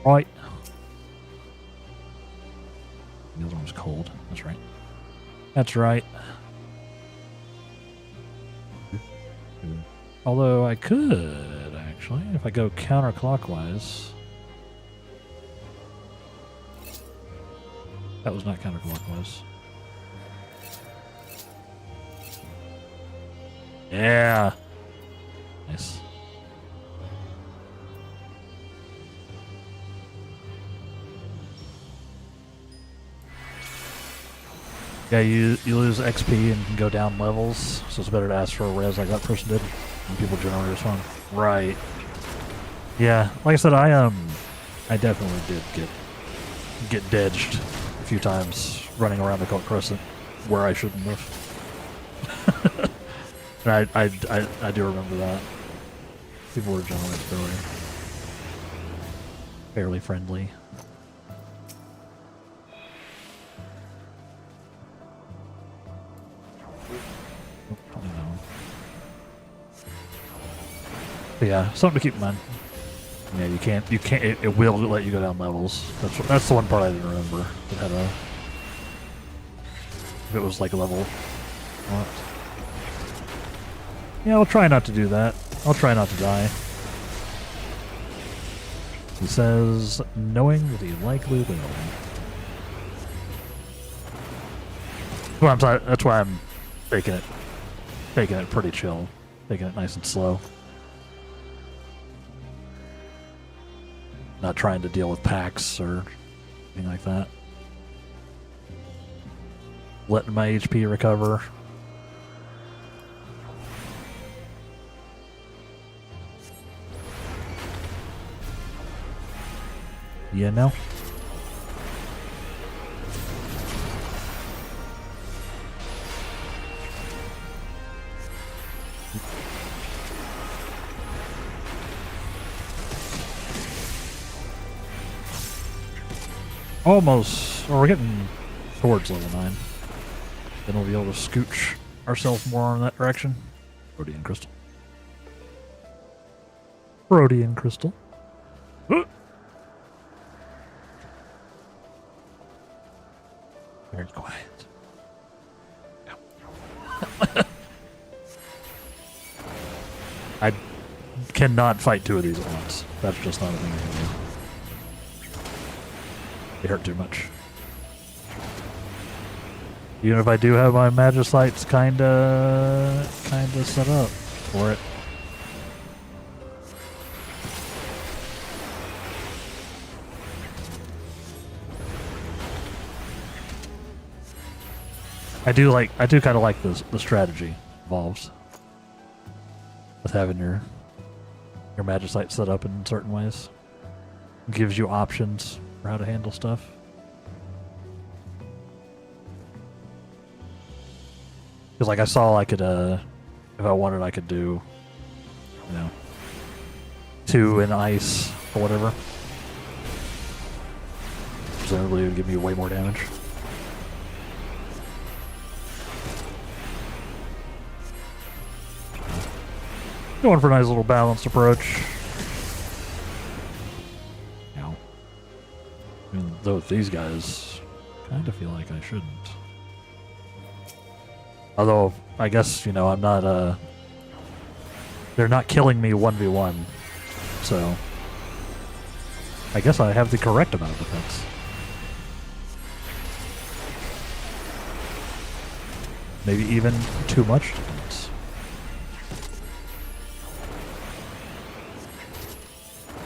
Right. The other one was cold. That's right. That's right. Although I could, actually, if I go counterclockwise. That was not counterclockwise. Yeah. Nice. Yeah, you lose XP and can go down levels, so it's better to ask for a res like that person did. And people generally respond. Right. Yeah, like I said, I definitely did get dedged a few times running around the Occult Crescent where I shouldn't have. And I do remember that. People were generally fairly friendly. But yeah, something to keep in mind. Yeah, you can't. It will let you go down levels. That's the one part I didn't remember. It had a. If it was like a level. What? Yeah, I'll try not to do that. I'll try not to die. He says, knowing that he likely will. That's why I'm taking it pretty chill, taking it nice and slow. Not trying to deal with packs or anything like that. Letting my HP recover. Yeah, no. Almost. Or we're getting towards level 9. Then we'll be able to scooch ourselves more in that direction. Rhodian crystal. Rhodian crystal. Very quiet. I cannot fight two of these at once. That's just not a thing I can do. They hurt too much. Even if I do have my Magicites kinda set up for it. I do kind of like the strategy involved with having your Magicite set up in certain ways. It gives you options for how to handle stuff. Because like I saw I could if I wanted I could do, 2 in ice or whatever. Presumably it would give me way more damage. Going for a nice little balanced approach. Though with these guys, kind of feel like I shouldn't. Although, I guess, I'm not, they're not killing me 1v1. So, I guess I have the correct amount of defense. Maybe even too much defense.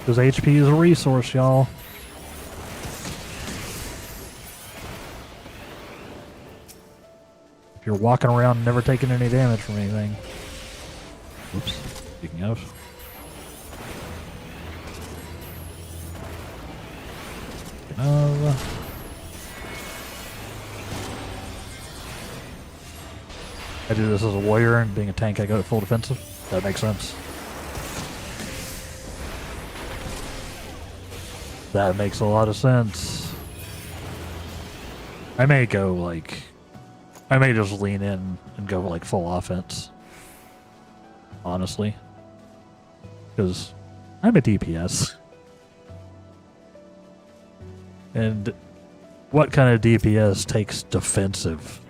Because HP is a resource, y'all. If you're walking around never taking any damage from anything. Whoops. Speaking of. I do this as a warrior, and being a tank, I go to full defensive. That makes sense. That makes a lot of sense. I may go, like... I may just lean in and go, like, full offense. Honestly. Because I'm a DPS. And what kind of DPS takes defensive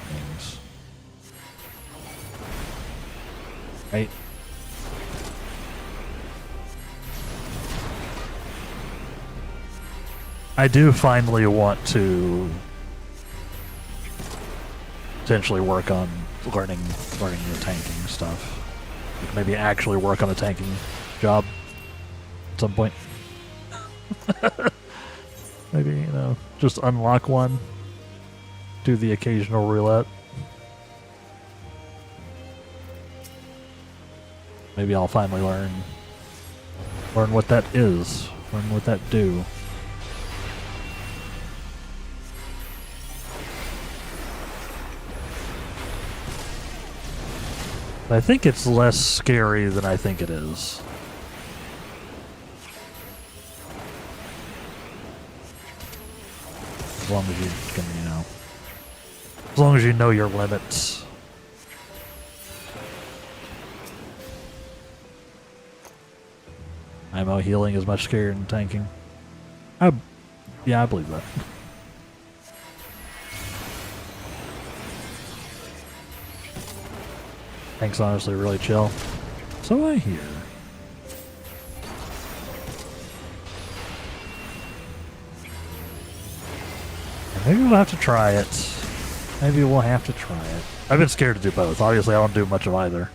things? Right? I do finally want to potentially work on learning the tanking stuff. Like maybe actually work on a tanking job at some point. Maybe, you know, just unlock one. Do the occasional roulette. Maybe I'll finally learn what that is. Learn what that do. I think it's less scary than I think it is. As long as you can, you know, as long as you know your limits. IMO healing is much scarier than tanking. Yeah, I believe that. Tank's honestly really chill. So I hear. Maybe we'll have to try it. Maybe we'll have to try it. I've been scared to do both. Obviously, I don't do much of either.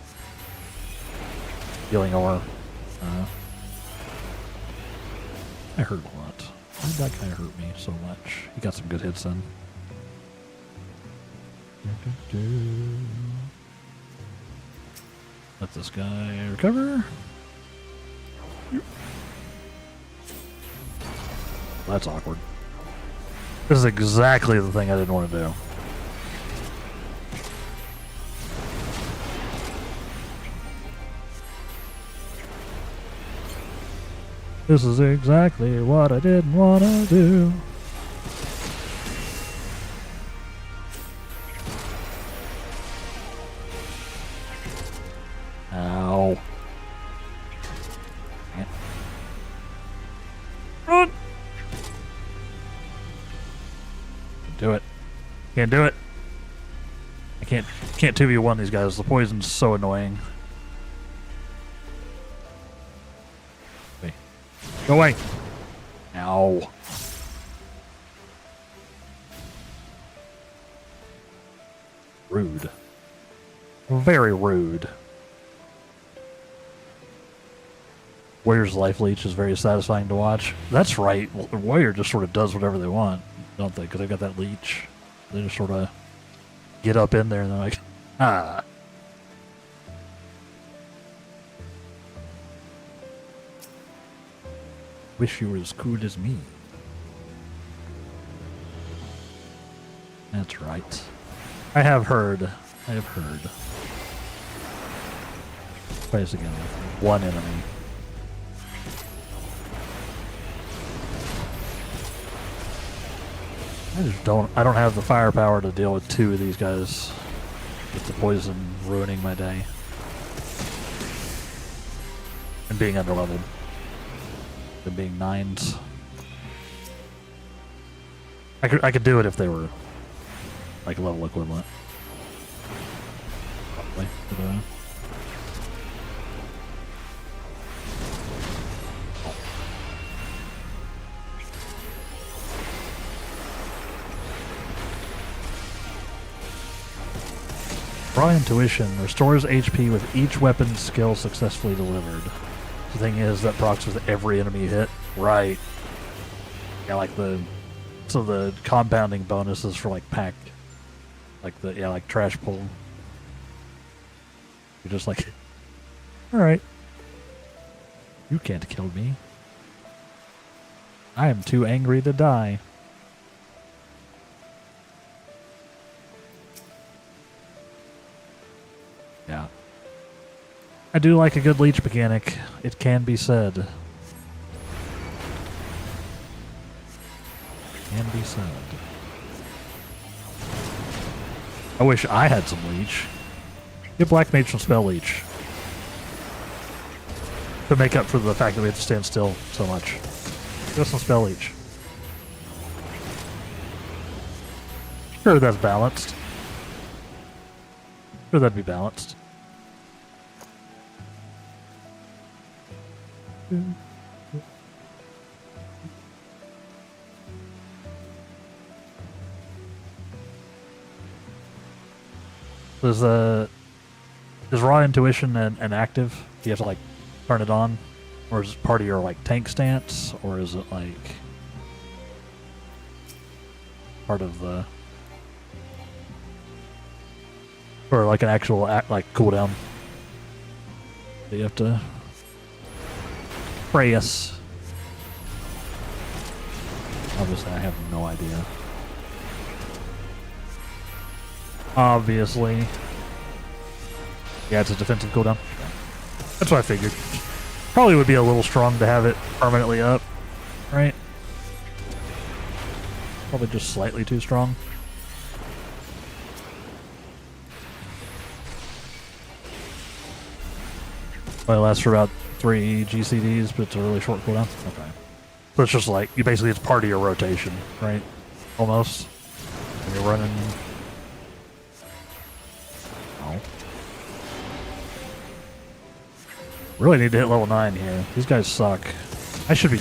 Healing or... I hurt a lot. Why did that guy hurt me so much? He got some good hits in. Let this guy recover. That's awkward. This is exactly the thing I didn't want to do. This is exactly what I didn't want to do. Ow. Run! Do it. Can't do it. I can't 2v1 these guys. The poison's so annoying. Wait. Go away. Ow. Rude. Very rude. Warrior's life leech is very satisfying to watch. That's right. The warrior just sort of does whatever they want, don't they? Because they've got that leech. They just sort of get up in there and they're like, ah. Wish you were as cool as me. That's right. I have heard. Twice again. One enemy. I don't have the firepower to deal with two of these guys with the poison ruining my day. And being underleveled. And being 9s. I could do it if they were like level equivalent. Probably. But, Raw Intuition restores HP with each weapon skill successfully delivered. The thing is, that procs with every enemy hit. Right. Yeah, like the compounding bonuses for like pack, like like trash pull. You're just like, all right, you can't kill me. I am too angry to die. Yeah. I do like a good leech mechanic. It can be said. Can be said. I wish I had some leech. Get Black Mage some Spell Leech. To make up for the fact that we have to stand still so much. Give us some Spell Leech. Sure, that's balanced. Sure, that'd be balanced. Is Raw Intuition an active? Do you have to like turn it on? Or is it part of your like tank stance? Or is it like part of the, or like an actual like cooldown that you have to pray us? Obviously I have no idea. Obviously. Yeah, it's a defensive cooldown. That's what I figured. Probably would be a little strong to have it permanently up, right? Probably just slightly too strong. Probably lasts for about 3 GCDs, but it's a really short cooldown. Okay. So it's just like, basically it's part of your rotation, right? Almost. And you're running... Oh. Really need to hit level 9 here. These guys suck. I should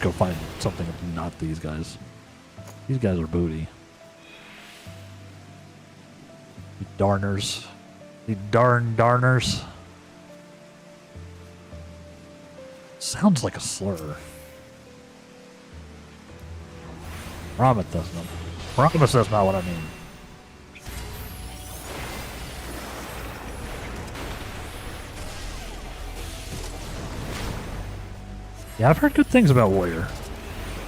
go find something not these guys. These guys are booty. You darners. You darners. Sounds like a slur. Promise that's not what I mean. Yeah, I've heard good things about Warrior.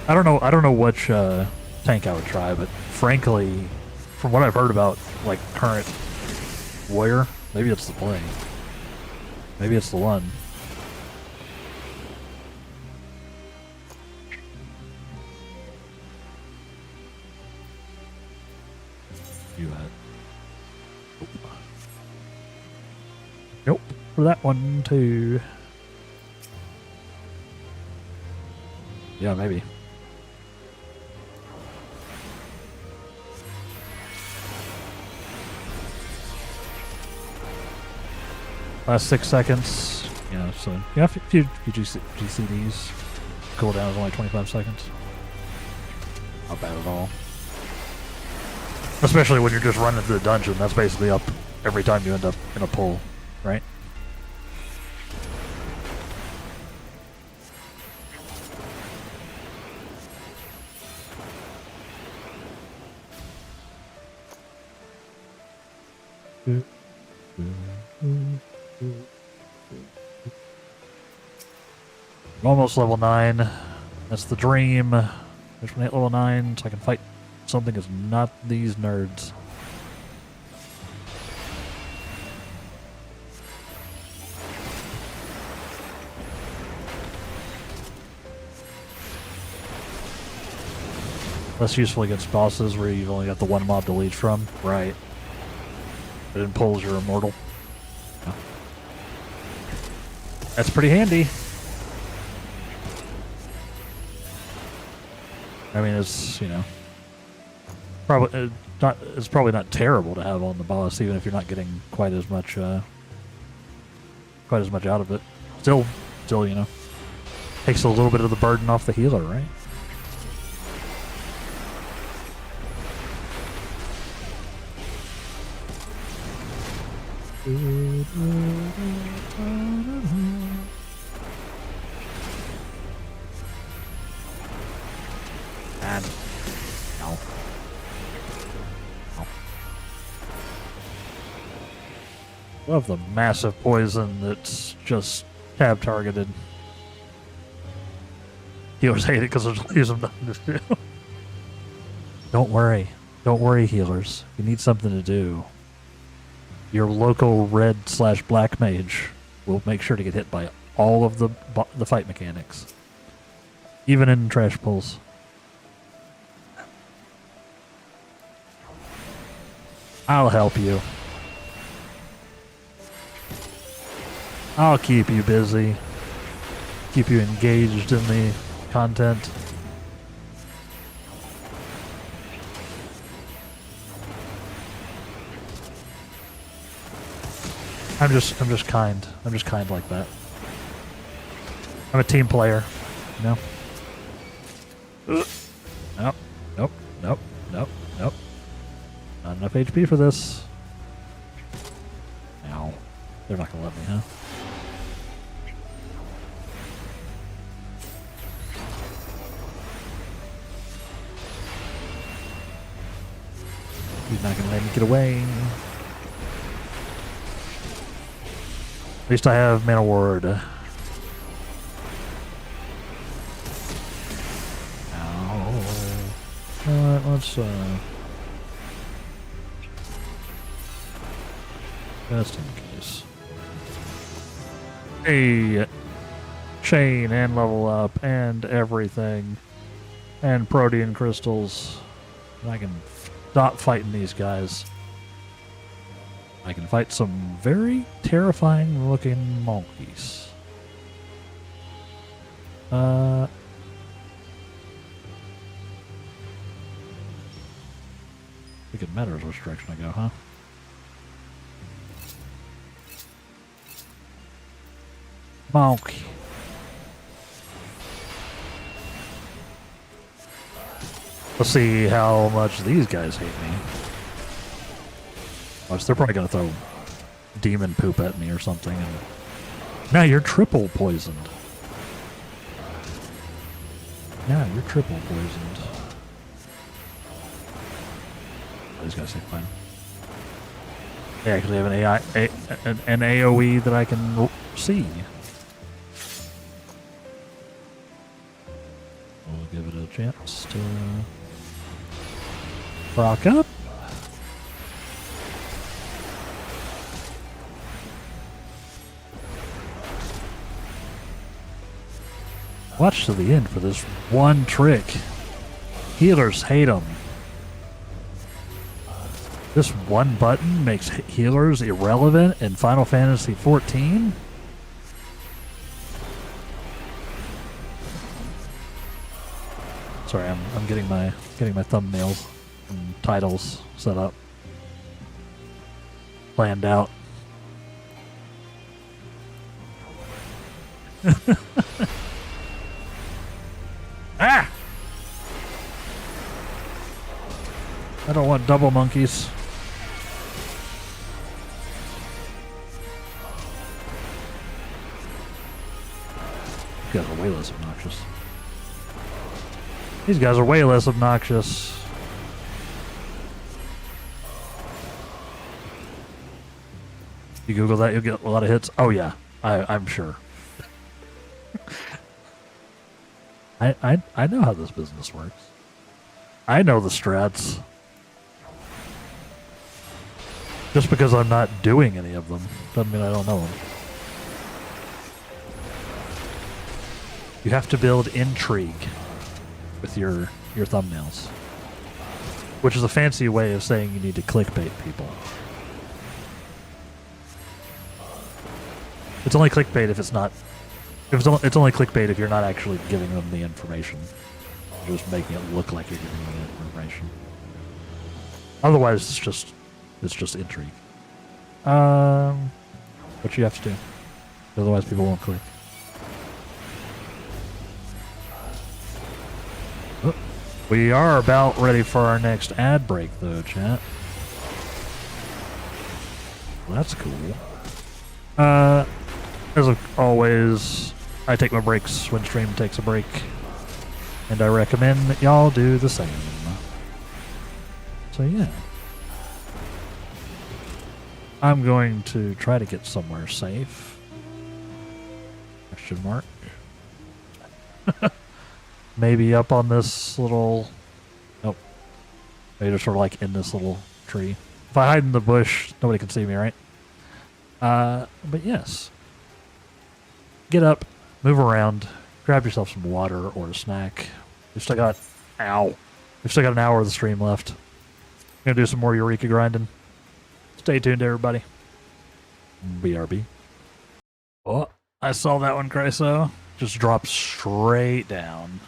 I don't know which tank I would try, but frankly, from what I've heard about like current Warrior, maybe it's the play. Maybe it's the one. You had. Nope. For that one too. Yeah, maybe. Last 6 seconds. Yeah, so yeah, if you GCDs, cooldown is only 25 seconds. Not bad at all. Especially when you're just running through the dungeon, that's basically up every time you end up in a pull, right? I'm almost level 9. That's the dream. Just when I hit level 9 so I can fight something that's not these nerds. Less useful against bosses where you've only got the one mob to leech from. Right. But in pulls, you're immortal. Yeah. That's pretty handy. I mean, it's, you know, probably not. It's probably not terrible to have on the boss, even if you're not getting quite as much out of it. Still, you know, takes a little bit of the burden off the healer, right? And no. Love the massive poison that's just tab targeted. Healers hate it because there's leaves them nothing to do. Don't worry, healers. You need something to do. your local red/black mage will make sure to get hit by all of the fight mechanics, even in trash pulls. I'll help you. I'll keep you busy. Keep you engaged in the content. I'm just kind. I'm just kind like that. I'm a team player, you know? Nope, nope, nope, nope, nope. Not enough HP for this. Ow. They're not gonna let me, huh? He's not gonna let me get away. At least I have Mana Ward. Ow. Alright, let's just in case. Hey, chain and level up and everything. And protein crystals. And I can stop fighting these guys. I can fight some very terrifying looking monkeys. I think it matters which direction I go, huh? Monkey. Let's see how much these guys hate me. Watch, they're probably gonna throw demon poop at me or something. And now you're triple poisoned. Now you're triple poisoned. Oh, these guys seem fine. They actually have an AOE that I can see. We'll give it a chance to rock up. Watch to the end for this one trick. Healers hate them. This one button makes healers irrelevant in Final Fantasy XIV. Sorry, I'm getting my thumbnails and titles set up, planned out. Ah! I don't want double monkeys. These guys are way less obnoxious. These guys are way less obnoxious. You Google that, you'll get a lot of hits. Oh yeah, I'm sure. I know how this business works. I know the strats. Just because I'm not doing any of them doesn't mean I don't know them. You have to build intrigue with your thumbnails, which is a fancy way of saying you need to clickbait people. It's only clickbait if it's not. It's only clickbait if you're not actually giving them the information. You're just making it look like you're giving them the information. Otherwise, it's just intrigue. What you have to do. Otherwise, people won't click. Oh, we are about ready for our next ad break, though, chat. Well, that's cool. As always, I take my breaks when stream takes a break, and I recommend that y'all do the same. So yeah. I'm going to try to get somewhere safe. Question mark. Maybe up on this little... Nope. Maybe just sort of like in this little tree. If I hide in the bush, nobody can see me, right? But yes. Get up, move around, grab yourself some water or a snack. We've still got... Ow. We've still got an hour of the stream left. Gonna do some more Eureka grinding. Stay tuned, everybody. BRB. Oh, I saw that one, Chryso. Just dropped straight down.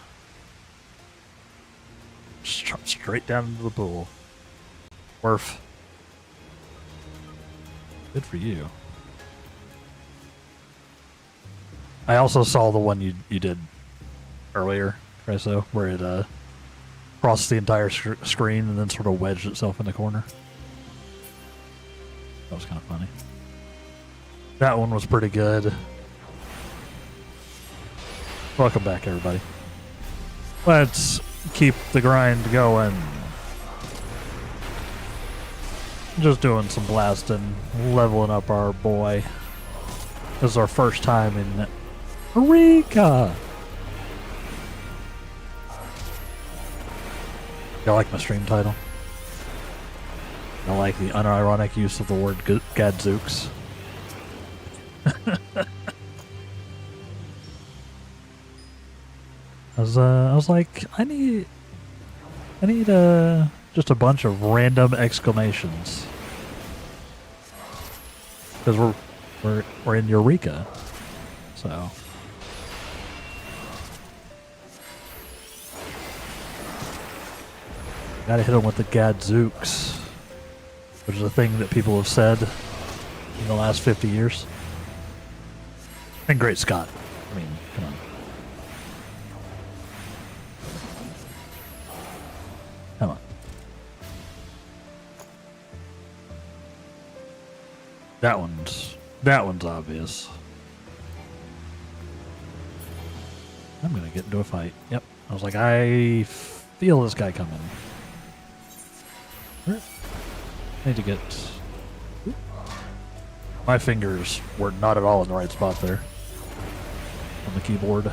Just dropped straight down into the pool. Worf. Good for you. I also saw the one you did earlier, Chryso, where it crossed the entire screen and then sort of wedged itself in the corner. That was kind of funny. That one was pretty good. Welcome back, everybody. Let's keep the grind going. Just doing some blasting, leveling up our boy. This is our first time in Eureka. Y'all like my stream title? I like the unironic use of the word Gadzooks. I was like, I need just a bunch of random exclamations because we're in Eureka, so gotta hit them with the Gadzooks, which is a thing that people have said in the last 50 years. And Great Scott. I mean, come on. Come on. That one's obvious. I'm gonna get into a fight. Yep. I was like, I feel this guy coming. I need to get... My fingers were not at all in the right spot there on the keyboard.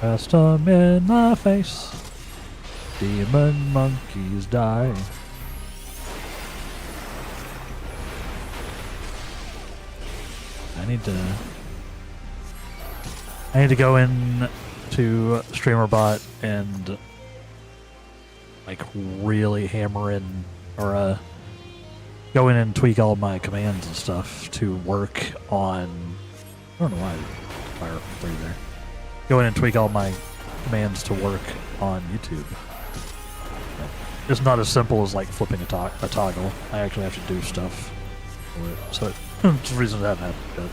Cast 'em in my face. Demon monkeys die. I need to go in to StreamerBot and like really hammer in or go in and tweak all my commands and stuff to work on. I don't know why I fire through there. Go in and tweak all my commands to work on YouTube. It's not as simple as like flipping a toggle. I actually have to do stuff for it. So it's the reason that haven't happened yet.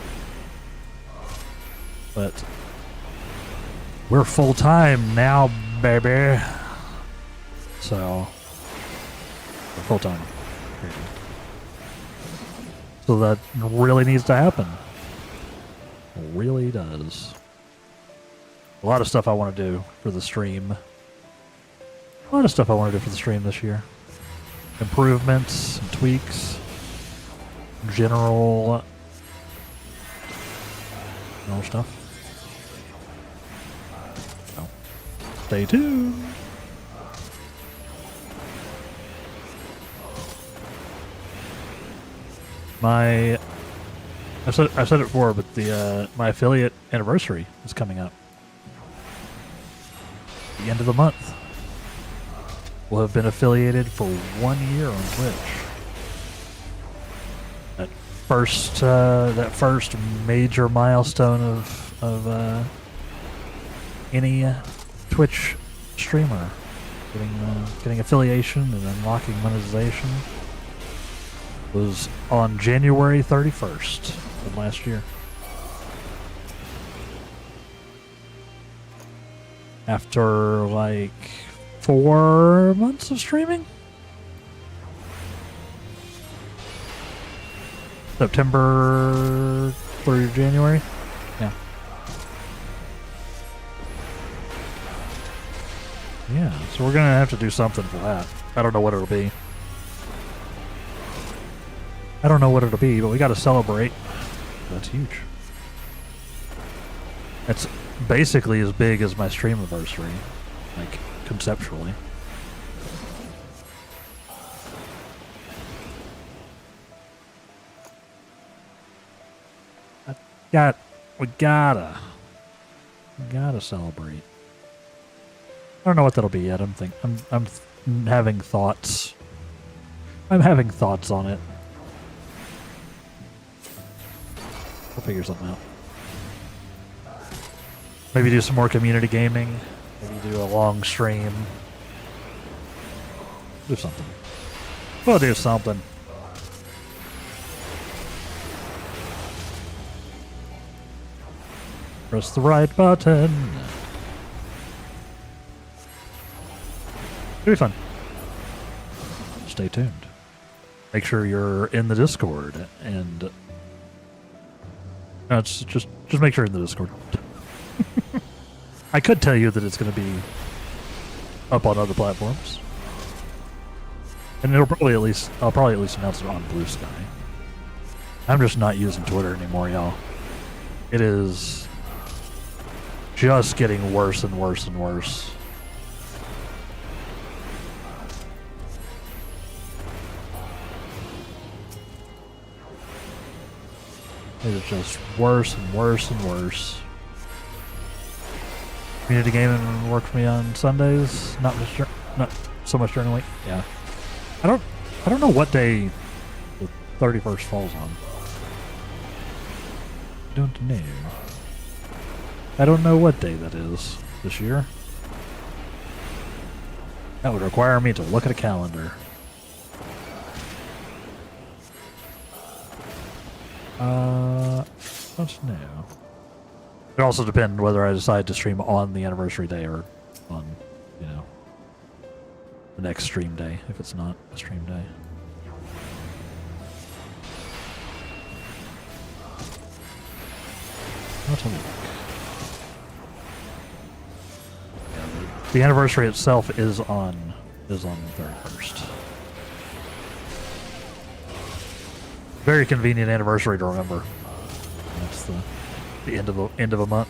But we're full time now, baby. So we're full time. So that really needs to happen. It really does. A lot of stuff I want to do for the stream. A lot of stuff I want to do for the stream this year. Improvements and tweaks. General stuff. So, stay tuned. I said it before, but my affiliate anniversary is coming up. The end of the month. We'll have been affiliated for 1 year on Twitch. That first major milestone of any Twitch streamer getting affiliation and unlocking monetization was on January 31st of last year. After like 4 months of streaming? September through January? Yeah. Yeah, so we're gonna have to do something for that. I don't know what it'll be. But we gotta celebrate. That's huge. That's basically as big as my stream anniversary, like conceptually. We gotta celebrate. I don't know what that'll be yet. I'm having thoughts. I'm having thoughts on it. We'll figure something out. Maybe do some more community gaming. Maybe do a long stream. Do something. We'll do something. Press the right button. It'll be fun. Stay tuned. Make sure you're in the Discord and no, it's just make sure you're in the Discord. I could tell you that it's going to be up on other platforms, and I'll probably at least announce it on Blue Sky. I'm just not using Twitter anymore, y'all. It is just getting worse and worse and worse. It is just worse and worse and worse. Community gaming work for me on Sundays, not so much during the week. Yeah, I don't know what day the 31st falls on. Don't know. I don't know what day that is this year. That would require me to look at a calendar. What's new? It also depends whether I decide to stream on the anniversary day or on, the next stream day, if it's not a stream day. Let's have a look. Yeah, the anniversary itself is on the 31st. Very convenient anniversary to remember. That's the end of a month.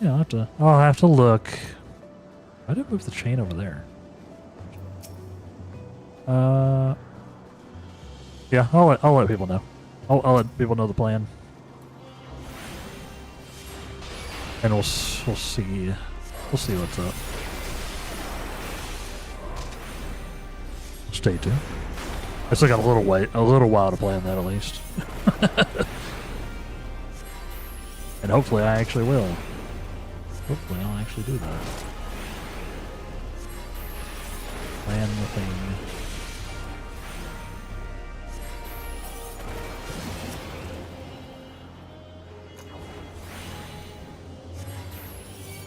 Yeah, I'll have to look. Why did I move the chain over there? Yeah, I'll let people know. I'll let people know the plan, and we'll see what's up. Stay tuned. I still got a little while to plan that at least, and hopefully I actually will. Hopefully I'll actually do that. Plan the thing.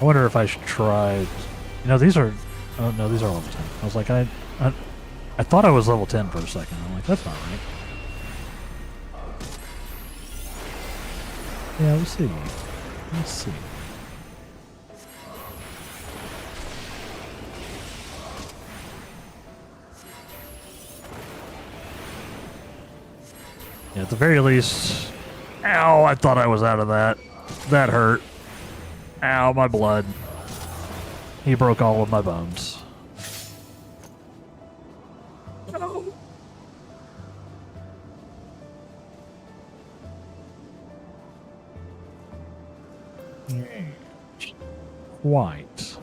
I wonder if I should try. These are. Oh no, these are level 10. I was like, I thought I was level 10 for a second. I'm like, that's not right. Yeah, we'll see. Let's see. Yeah, at the very least. Ow! I thought I was out of that. That hurt. Ow, my blood. He broke all of my bones. No. Quite.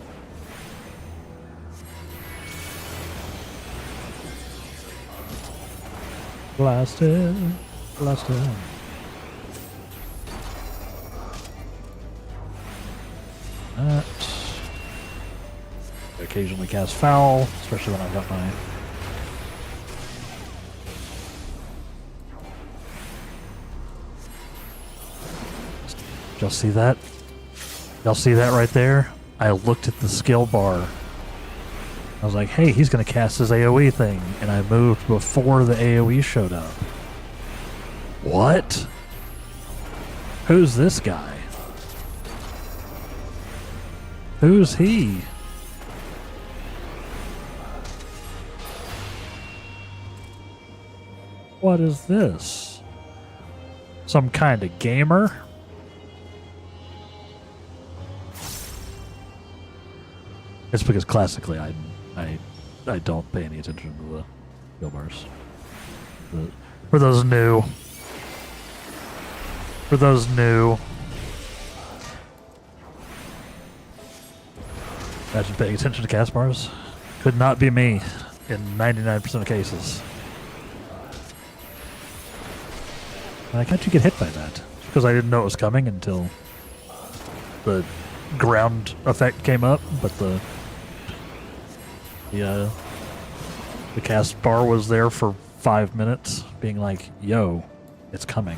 Blasted. Blasted. That. I occasionally cast foul, especially when I've got my. Y'all see that? Y'all see that right there? I looked at the skill bar. I was like, hey, he's going to cast his AoE thing. And I moved before the AoE showed up. What? Who's this guy? Who's he? What is this? Some kind of gamer? It's because classically I I don't pay any attention to the skill bars. For those new. Imagine paying attention to cast bars. Could not be me in 99% of cases. Like, how'd you get hit by that? Because I didn't know it was coming until the ground effect came up, but the cast bar was there for 5 minutes, being like, yo, it's coming.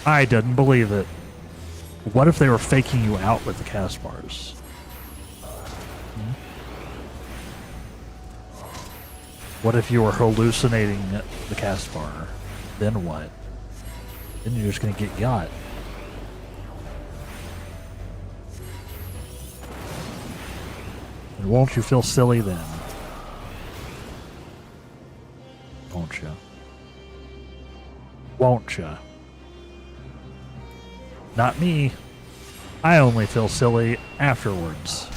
I didn't believe it. What if they were faking you out with the cast bars? What if you were hallucinating the cast bar? Then what? Then you're just gonna get got. And won't you feel silly then? Won't you? Won't you? Not me. I only feel silly afterwards.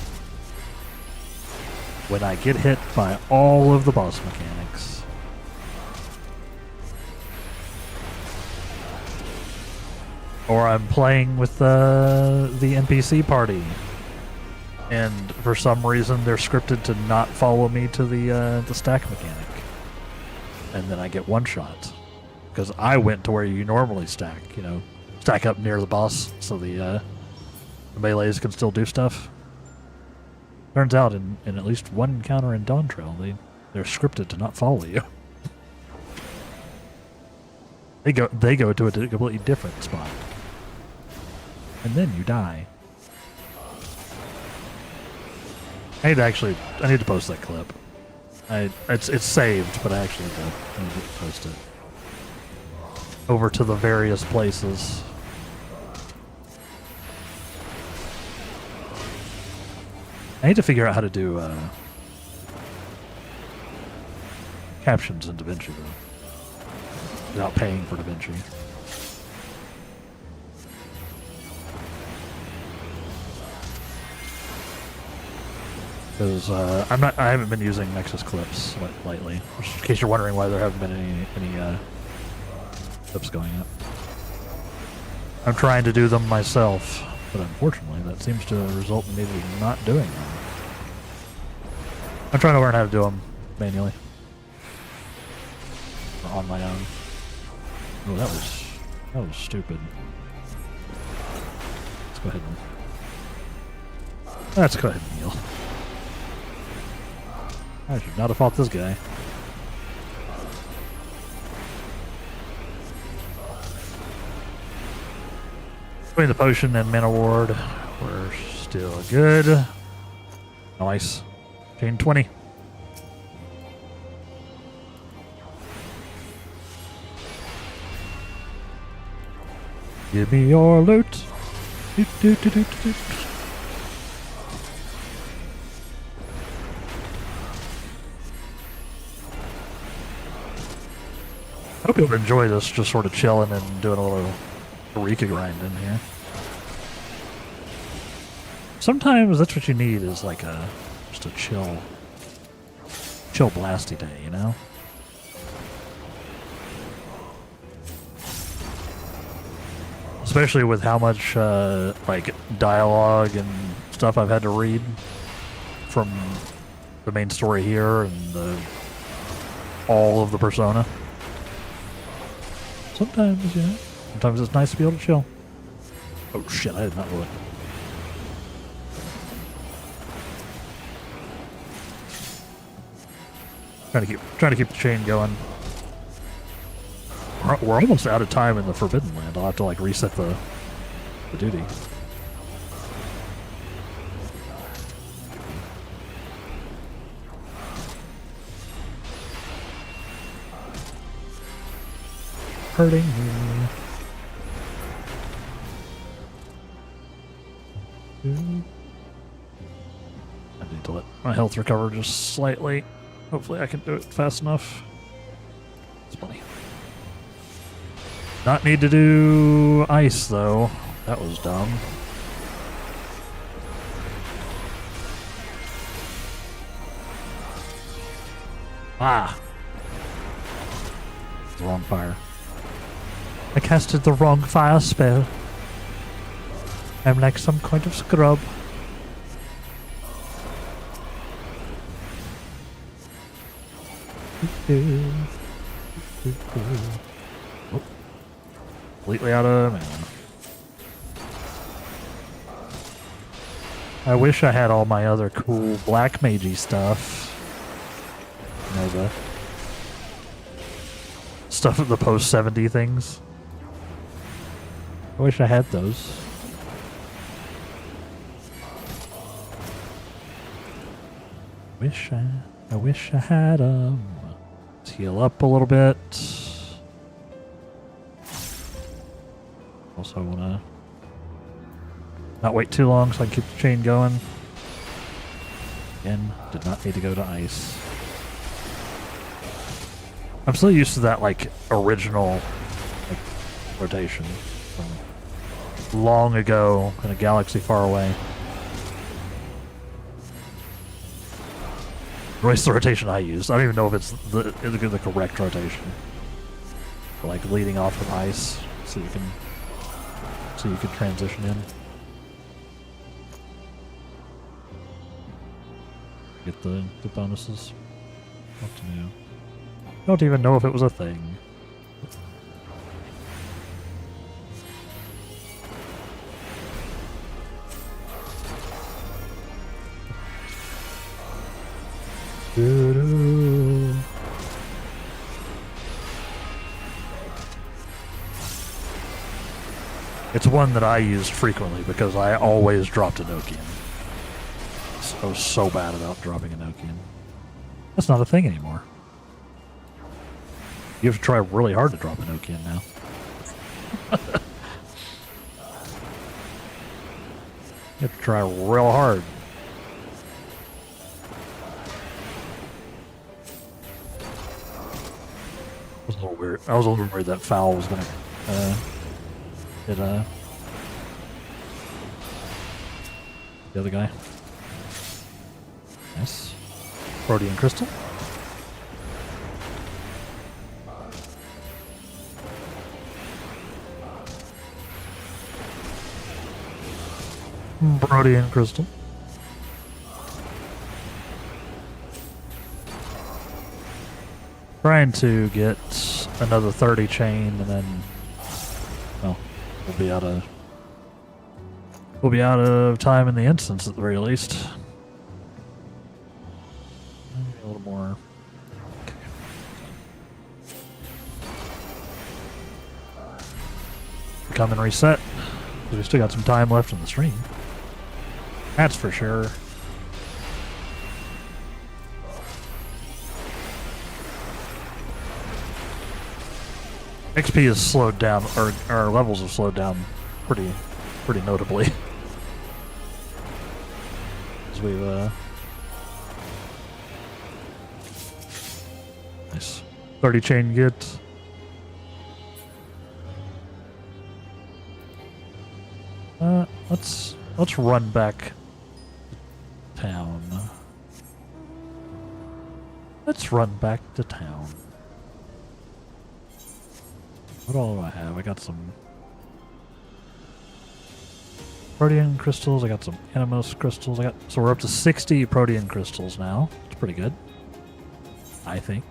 When I get hit by all of the boss mechanics. Or I'm playing with the NPC party. And for some reason they're scripted to not follow me to the stack mechanic. And then I get one shot. Because I went to where you normally stack, you know. Stack up near the boss so the melees can still do stuff. Turns out in at least one encounter in Dawn Trail, they're scripted to not follow you. They go to a completely different spot. And then you die. I need to post that clip. It's saved, but I need to post it. Over to the various places. I need to figure out how to do captions in DaVinci though, without paying for DaVinci. Because I haven't been using Nexus clips lately. In case you're wondering why there haven't been any clips going up. I'm trying to do them myself. But unfortunately, that seems to result in me not doing them. I'm trying to learn how to do them manually. Or on my own. Oh, that was stupid. Let's go ahead and heal. I should not have fought this guy. Between the potion and mana ward, we're still good. Nice. Chain 20. Give me your loot. Doot, doot, doot, doot, doot. Hope you'll enjoy this, just sort of chilling and doing a little Eureka grind in here. Sometimes that's what you need, is like just a chill blasty day, you know? Especially with how much like dialogue and stuff I've had to read from the main story here and all of the Persona. Sometimes, you know, sometimes it's nice to be able to chill. Oh shit, I did not know it. Trying to keep the chain going. We're almost out of time in the Forbidden Land. I'll have to like reset the duty. Hurting me. I need to let my health recover just slightly. Hopefully I can do it fast enough. It's funny. Not need to do ice though. That was dumb. Ah! The wrong fire. I casted the wrong fire spell. I'm like some kind of scrub. Oh. Completely out of mana. I wish I had all my other cool black magey stuff. You know, the stuff of the post 70 things. I wish I had those. I wish I had them. Let's heal up a little bit. Also wanna not wait too long so I can keep the chain going. Again, did not need to go to ice. I'm still used to that like original like rotation from long ago in a galaxy far away. Or at least the rotation I used. I don't even know if it's the correct rotation. But like leading off of ice so you can transition in. Get the bonuses. What to do? Don't even know if it was a thing. Doo-doo. It's one that I used frequently because I always dropped a Nokian. I was so bad about dropping a Nokian. That's not a thing anymore. You have to try really hard to drop a Nokian now. You have to try real hard. I was a little weird. I was a little worried that foul was gonna hit the other guy. Nice. Protean crystal. Protean crystal. Trying to get another 30 chain and then, well, we'll be out of time in the instance at the very least. A little more. Come and reset. We still got some time left in the stream. That's for sure. XP has slowed down, or our levels have slowed down pretty notably. As we've nice 30 chain get. Let's run back to town. Let's run back to town. What all do I have? I got some Protean crystals. I got some Animos crystals. So we're up to 60 Protean crystals now. It's pretty good, I think.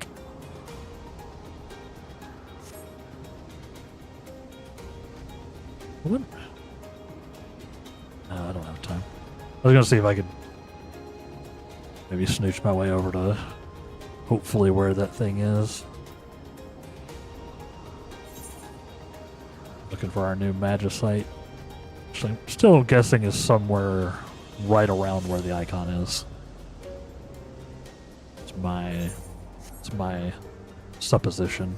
What? No, I don't have time. I was gonna see if I could maybe snooch my way over to hopefully where that thing is. Looking for our new Magicite. Which I'm still guessing is somewhere right around where the icon is. It's my supposition.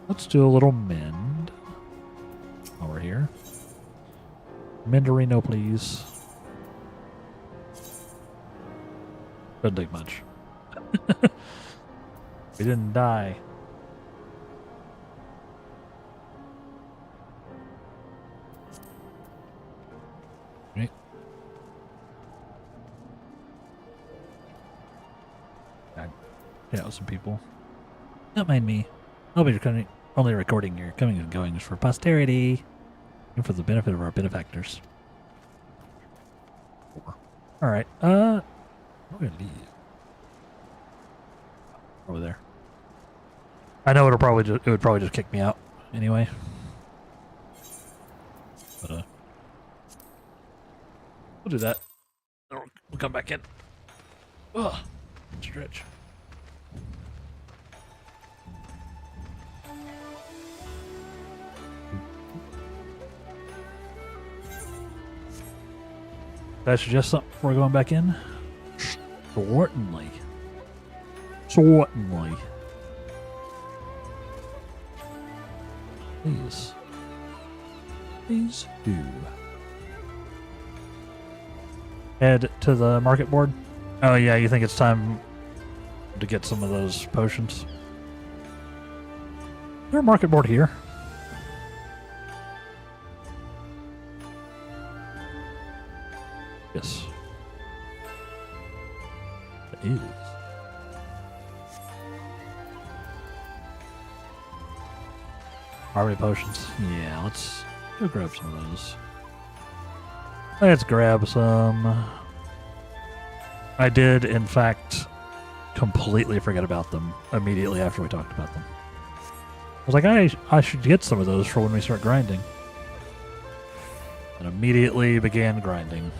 Let's do a little mend while we're here. Menderino, please. Doesn't take much. We didn't die. Right. Yeah, with some people. Don't mind me. I'll be only recording your comings and goings for posterity and for the benefit of our benefactors. All right. We're gonna leave over there. I know it would probably just kick me out anyway. But we'll do that. We'll come back in. Ugh. Stretch. Did I suggest something before going back in? Certainly. Certainly. Please. Please do. Head to the market board. Oh yeah, you think it's time to get some of those potions? Is there a market board here? Yes. It is. Army potions. Yeah, let's go grab some of those. Let's grab some. I did, in fact, completely forget about them immediately after we talked about them. I was like, I should get some of those for when we start grinding. And immediately began grinding.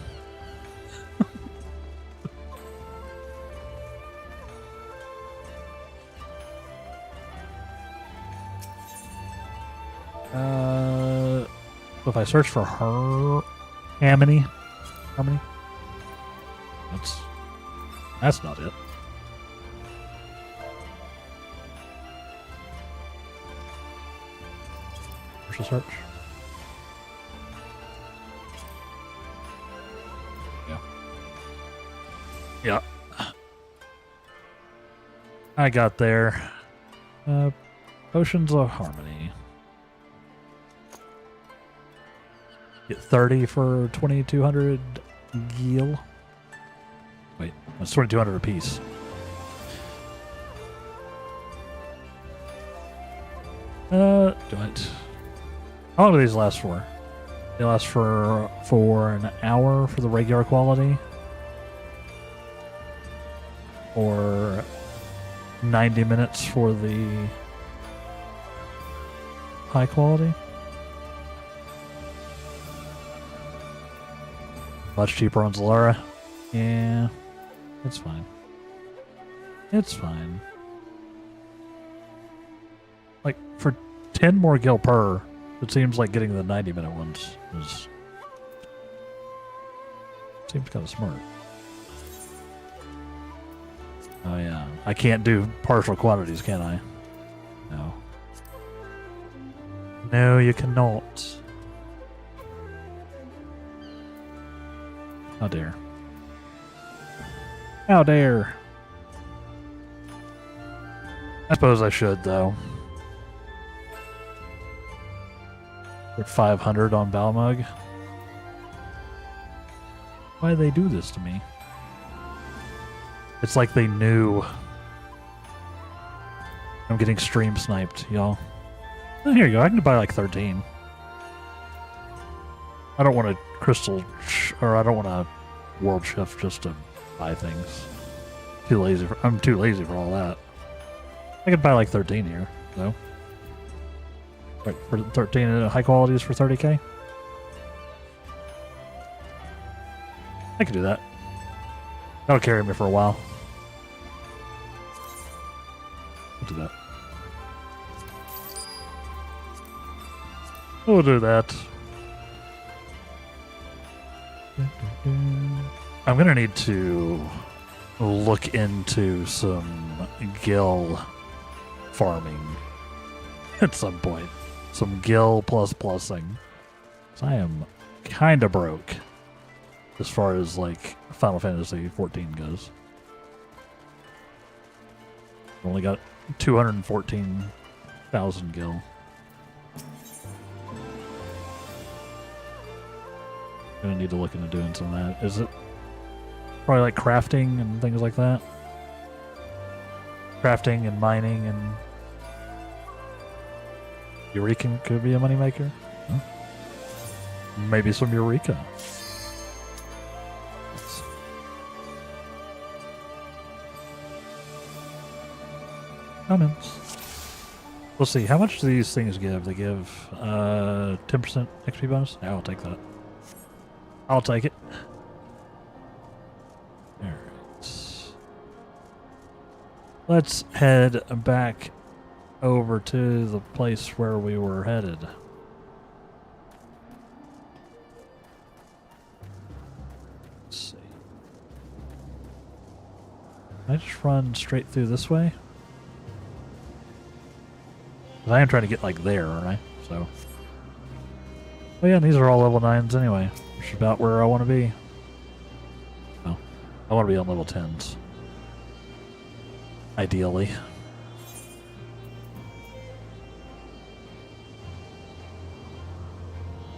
If I search for Harmony? That's not it. Where's the search? Yeah. Yeah. I got there. Potions of Harmony. Get 30 for 2,200 gil. Wait, that's 2,200 apiece. Do it. How long do these last for? They last for an hour for the regular quality, or 90 minutes for the high quality. Much cheaper on Zalara. Yeah, it's fine. It's fine. Like, for 10 more gil per, it seems like getting the 90-minute ones seems kind of smart. Oh yeah, I can't do partial quantities, can I? No. No, you cannot. How dare. How dare. I suppose I should, though. They're 500 on Balmug. Why do they do this to me? It's like they knew. I'm getting stream sniped, y'all. Oh, here you go. I can buy like 13. I don't want to I don't want to world shift just to buy things. I'm too lazy for all that. I could buy like 13 here, though. Right, for 13 high qualities for 30k. I could do that. That'll carry me for a while. We'll do that. We'll do that. I'm gonna need to look into some gil farming at some point. Some gil plussing. So I am kind of broke as far as like Final Fantasy 14 goes. Only got 214,000 gil. Gonna need to look into doing some of that. Is it probably like crafting and things like that? Crafting and mining and Eureka could be a moneymaker. Huh? Maybe some Eureka. Comments. We'll see. How much do these things give? They give 10% XP bonus? Yeah, I'll take that. I'll take it. Alright. Let's head back over to the place where we were headed. Let's see. Can I just run straight through this way? Because I am trying to get like there, aren't I? So. Oh yeah, and these are all level 9s anyway. Which is about where I want to be. Oh. I want to be on level 10s. Ideally.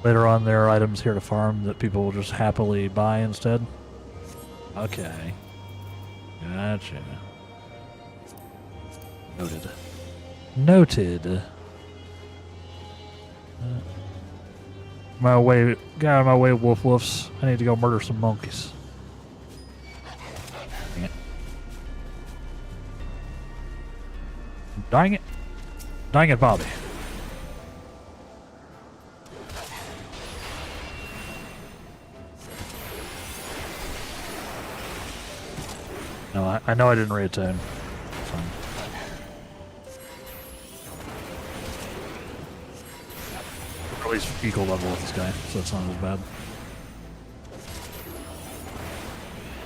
Later on, there are items here to farm that people will just happily buy instead. Okay. Gotcha. Noted. Noted. My way, get out of my way, wolf woofs. I need to go murder some monkeys. Dang it. Dang it. Dang it, Bobby. No, I know I didn't reatone. Fine. Or at least equal level with this guy, so it's not as bad.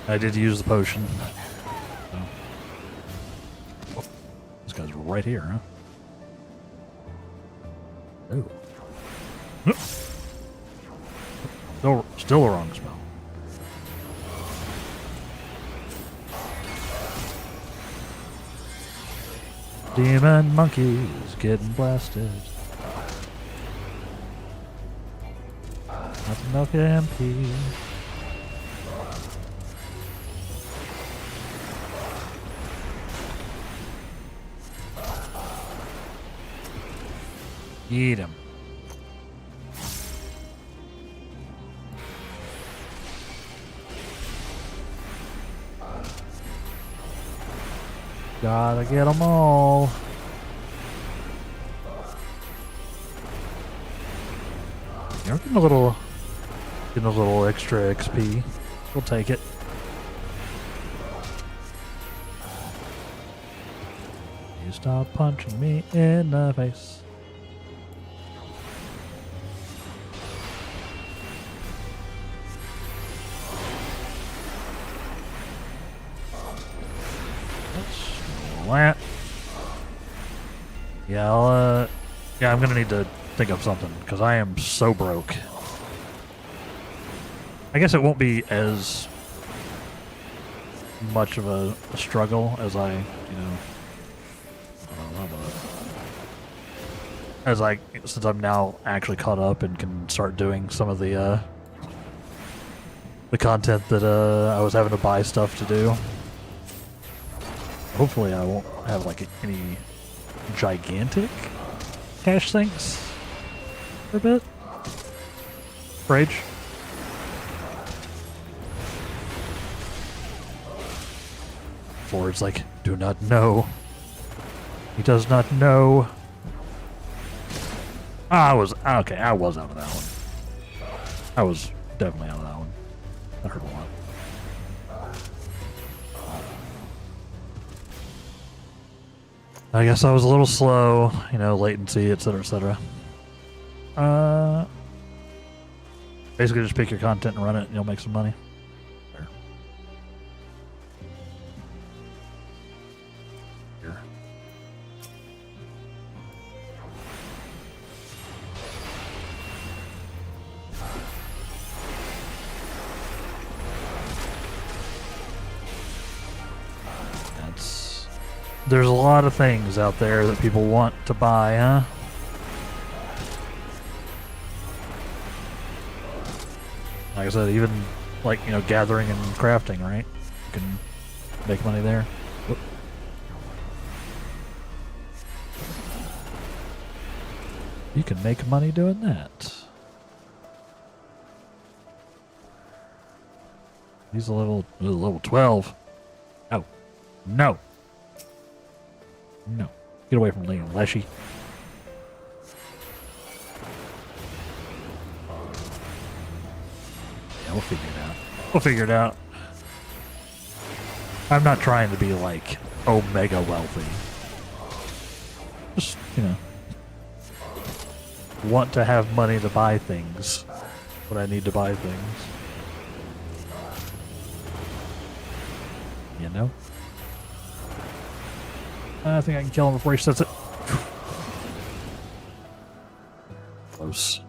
I did use the potion. So. Oh, this guy's right here, huh? Oh. Still a wrong spell. Demon monkeys getting blasted. That's enough MP. Eat him. Gotta get them all. You're getting a little extra XP. We'll take it. You stop punching me in the face. Yeah, yeah, I'm gonna need to think of something because I am so broke. I guess it won't be as much of a struggle as I don't know about it. Since I'm now actually caught up and can start doing some of the content that I was having to buy stuff to do. Hopefully I won't have like any gigantic cash sinks for a bit. Rage. Ford's like, do not know. He does not know. I was out of that one. I was definitely out of that one. That hurt a lot. I guess I was a little slow, latency, etc., etc. Basically just pick your content and run it and you'll make some money. There. Here. There's a lot of things out there that people want to buy, huh? Like I said, even like, you know, gathering and crafting, right? You can make money there. Whoop. You can make money doing that. He's a level 12. Oh. No. No. Get away from Liam, Leshy. Yeah, we'll figure it out. We'll figure it out. I'm not trying to be like omega wealthy. Just, you know, want to have money to buy things when I need to buy things. You know? I think I can kill him before he sets it. Close.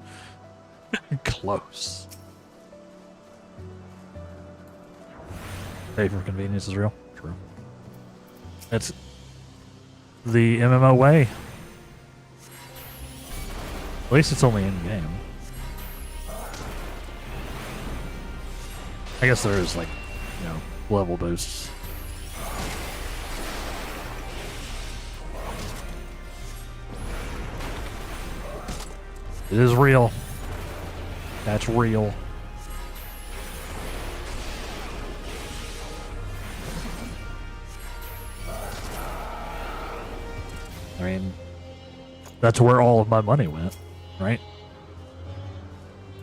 Close. Pay for convenience is real. True. That's the MMO way. At least it's only in game. I guess there is, like, you know, level boosts. It is real. That's real. I mean, that's where all of my money went, right?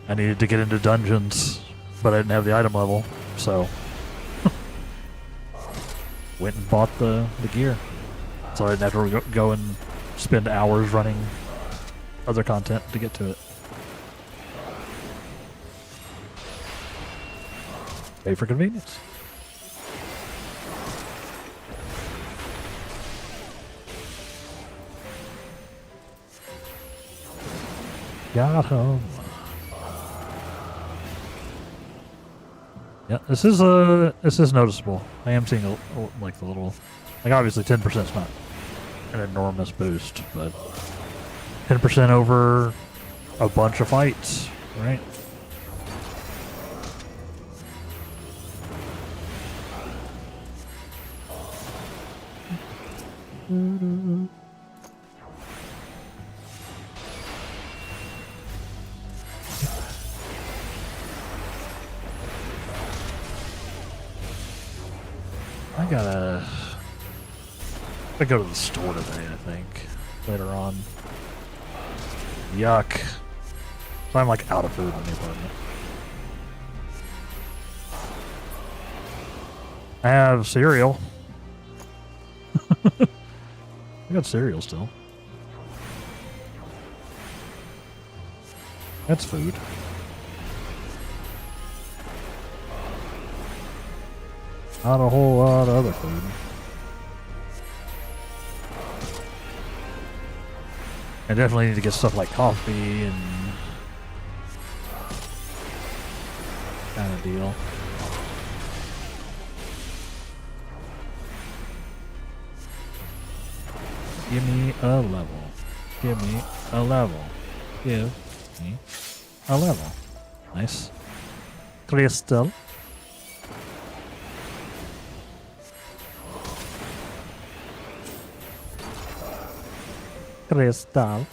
I needed to get into dungeons, but I didn't have the item level, so went and bought the gear. So I didn't have to go and spend hours running other content to get to it. Pay for convenience. Got him. Yeah, this is noticeable. I am seeing like the little, like obviously 10% is not an enormous boost, but 10% over a bunch of fights, right? I gotta go to the store today, I think, later on. Yuck. So I'm like out of food in the apartment. I have cereal. I got cereal still. That's food. Not a whole lot of other food. I definitely need to get stuff like coffee and kind of deal. Give me a level. Give me a level. Give me a level. Nice. Crystal. Crystal.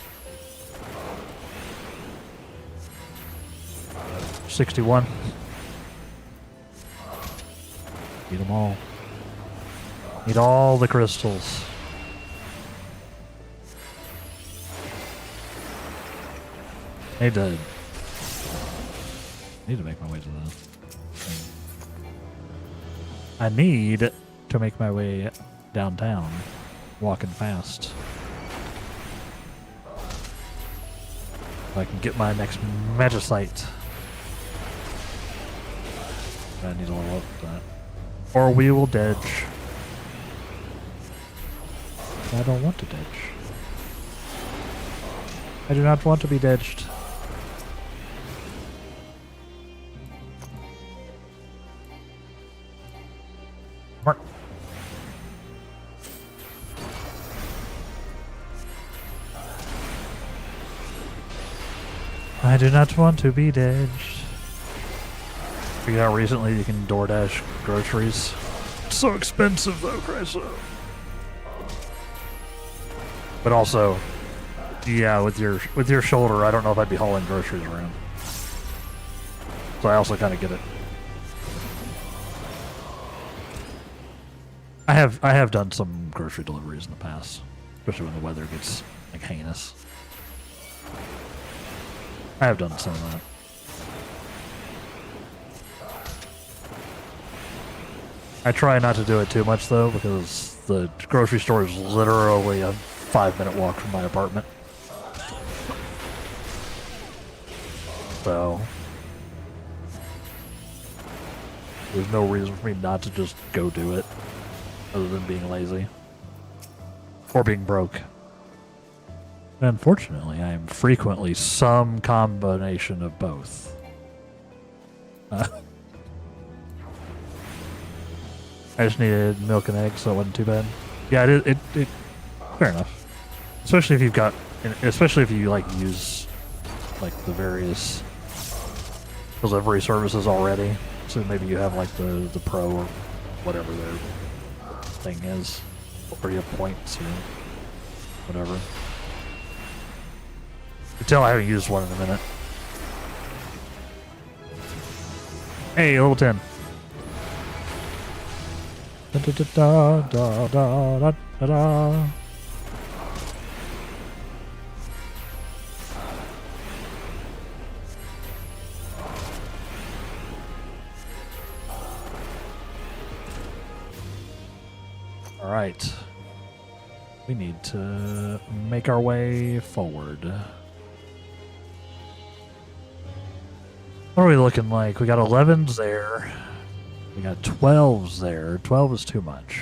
61. Need them all. Need all the crystals. Need to make my way to the thing. I need to make my way downtown, walking fast. So I can get my next magicite. I need to level up that. Or we will ditch. I don't want to ditch. I do not want to be ditched. Mark. I do not want to be dead. Figured out recently you can DoorDash groceries. It's so expensive though, Christ. But also, yeah, with your shoulder, I don't know if I'd be hauling groceries around. So I also kind of get it. I have done some grocery deliveries in the past, especially when the weather gets like heinous. I have done some of that. I try not to do it too much though, because the grocery store is literally a 5-minute walk from my apartment. So there's no reason for me not to just go do it, other than being lazy or being broke. Unfortunately, I am frequently some combination of both. I just needed milk and eggs, so it wasn't too bad. Yeah, it fair enough. Especially if you've got, especially if you like use like the various delivery services already. So maybe you have like the Pro or whatever their thing is, or you have points or whatever. You can tell I haven't used one in a minute. Hey, level 10. Da da da da da da da da. All right. We need to make our way forward. What are we looking like? We got 11s there. We got 12s there. 12 is too much.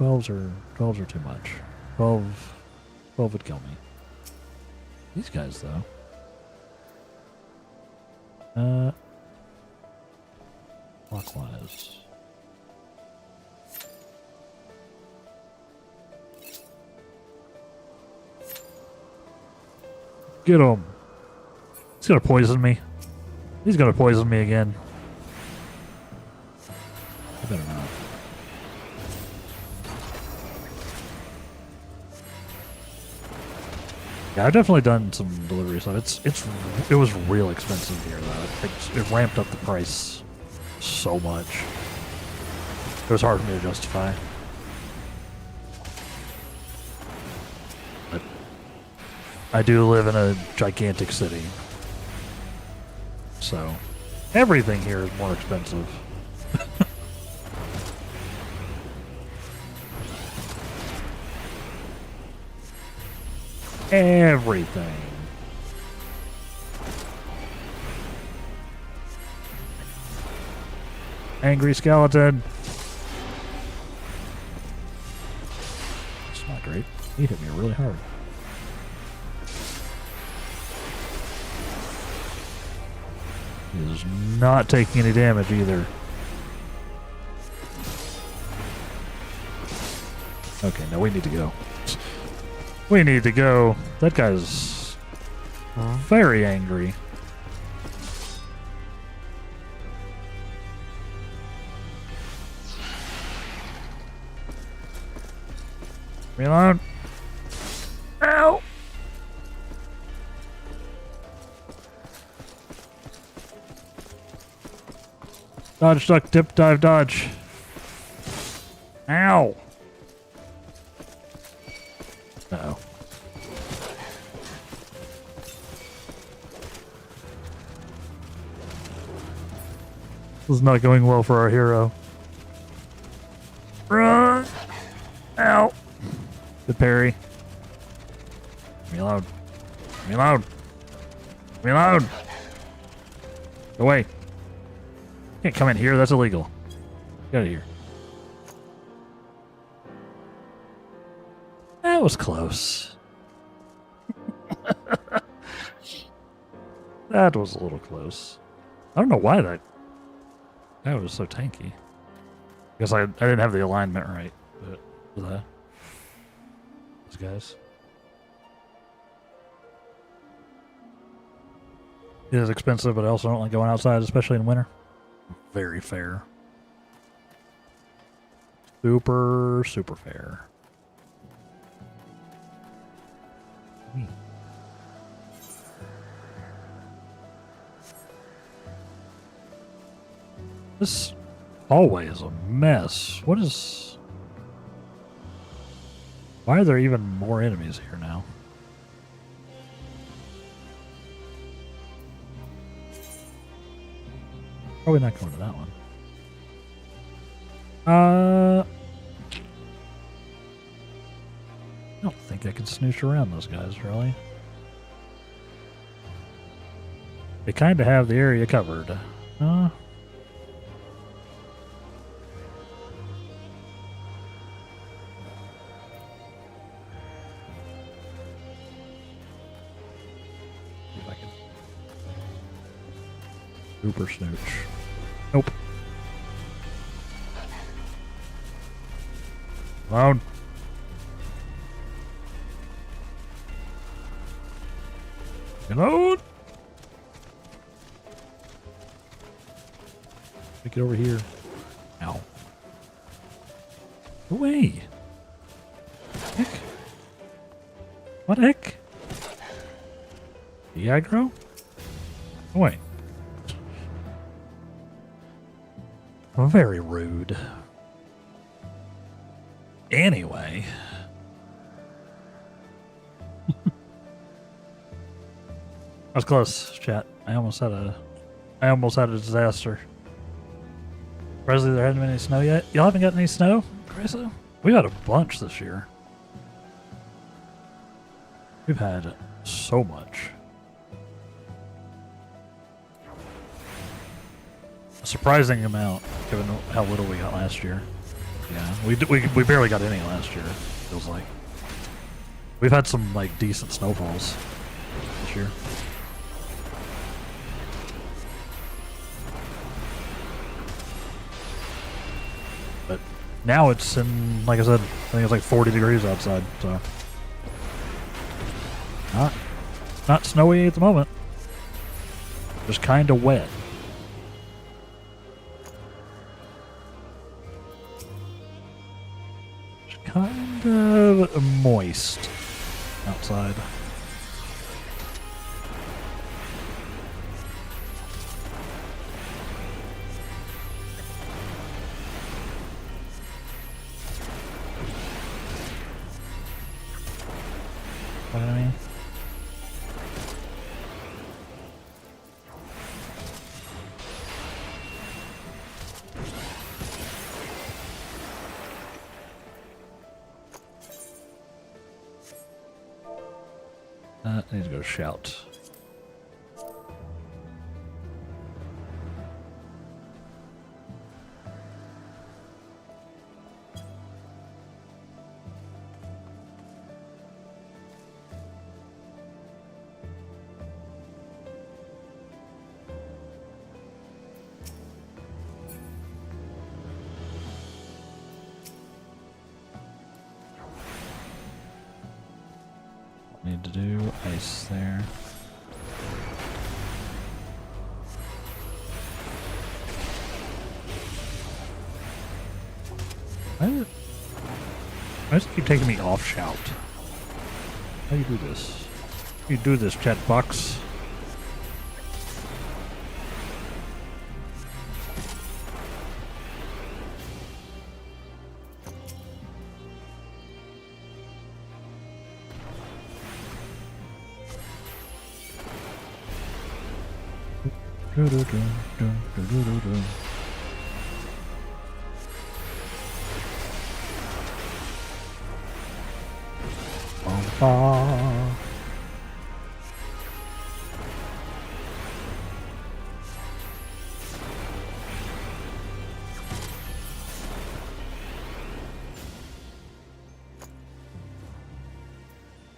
12s are too much. 12 would kill me. These guys though. Clockwise. Get him. He's gonna poison me. He's gonna poison me again. I better not. Yeah, I've definitely done some delivery stuff. It was real expensive here though. It ramped up the price so much. It was hard for me to justify. But I do live in a gigantic city. So everything here is more expensive. Everything. Angry skeleton. It's not great. He hit me really hard. He is not taking any damage either. Okay, now we need to go. We need to go. That guy's very angry. Leave me alone. Ow! Dodge, duck, dip, dive, dodge. Ow! Uh-oh. This is not going well for our hero. Run! Ow! Good parry. Leave me alone. Leave me alone. Leave me alone. Go away. You can't come in here. That's illegal. Get out of here. That was close. That was a little close. I don't know why that was so tanky. I guess I didn't have the alignment right. But those guys. It is expensive, but I also don't like going outside, especially in winter. Very fair. Super, super fair. This hallway is a mess. What is... Why are there even more enemies here now? Probably not going to that one. I don't think I can snoosh around those guys, really. They kind of have the area covered. Super snooch. Nope. Come on. Get out. Get over here. Ow. Go away. Heck. What the heck? The aggro? Oh, wait. Very rude. Anyway. I was close, chat. I almost had a disaster. Presley, there hasn't been any snow yet. Y'all haven't got any snow, Presley? We've had a bunch this year. We've had so much. A surprising amount, given how little we got last year. Yeah, we barely got any last year, feels like. We've had some, like, decent snowfalls this year. But now it's in, like I said, I think it's like 40 degrees outside, so. Not snowy at the moment. Just kind of wet. Just kind of moist outside. What do I mean? I need to go shout. Need to do ice there. Why does it keep taking me off shout? How do you do this? How do you do this, chat box?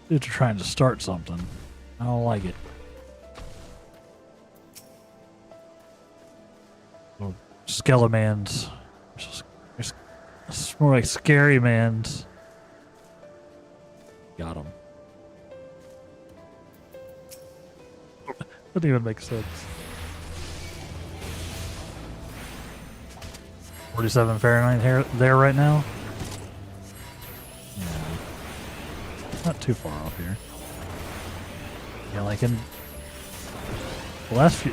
Dudes are trying to start something. I don't like it. Little Skelemans. It's more like scary mans. Got him. Doesn't even make sense. 47 Fahrenheit here, there right now. Yeah. Not too far off here. Yeah, like in the last few,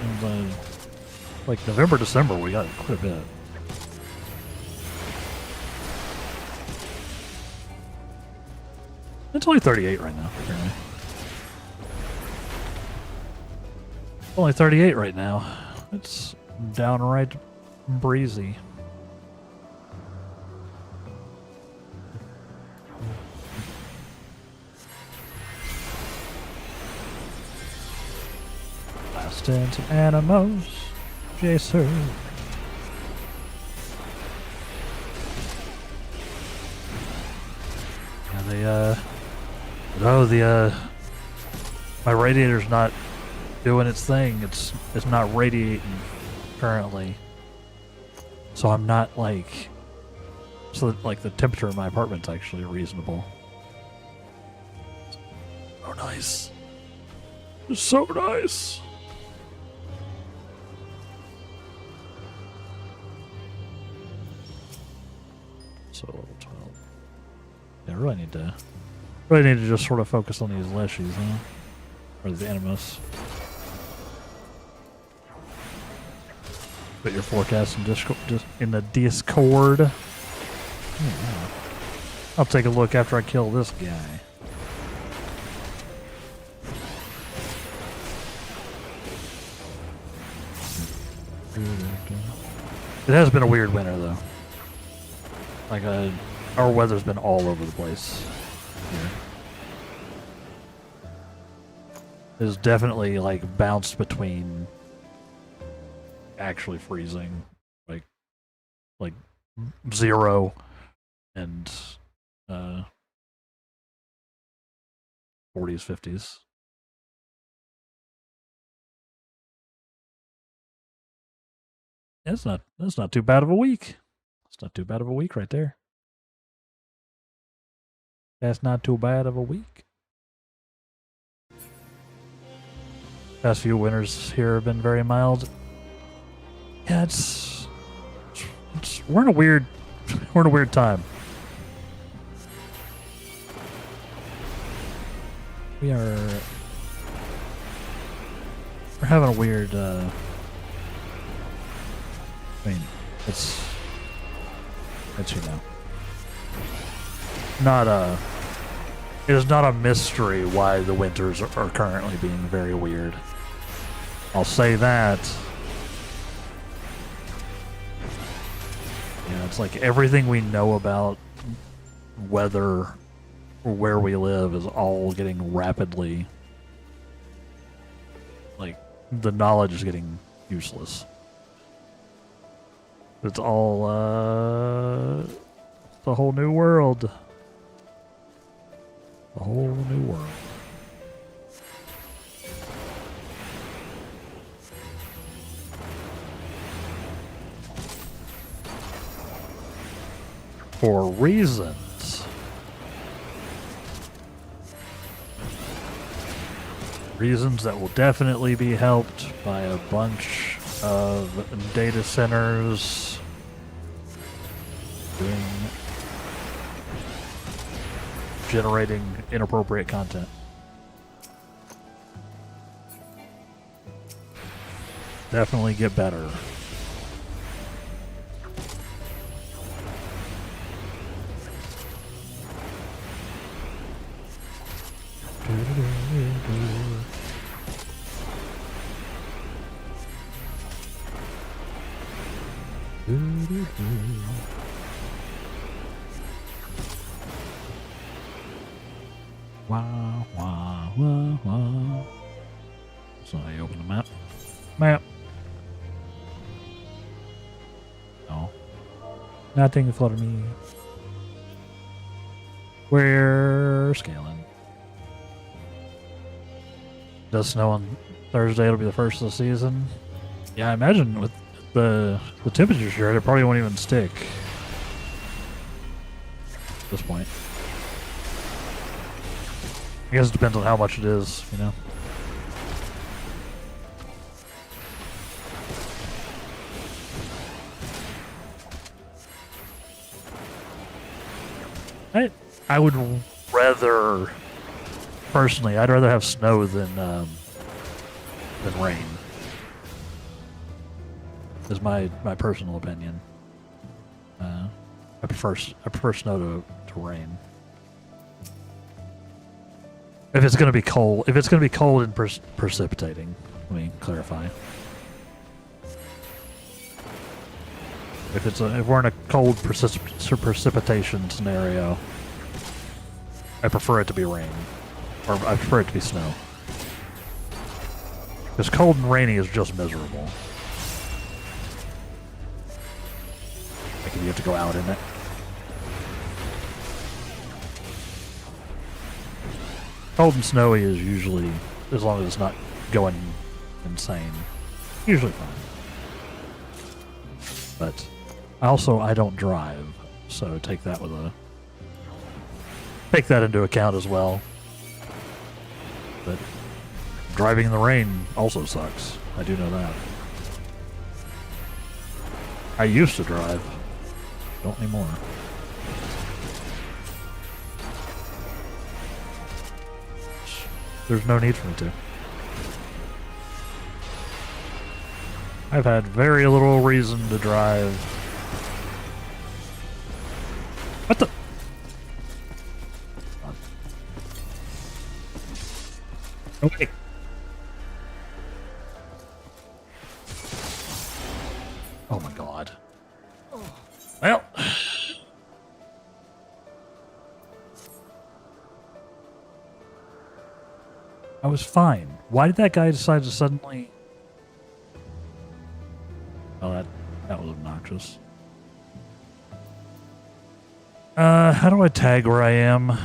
like November, December, we got quite a bit. It's only 38 right now, apparently. Only 38 right now. It's downright breezy. Last dance of Animos, Jason. Yeah, my radiator's not doing its thing. It's not radiating currently. So I'm not like, so that, like the temperature in my apartment's actually reasonable. Oh, nice. It's so nice. So level 12. Yeah, I really need to just sort of focus on these leshies, huh? Or the animus. Put your forecast in Discord, just in the Discord. Yeah. I'll take a look after I kill this guy. It has been a weird winter, though. Like, our weather's been all over the place here. It's definitely, like, bounced between actually freezing, like 0 and 40s, 50s. That's not too bad of a week. It's not too bad of a week right there. That's not too bad of a week. Past few winters here have been very mild. Yeah, it's we're in a weird time. We're having a weird I mean, it's you know, it is not a mystery why the winters are currently being very weird. I'll say that. Yeah, it's like everything we know about weather or where we live is all getting rapidly, like, the knowledge is getting useless. It's all, it's a whole new world. A whole new world. For reasons. Reasons that will definitely be helped by a bunch of data centers generating inappropriate content. Definitely get better. Wow, wow, wow, wow. So I open the map. Map. No. Nothing for me. We're scaling. Does snow on Thursday. It'll be the first of the season. Yeah, I imagine with the temperatures here, it probably won't even stick at this point. I guess it depends on how much it is, you know. I would rather, personally, I'd rather have snow than rain. Is my personal opinion. I prefer snow to rain. If it's going to be cold, and precipitating, let me clarify. If we're in a cold precipitation scenario, I prefer it to be rain, or I prefer it to be snow. Because cold and rainy is just miserable. Like if you have to go out in it. Cold and snowy is usually, as long as it's not going insane, usually fine. But I don't drive, so take that into account as well. But driving in the rain also sucks. I do know that. I used to drive. Don't anymore. There's no need for me to. I've had very little reason to drive. What the? Okay. Oh my god. Well. I was fine. Why did that guy decide to suddenly... Oh, that was obnoxious. How do I tag where I am?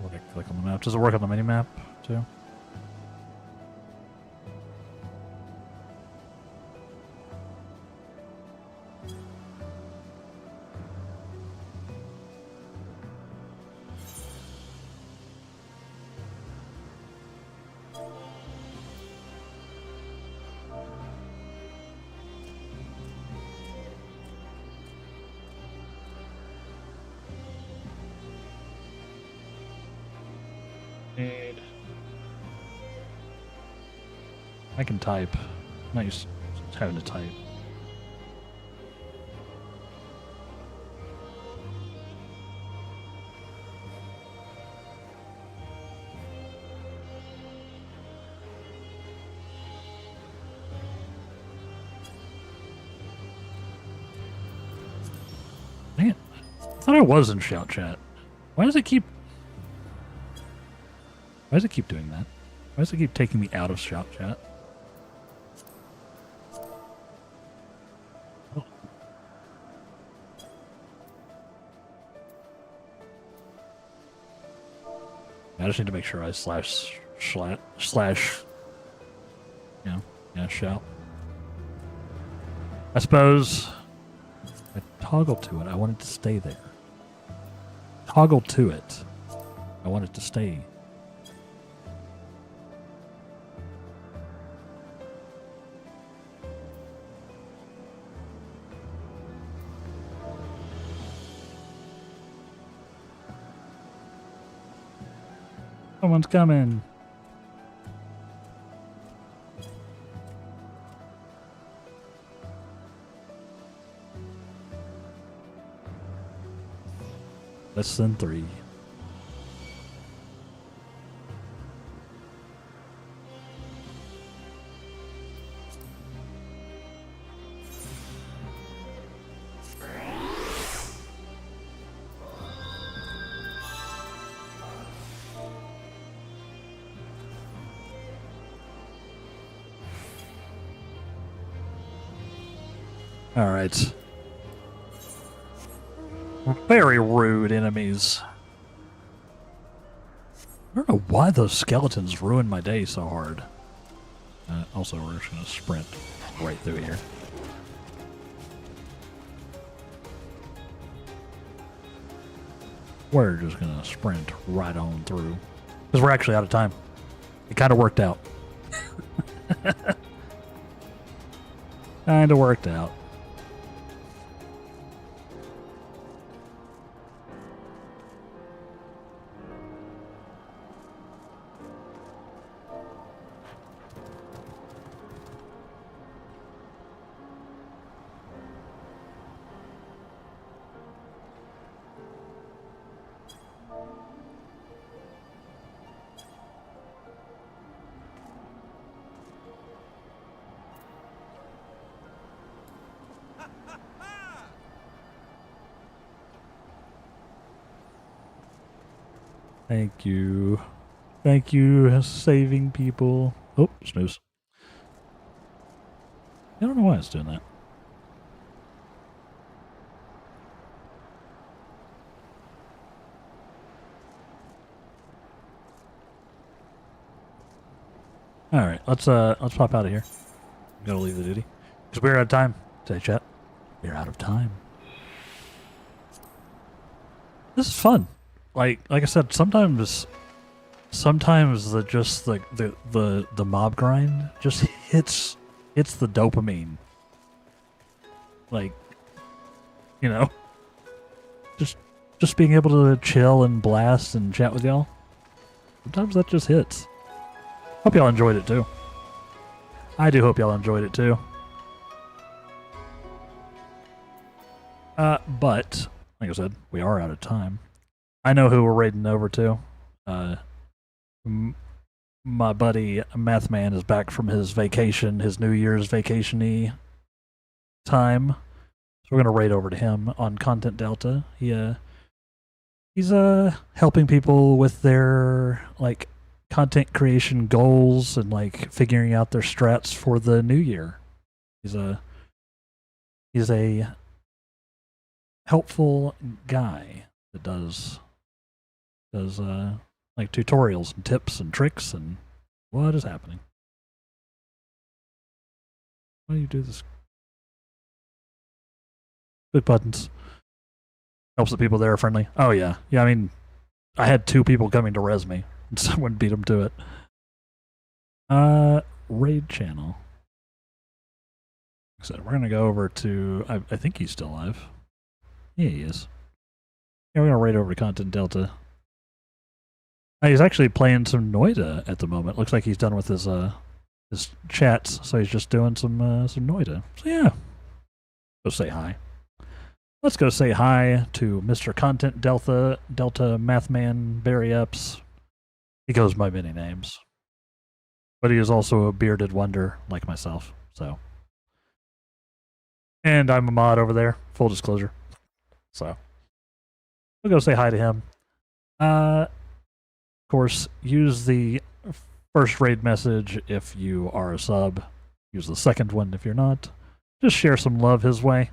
What, I click on the map? Does it work on the mini map too? I can type. I'm not used to having to type. Dang it. I thought I was in shout chat. Why does it keep doing that? Why does it keep taking me out of shout chat? I just need to make sure I slash, shout. I suppose I toggle to it. I want it to stay there. Toggle to it. I want it to stay. Someone's coming. Less than 3. All right. Very rude enemies. I don't know why those skeletons ruined my day so hard. Also, we're just going to sprint right through here. we're just gonna sprint right on through because we're actually out of time. It kind of worked out. Kind of worked out. Thank you. Thank you, saving people. Oh, snooze. I don't know why it's doing that. All right, let's pop out of here. I'm gonna leave the duty because we're out of time. Say, chat. We're out of time. This is fun. Like I said, sometimes the mob grind just hits the dopamine. Like, you know, just being able to chill and blast and chat with y'all. Sometimes that just hits. Hope y'all enjoyed it too. I do hope y'all enjoyed it too. But like I said, we are out of time. I know who we're raiding over to. My buddy Math Man is back from his vacation, his New Year's vacation-y time. So we're gonna raid over to him on Content Delta. He's helping people with their like content creation goals and like figuring out their strats for the new year. He's a helpful guy that does like tutorials and tips and tricks and what is happening. Why do you do this? Click buttons. Helps the people there are friendly. Oh yeah. Yeah, I mean, I had 2 people coming to res me and someone beat them to it. Raid channel. Like I said, we're gonna go over to I think he's still alive. Yeah, he is. Yeah, we're gonna raid over to Content Delta. He's actually playing some Noida at the moment. Looks like he's done with his chats, so he's just doing some Noida. So yeah, go say hi. Let's go say hi to Mr. Content Delta Mathman Barry Epps. He goes by many names, but he is also a bearded wonder like myself. So, and I'm a mod over there. Full disclosure. So we'll go say hi to him. Of course, use the first raid message if you are a sub. Use the second one if you're not. Just share some love his way.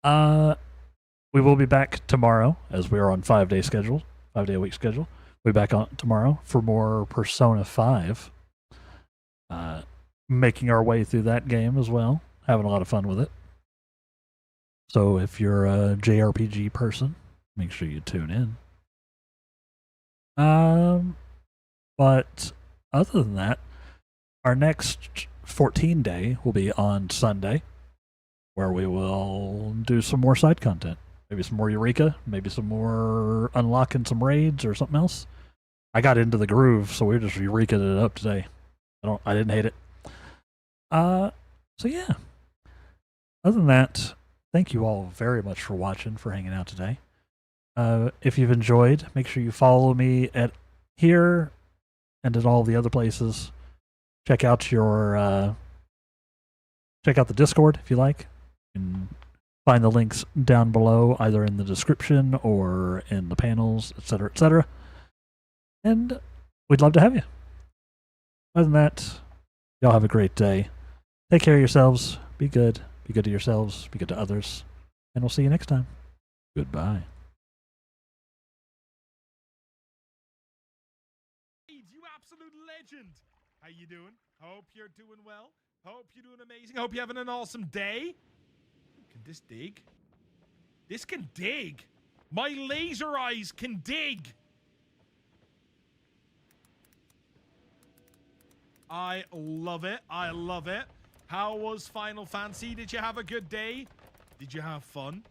We will be back tomorrow as we are on 5-day schedule, 5-day-a-week schedule. We'll be back on tomorrow for more Persona 5. Making our way through that game as well. Having a lot of fun with it. So if you're a JRPG person, make sure you tune in. But other than that, our next 14-day will be on Sunday, where we will do some more side content. Maybe some more Eureka, maybe some more unlocking some raids or something else. I got into the groove, so we're just Eurekaing it up today. I didn't hate it. So yeah. Other than that, thank you all very much for watching, for hanging out today. If you've enjoyed, make sure you follow me at here and at all the other places. Check out the Discord if you like. You can find the links down below, either in the description or in the panels, etc., etc. And we'd love to have you. Other than that, y'all have a great day. Take care of yourselves. Be good. Be good to yourselves. Be good to others. And we'll see you next time. Goodbye. You absolute legend. How you doing? Hope you're doing well. Hope you're doing amazing. Hope you're having an awesome day. Can this dig? This can dig. My laser eyes can dig. I love it. I love it. How was Final Fantasy? Did you have a good day? Did you have fun?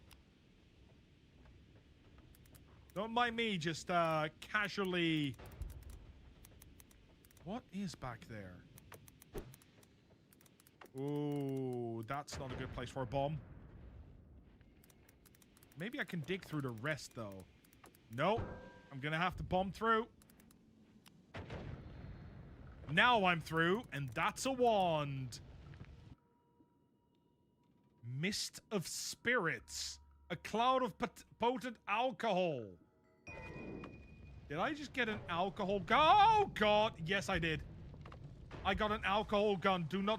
Don't mind me just casually... What is back there? Ooh, that's not a good place for a bomb. Maybe I can dig through the rest, though. Nope. I'm gonna have to bomb through. Now I'm through, and that's a wand. Mist of Spirits. A cloud of potent alcohol. Did I just get an alcohol gun? Oh, God. Yes, I did. I got an alcohol gun. Do not